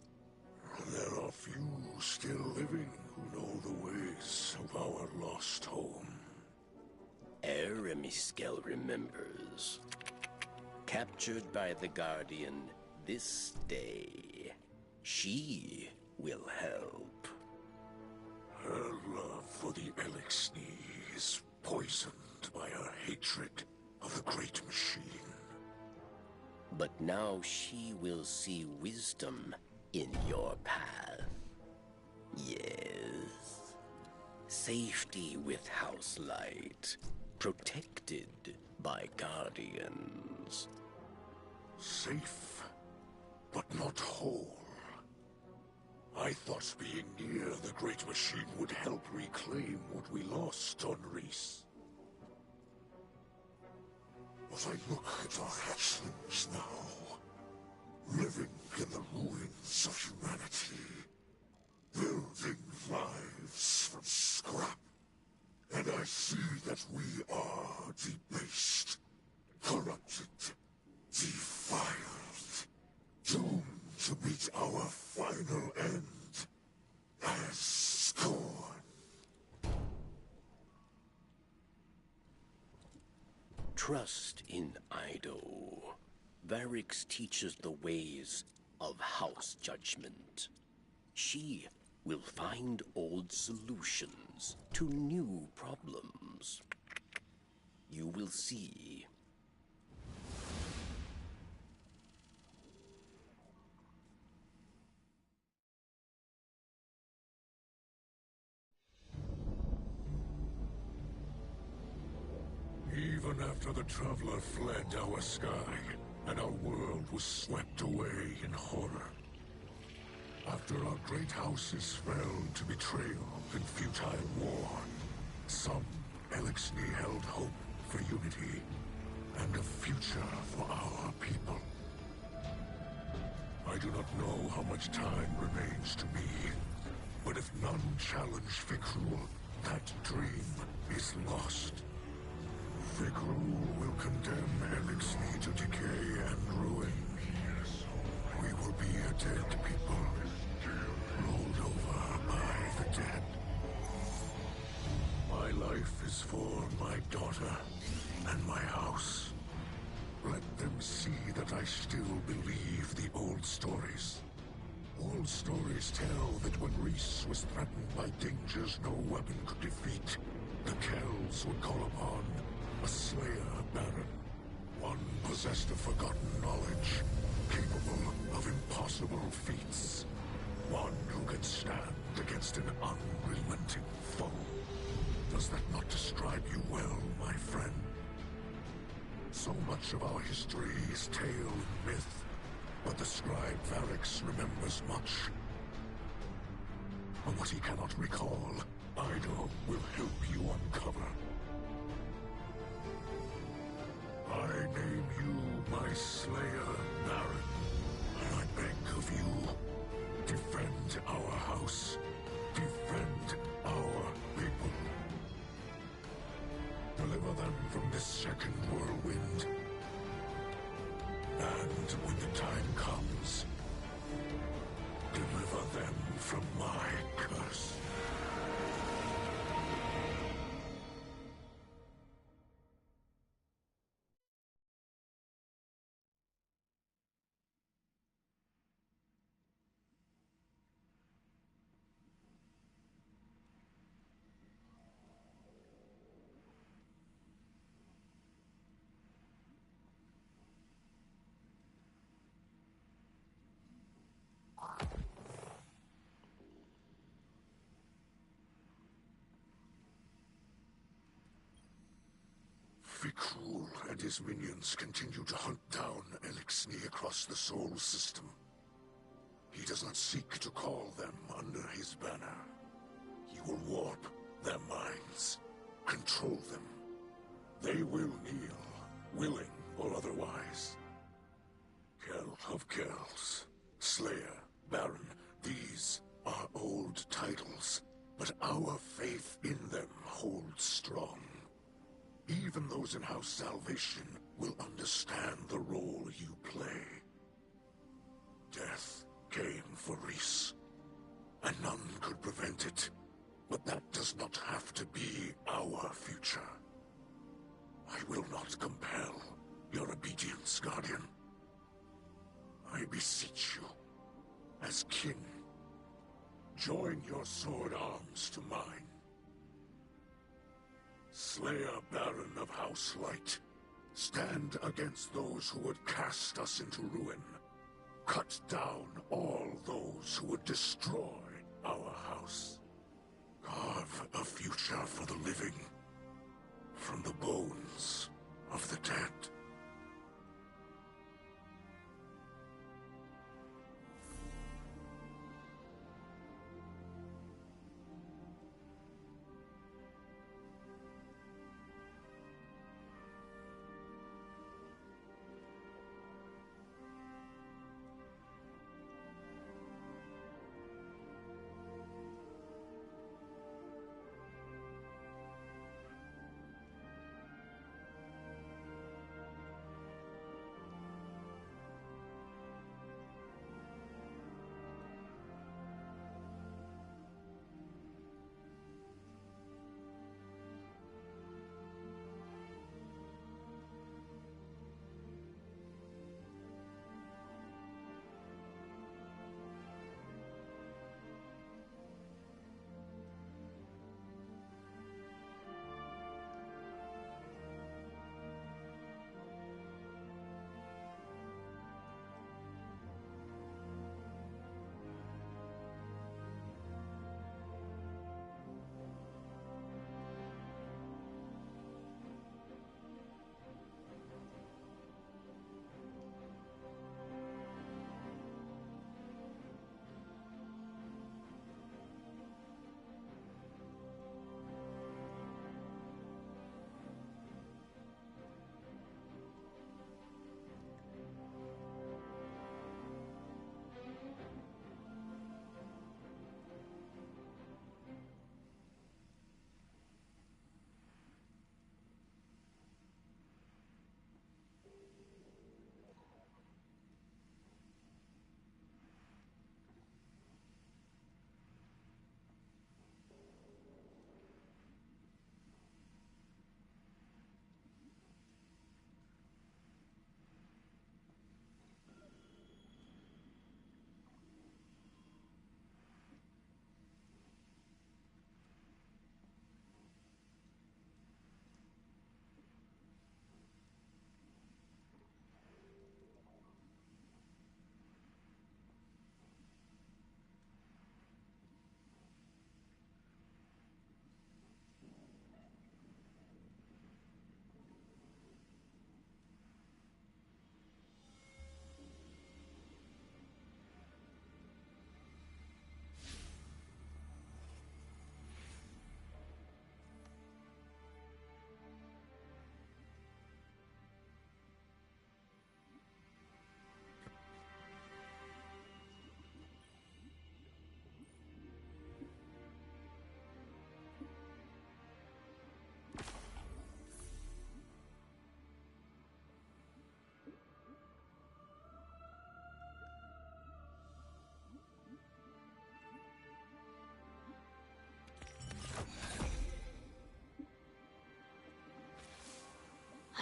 There are few still living who know the ways of our lost home. Eremiskel remembers. Captured by the Guardian this day, she will help. Her love for the Elixni is poisoned by her hatred of the Great Machine. But now she will see wisdom in your path. Yes. Safety with House Light. Protected by Guardians. Safe, but not whole. I thought being near the Great Machine would help reclaim what we lost on Reese. But I look at our hatchlings now, living in the ruins of humanity, building lives from scrap, and I see that we are debased, corrupted, defiled, doomed to meet our final end as scorn. Trust in Ido. Varix teaches the ways of House Judgment. She will find old solutions to new problems. You will see. Even after the Traveler fled our sky, and our world was swept away in horror. After our great houses fell to betrayal and futile war, some Elixni held hope for unity and a future for our people. I do not know how much time remains to me, but if none challenge Fikrul, that dream is lost. Fikrul will condemn Elixni to decay and ruin. We will be a dead people, rolled over by the dead. My life is for my daughter and my house. Let them see that I still believe the old stories. Old stories tell that when Reese was threatened by dangers no weapon could defeat, the Kells would call upon a Slayer Baron, One possessed of forgotten knowledge, capable of impossible feats. One who can stand against an unrelenting foe. Does that not describe you well, my friend? So much of our history is tale and myth, but the scribe Varix remembers much. But what he cannot recall, Ido will help you uncover. I name you my Slayer, Baron, and I beg of you, defend our house, defend our people. Deliver them from this second whirlwind. And when the time comes, deliver them from my curse. Fikrul and his minions continue to hunt down Elixni across the Soul System. He does not seek to call them under his banner. He will warp their minds, control them. They will kneel, willing or otherwise. Kell of Kells, Slayer, Baron, these are old titles, but our faith in them holds strong. Even those in House Salvation will understand the role you play. Death came for Reese, and none could prevent it. But that does not have to be our future. I will not compel your obedience, Guardian. I beseech you, as kin, join your sword arms to mine. Slayer Baron of House Light, stand against those who would cast us into ruin. Cut down all those who would destroy our house. Carve a future for the living from the bones of the dead.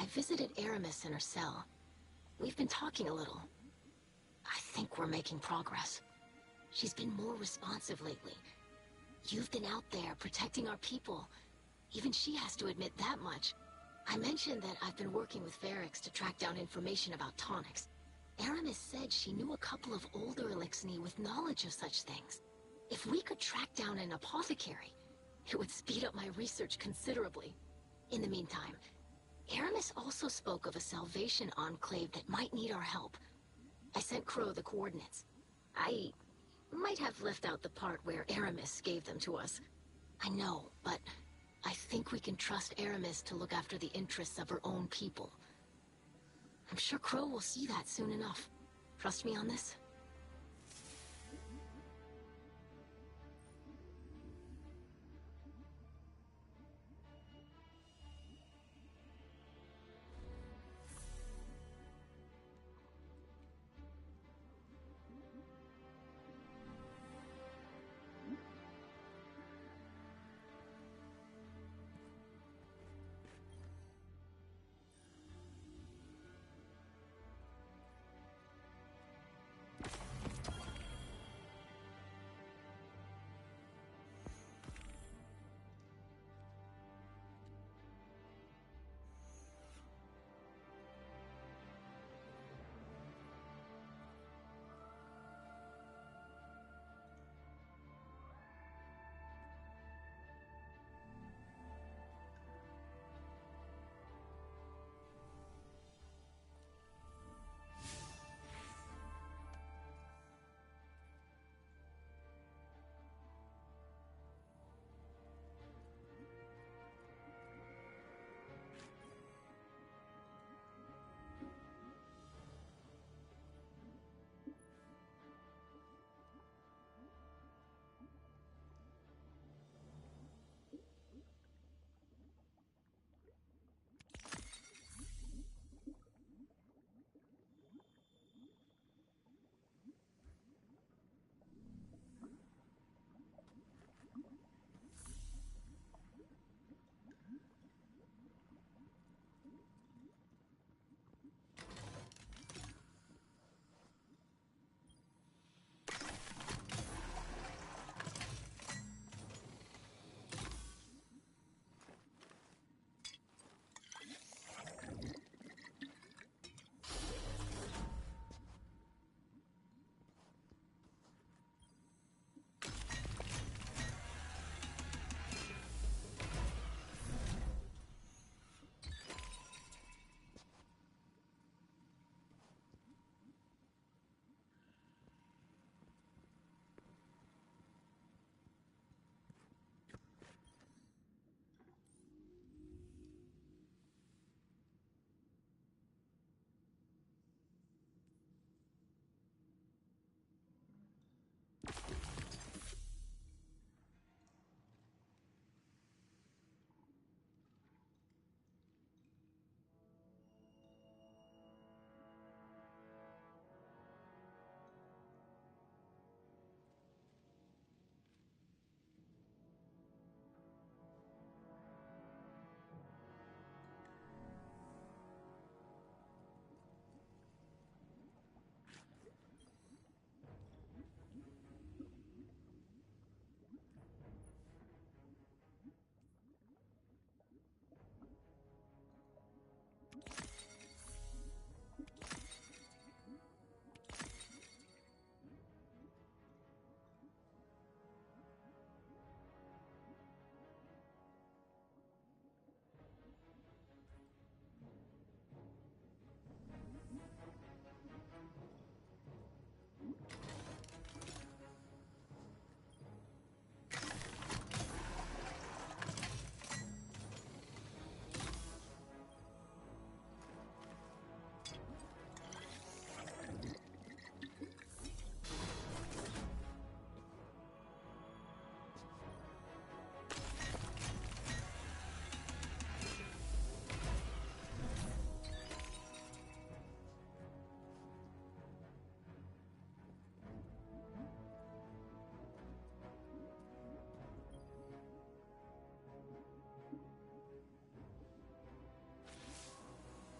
I visited Aramis in her cell. We've been talking a little. I think we're making progress. She's been more responsive lately. You've been out there protecting our people. Even she has to admit that much. I mentioned that I've been working with Varix to track down information about tonics. Aramis said she knew a couple of older Elixni with knowledge of such things. If we could track down an apothecary, it would speed up my research considerably. In the meantime, Aramis also spoke of a Salvation Enclave that might need our help. I sent Crow the coordinates. I might have left out the part where Aramis gave them to us. I know, but I think we can trust Aramis to look after the interests of her own people. I'm sure Crow will see that soon enough. Trust me on this?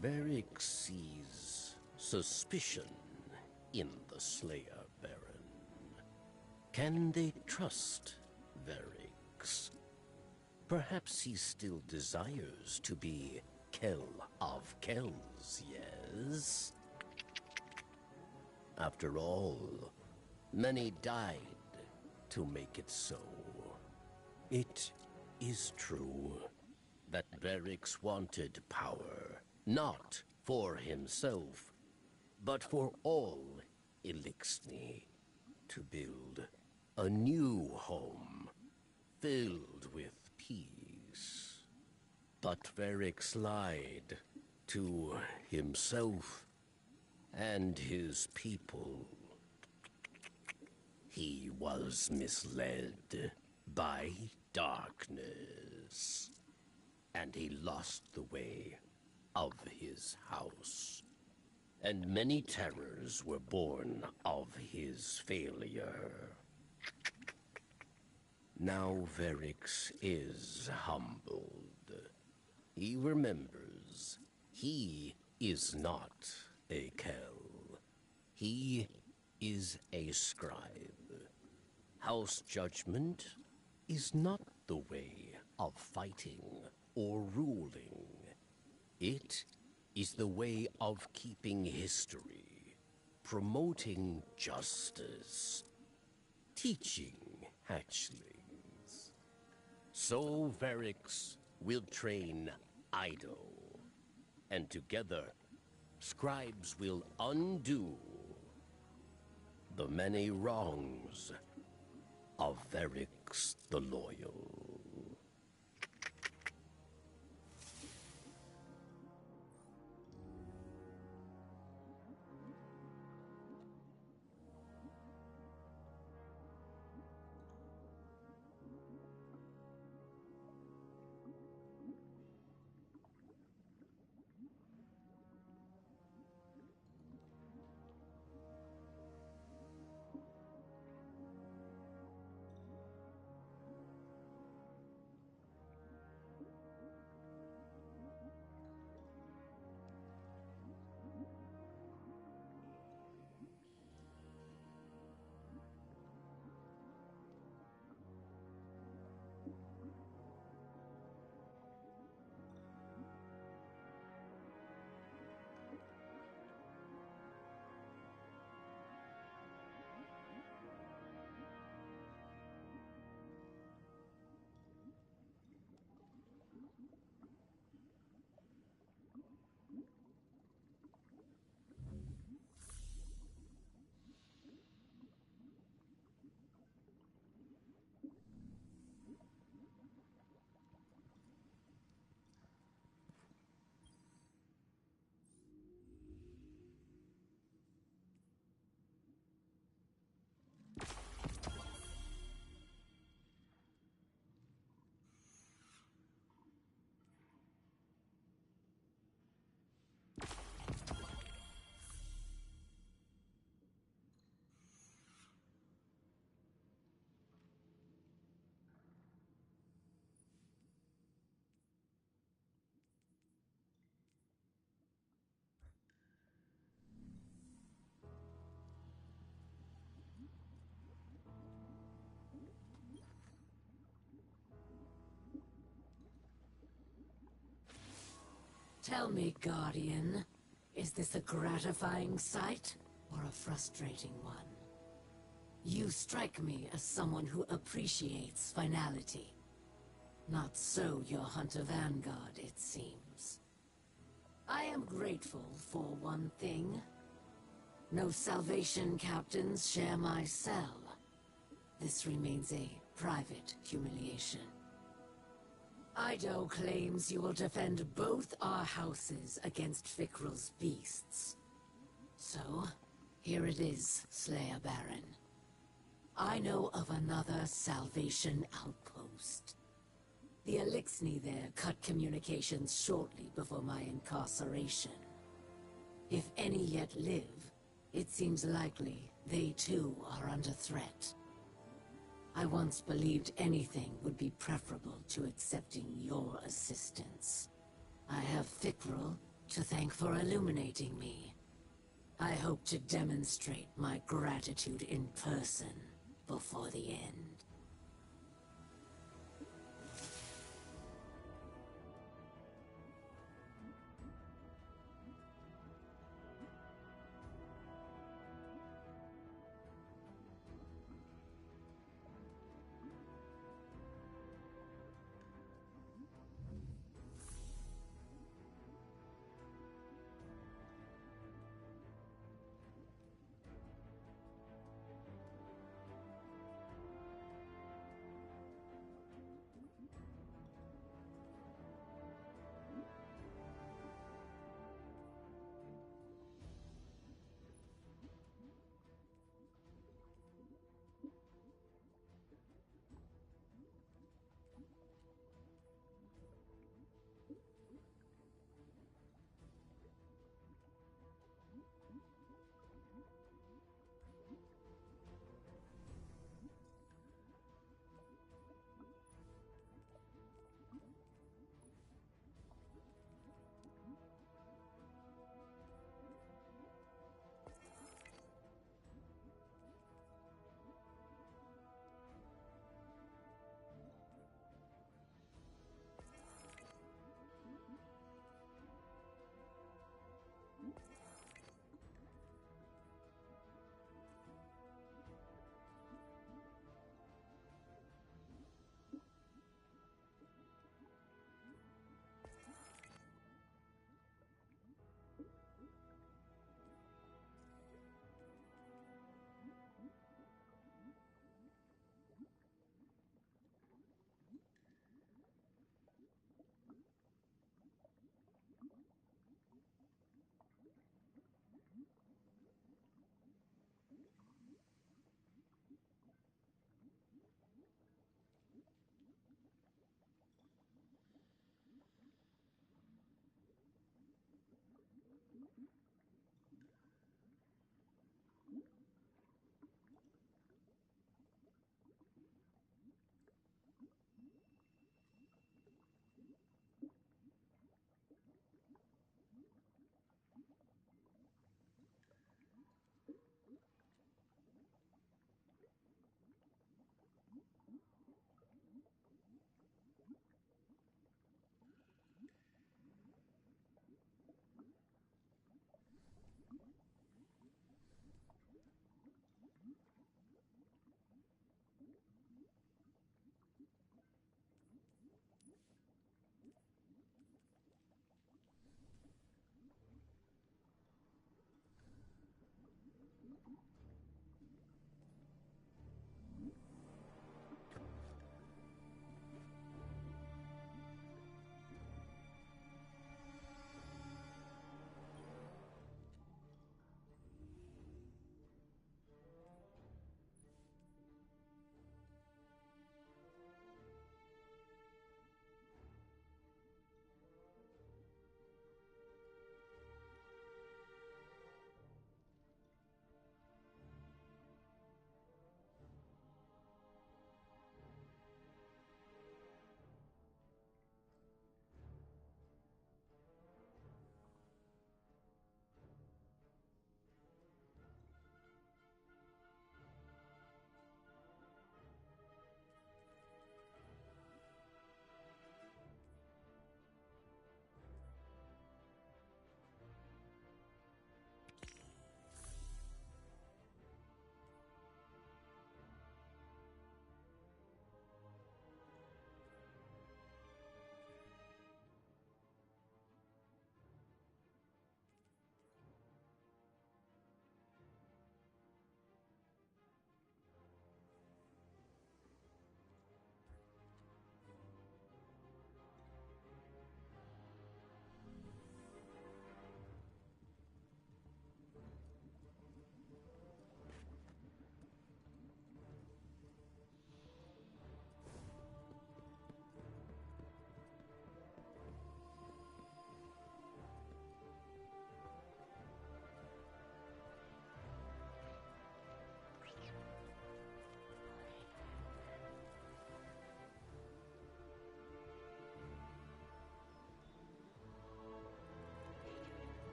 Beric sees suspicion in the Slayer Baron. Can they trust Verix? Perhaps he still desires to be Kell of Kells, yes? After all, many died to make it so. It is true that Berix wanted power, not for himself, but for all Elixni, to build a new home filled with peace. But Verix lied to himself and his people. He was misled by darkness, and he lost the way of his house. And many terrors were born of his failure. Now Verix is humbled. He remembers he is not a Kell. He is a scribe. House judgment is not the way of fighting or ruling. It is the way of keeping history, promoting justice, teaching hatchlings. So Verix will train Ido, and together, scribes will undo the many wrongs of Verix the Loyal. Tell me, Guardian, is this a gratifying sight or a frustrating one? You strike me as someone who appreciates finality. Not so your Hunter Vanguard, it seems. I am grateful for one thing. No Salvation captains share my cell. This remains a private humiliation. Ido claims you will defend both our houses against Fikrul's beasts. So, here it is, Slayer Baron. I know of another Salvation outpost. The Elixni there cut communications shortly before my incarceration. If any yet live, it seems likely they too are under threat. I once believed anything would be preferable to accepting your assistance. I have Fikrul to thank for illuminating me. I hope to demonstrate my gratitude in person before the end.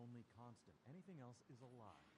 only constant. Anything else is a lie.